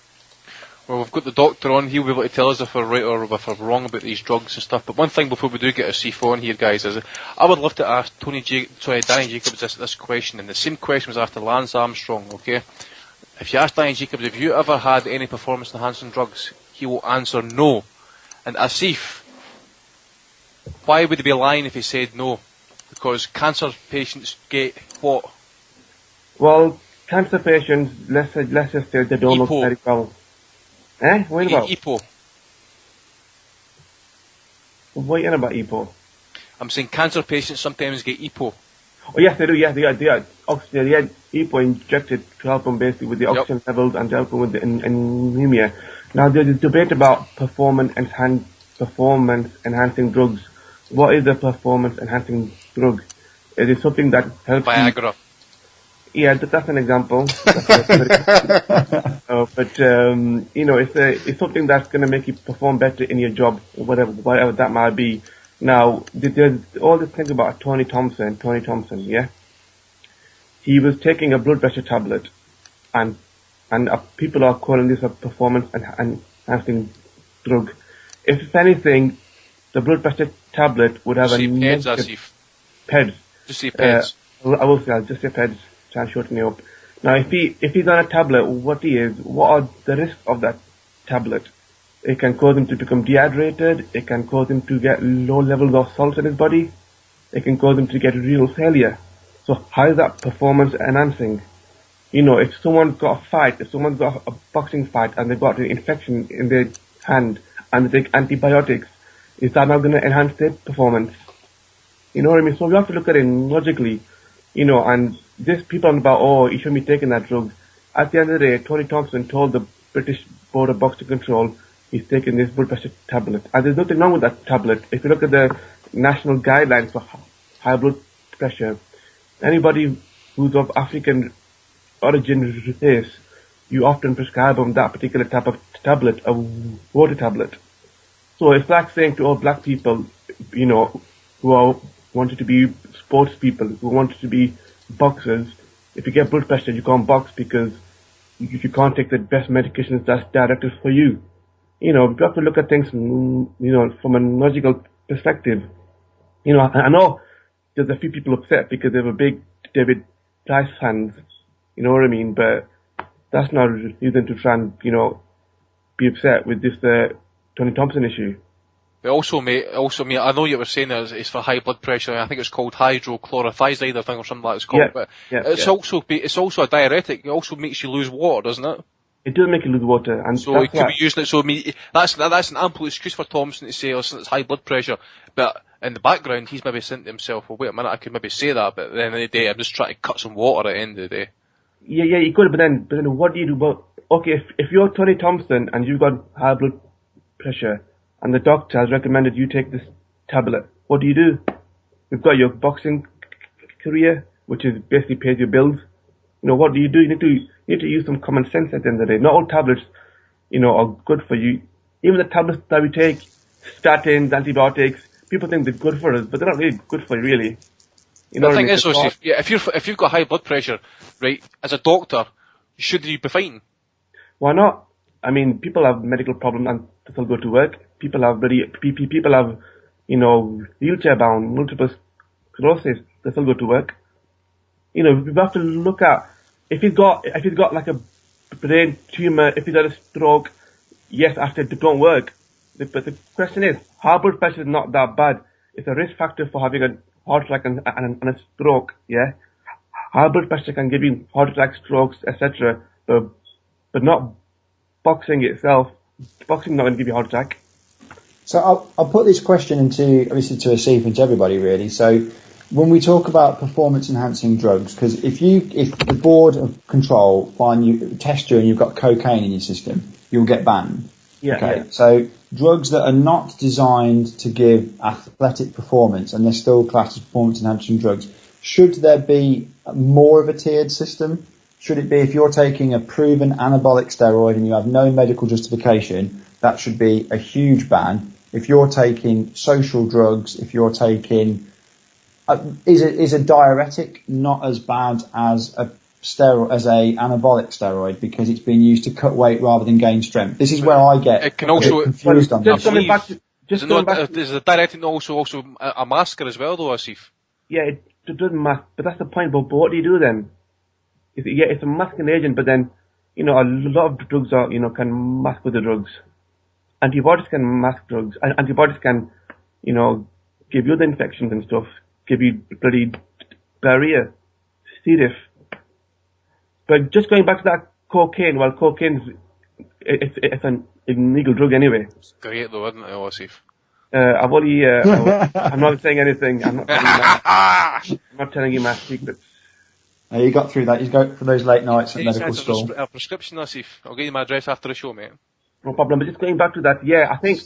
Well, we've got the doctor on. He'll be able to tell us if we're right or if we're wrong about these drugs and stuff. But one thing before we do get a C4 on here, guys, is I would love to ask Danny Jacobs this question, and the same question was asked to Lance Armstrong. Okay, if you ask Danny Jacobs, have you ever had any performance-enhancing drugs, he will answer no. And Asif, why would he be lying if he said no? Because cancer patients get what? Well, cancer patients, let's just say they don't look very well. What about? EPO. What are you on about EPO? I'm saying cancer patients sometimes get EPO. Oh yes, they do. Yeah, they are oxygen. They had EPO injected to help them basically with the oxygen levels and to help them with the anemia. Now there's a debate about performance enhancing drugs. What is a performance enhancing drug? Is it something that helps Viagra? Yeah, that's an example. But you know, it's something that's going to make you perform better in your job, whatever that might be. Now, there's all this thing about Tony Thompson, yeah? He was taking a blood pressure tablet, and people are calling this a performance enhancing drug. If anything, the blood pressure tablet would have a negative... PEDS. Just say PEDS. I'll just say PEDS, try and shorten it up. Now, if he's on a tablet, what are the risks of that tablet? It can cause him to become dehydrated. It can cause him to get low levels of salt in his body. It can cause him to get renal failure. So how is that performance enhancing? You know, if someone's got a fight, if someone's got a boxing fight and they've got an infection in their hand and they take antibiotics, is that not going to enhance their performance? You know what I mean? So we have to look at it logically, you know, and this people on about, oh, you shouldn't be taking that drug. At the end of the day, Tony Thompson told the British Board of Boxing Control he's taking this blood pressure tablet. And there's nothing wrong with that tablet. If you look at the national guidelines for high blood pressure, anybody who's of African origin race, you often prescribe them that particular type of tablet, a water tablet. So it's like saying to all black people, you know, who wanted to be sports people, who wanted to be boxers, if you get blood pressure, you can't box because you can't take the best medications that's directed for you. You know, we have to look at things, you know, from a logical perspective. You know, I know there's a few people upset because they were big David Price fans, you know what I mean, but that's not a reason to try and, you know, be upset with this Tony Thompson issue. But also, mate, I know you were saying that it's for high blood pressure. I think it's called hydrochlorothiazide, I think, or something like it's called. But it's also a diuretic. It also makes you lose water, doesn't it? It does make you lose water, and so it could be using it. So I mean, that's an ample excuse for Thompson to say, listen, it's high blood pressure. But in the background, he's maybe saying to himself, well, wait a minute, I could maybe say that, but at the end of the day, I'm just trying to cut some water at the end of the day. Yeah, you could, but then what do you do about, okay, if you're Tony Thompson and you've got high blood pressure and the doctor has recommended you take this tablet, what do you do? You've got your boxing career, which is basically pays your bills. what do? You need to use some common sense at the end of the day. Not all tablets, are good for you. Even the tablets that we take, statins, antibiotics, people think they're good for us, but they're not really good for you, really. You know The what I thing mean? is, though, if you've got high blood pressure, right, as a doctor, should you be fighting? Why not? I mean, people have medical problems and they still go to work. People have wheelchair bound, multiple sclerosis, they still go to work. We have to look at if he's got like a brain tumor, if he's had a stroke, yes, after it don't work. But the question is, high blood pressure is not that bad. It's a risk factor for having a heart attack and a stroke. Yeah, high blood pressure can give you heart attacks, strokes, etc. But not boxing itself. Boxing not going to give you a heart attack. So I'll put this question obviously to Asif and to everybody really. So when we talk about performance enhancing drugs, because if the board of control test you and you've got cocaine in your system, you'll get banned. Yeah. Okay. Yeah. So drugs that are not designed to give athletic performance and they're still classed as performance enhancing drugs, should there be more of a tiered system? Should it be if you're taking a proven anabolic steroid and you have no medical justification, that should be a huge ban. If you're taking social drugs, if you're taking is a diuretic not as bad as a anabolic steroid because it's being used to cut weight rather than gain strength? This is where I get confused on this. Is the diuretic also a masker as well, though, Asif? Yeah, it doesn't mask, but that's the point. But what do you do then? It's a masking agent, but then a lot of the drugs can mask with the drugs. Antibiotics can mask drugs. Antibiotics can give you the infections and stuff, give you bloody diarrhea, C. diff. But just going back to that cocaine, well, cocaine's it's an illegal drug anyway. It's great though, isn't it, Asif? I'm not saying anything. I'm not telling you my secrets. You got through that. You got for those late nights at medical school. A prescription, Asif. I'll get you my address after the show, mate. No problem. But just going back to that, yeah, I think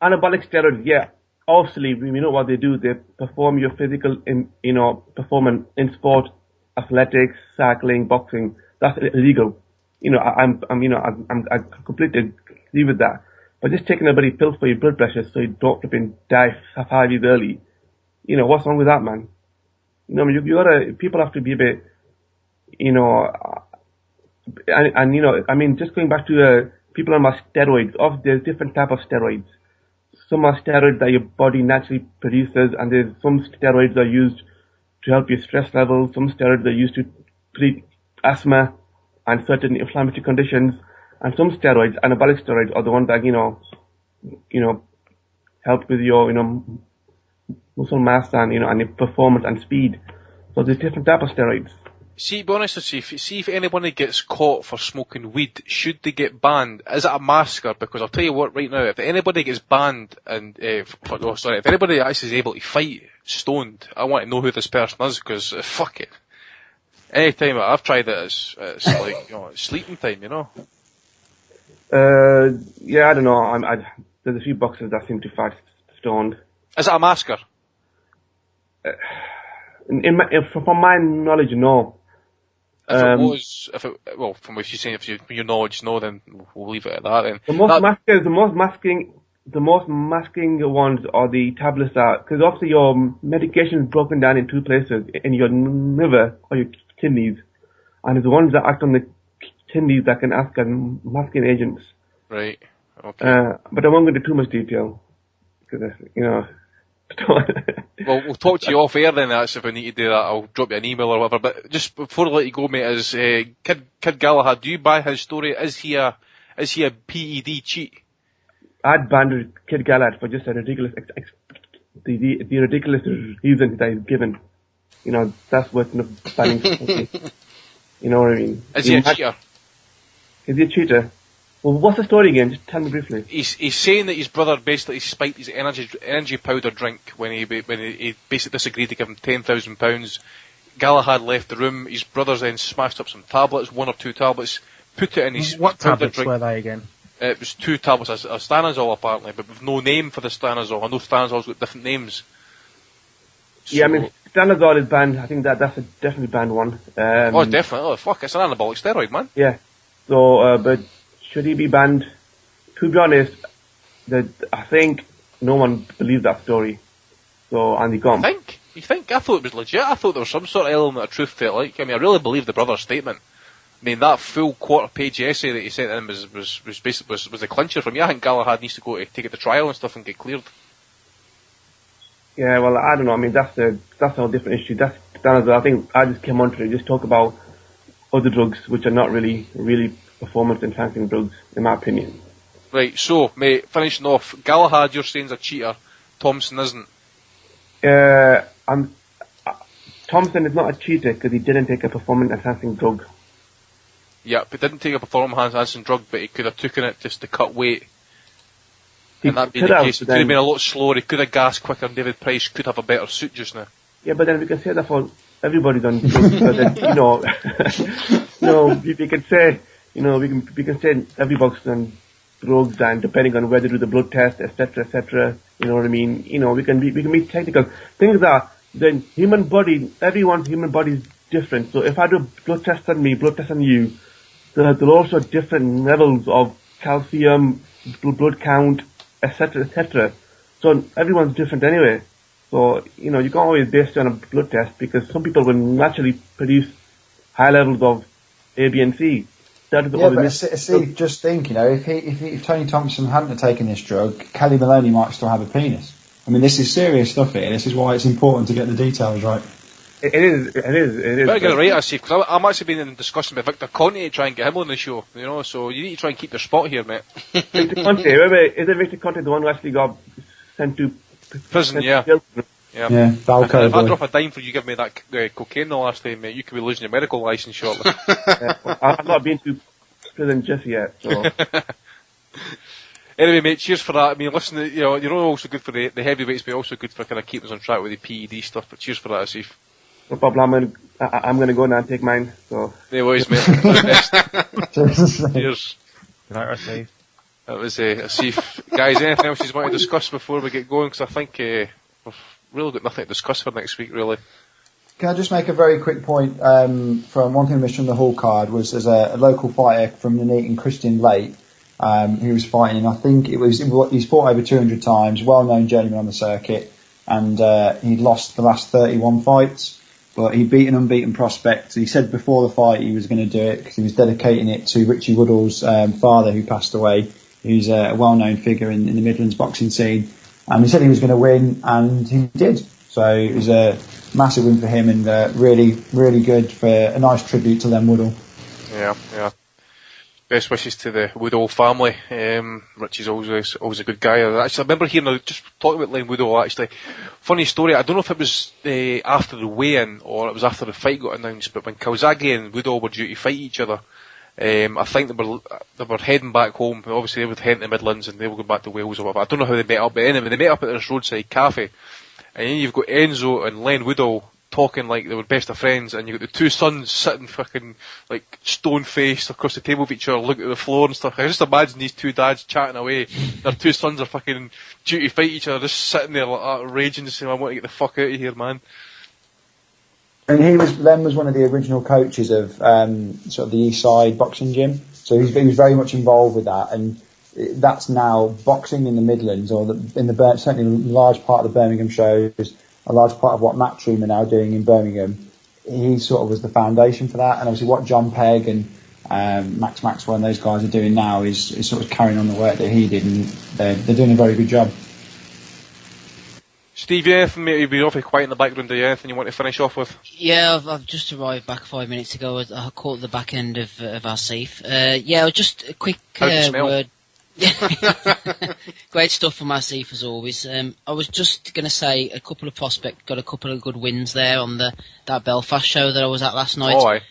anabolic steroids, yeah, obviously we know what they do. They perform your physical, performance in sport, athletics, cycling, boxing. That's illegal. I completely agree with that. But just taking a bloody pill for your blood pressure so you don't flipping die 5 years early, what's wrong with that, man? People have to be a bit, just going back to people on my steroids. There's different type of steroids. Some are steroids that your body naturally produces, and there's some steroids that are used to help your stress levels. Some steroids are used to treat asthma and certain inflammatory conditions. And some steroids, anabolic steroids, are the ones that help with your muscle mass and and your performance and speed. So there's different type of steroids. See, be honest with you, see if anybody gets caught for smoking weed, should they get banned? Is it a masker? Because I'll tell you what, right now, if anybody gets banned and, if anybody actually is able to fight stoned, I want to know who this person is, because fuck it. Any time I've tried it, it's like, sleeping time, Yeah, I don't know. There's a few boxers that seem to fight stoned. Is it a masker? From my knowledge, no. If it was, from what you're saying, from your knowledge, no, then we'll leave it at that. Then the most masking ones are the tablets because obviously your medication is broken down in two places, in your liver or your kidneys, and it's the ones that act on the kidneys that can act as masking agents. Right. Okay. But I won't go into too much detail because Well, we'll talk to you off air then. That's if I need to do that. I'll drop you an email or whatever. But just before I let you go, mate, is Kid Galahad? Do you buy his story? Is he a PED cheat? I'd ban Kid Galahad for just a ridiculous the ridiculous reason that he's given. That's worth banning. You know what I mean? Is he a cheater? Is he a cheater? Well, what's the story again? Just tell me briefly. He's saying that his brother basically spiked his energy powder drink when he basically disagreed to give him £10,000. Galahad left the room. His brothers then smashed up some tablets, 1 or 2 tablets, put it in his What powder tablets drink. were they again? It was 2 tablets of stanozol apparently, but with no name for the stanozol. I know stanosol's got different names. Yeah, I mean, stanozol is banned. I think that's a definitely banned one. Definitely. Oh, fuck, it's an anabolic steroid, man. Yeah. So, but should he be banned? To be honest, I think no one believes that story. So, Andy, come. You think? I thought it was legit. I thought there was some sort of element of truth to it. Like, I mean, I really believe the brother's statement. I mean, that full quarter-page essay that he sent in was the clincher for me. I think Galahad needs to go to take it to trial and stuff and get cleared. Yeah, well, I don't know. I mean, that's a whole different issue. I think I just came on to just talk about other drugs which are not really performance-enhancing drugs, in my opinion. Right, so, mate, finishing off, Galahad, you're saying, is a cheater. Thompson isn't. Thompson is not a cheater because he didn't take a performance-enhancing drug. Yeah, but didn't take a performance-enhancing drug, but he could have taken it just to cut weight. And that'd be the case. It could have been a lot slower. He could have gassed quicker, and David Price could have a better suit just now. Yeah, but then we can say that for everybody's on drugs. So that, we can say, we can say every boxer's on drugs, and depending on where they do the blood test, etc., you know what I mean? We can be technical. Things are the human body. Everyone's human body is different. So if I do a blood test on me, blood test on you, there are also different levels of calcium, blood count, etc. So everyone's different anyway. So, you can't always base it on a blood test because some people will naturally produce high levels of A, B, and C. That is but just think, if Tony Thompson hadn't have taken this drug, Kelly Maloney might still have a penis. I mean, this is serious stuff here. This is why it's important to get the details right. It is. Better get it right, I see, because I'm actually been in discussion with Victor Conte to try and get him on the show, so you need to try and keep your spot here, mate. Victor Conte, isn't Victor Conte the one who actually got sent to prison? Yeah. Valco. If I drop a dime for you give me that cocaine the last time, mate, you could be losing your medical license shortly. I've not been to prison just yet, so... Anyway, mate, cheers for that. I mean, listen, you're also good for the heavyweights, but also good for kind of keeping us on track with the PED stuff, but cheers for that, Asif. No problem, I'm going to go now and take mine, so... No worries, mate. Cheers. Good night, Asif. That was Asif. Guys, anything else you want to discuss before we get going? Because I think we've really got nothing to discuss for next week, really. Can I just make a very quick point from one thing I missed from the Hall card was there's a local fighter from Nuneaton, Christian Lake, who was fighting, I think he's fought over 200 times, well-known journeyman on the circuit, and he'd lost the last 31 fights, but he beat an unbeaten prospect. He said before the fight he was going to do it because he was dedicating it to Richie Woodall's father, who passed away, who's a well-known figure in the Midlands boxing scene, and he said he was going to win, and he did. So it was a massive win for him, and really, really good for a nice tribute to Len Woodall. Yeah. Best wishes to the Woodall family. Rich is always a good guy. Actually, I remember hearing, just talking about Len Woodall, actually, funny story, I don't know if it was after the weigh-in or it was after the fight got announced, but when Calzaghe and Woodall were due to fight each other, I think they were heading back home. Obviously they would head to the Midlands and they were going back to Wales or whatever. I don't know how they met up, but anyway, they met up at this roadside cafe, and then you've got Enzo and Len Woodall talking like they were best of friends, and you've got the two sons sitting fucking like stone-faced across the table with each other, looking at the floor and stuff. I just imagine these two dads chatting away. Their two sons are fucking due to fight each other, just sitting there like that, raging, just saying, I want to get the fuck out of here, man. And Len was one of the original coaches of sort of the East Side boxing gym, so he was very much involved with that, and that's now boxing in the Midlands, or certainly a large part of the Birmingham shows, a large part of what Matchroom are now doing in Birmingham. He sort of was the foundation for that, and obviously what John Pegg and Max Maxwell and those guys are doing now is sort of carrying on the work that he did, and they're doing a very good job. Steve, anything, mate? You've been awfully quiet in the background. Do you anything you want to finish off with? Yeah, I've just arrived back 5 minutes ago. I caught the back end of our safe. Just a quick word. Great stuff from our safe as always. I was just going to say a couple of prospects got a couple of good wins there on that Belfast show that I was at last night. Oh, aye.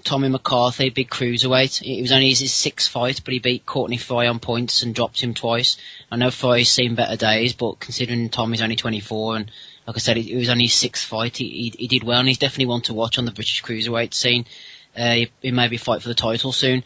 Tommy McCarthy, big cruiserweight. It was only his sixth fight, but he beat Courtney Fry on points and dropped him twice. I know Fry's seen better days, but considering Tommy's only 24, and like I said, it was only his sixth fight, he did well, and he's definitely one to watch on the British cruiserweight scene. He maybe fight for the title soon.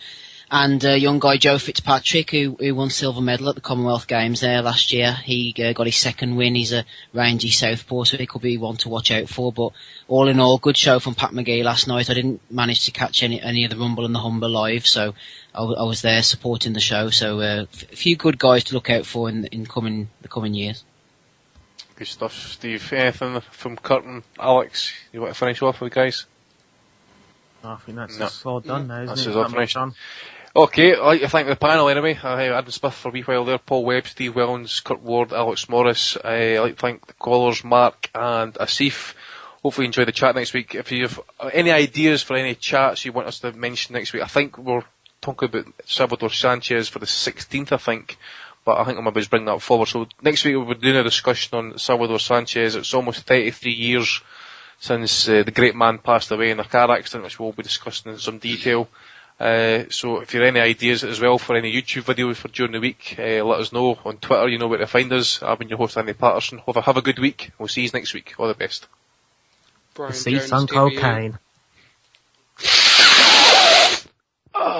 And young guy Joe Fitzpatrick, who won silver medal at the Commonwealth Games there last year. He got his second win. He's a rangy southpaw, so he could be one to watch out for. But all in all, good show from Pat McGee last night. I didn't manage to catch any of the Rumble and the Humber live, so I was there supporting the show. So a few good guys to look out for in the coming years. Good stuff, Steve. Anything from Kurt and Alex you want to finish off with, guys? I think that's all done now, isn't This it? is all finished. Okay, I'd like to thank the panel anyway. Adam Smith for a wee while there, Paul Webb, Steve Wellens, Kurt Ward, Alex Morris. I'd like to thank the callers, Mark and Asif. Hopefully you enjoy the chat next week. If you have any ideas for any chats you want us to mention next week, I think we're talking about Salvador Sanchez for the 16th, I think. But I think I'm about to bring that forward. So next week we'll be doing a discussion on Salvador Sanchez. It's almost 33 years since the great man passed away in a car accident, which we'll be discussing in some detail. So if you have any ideas as well for any YouTube videos for during the week, let us know on Twitter. You know where to find us. I've been your host, Andy Patterson. Have a good week. We'll see you next week. All the best. Brian See Jones, some DBU. cocaine.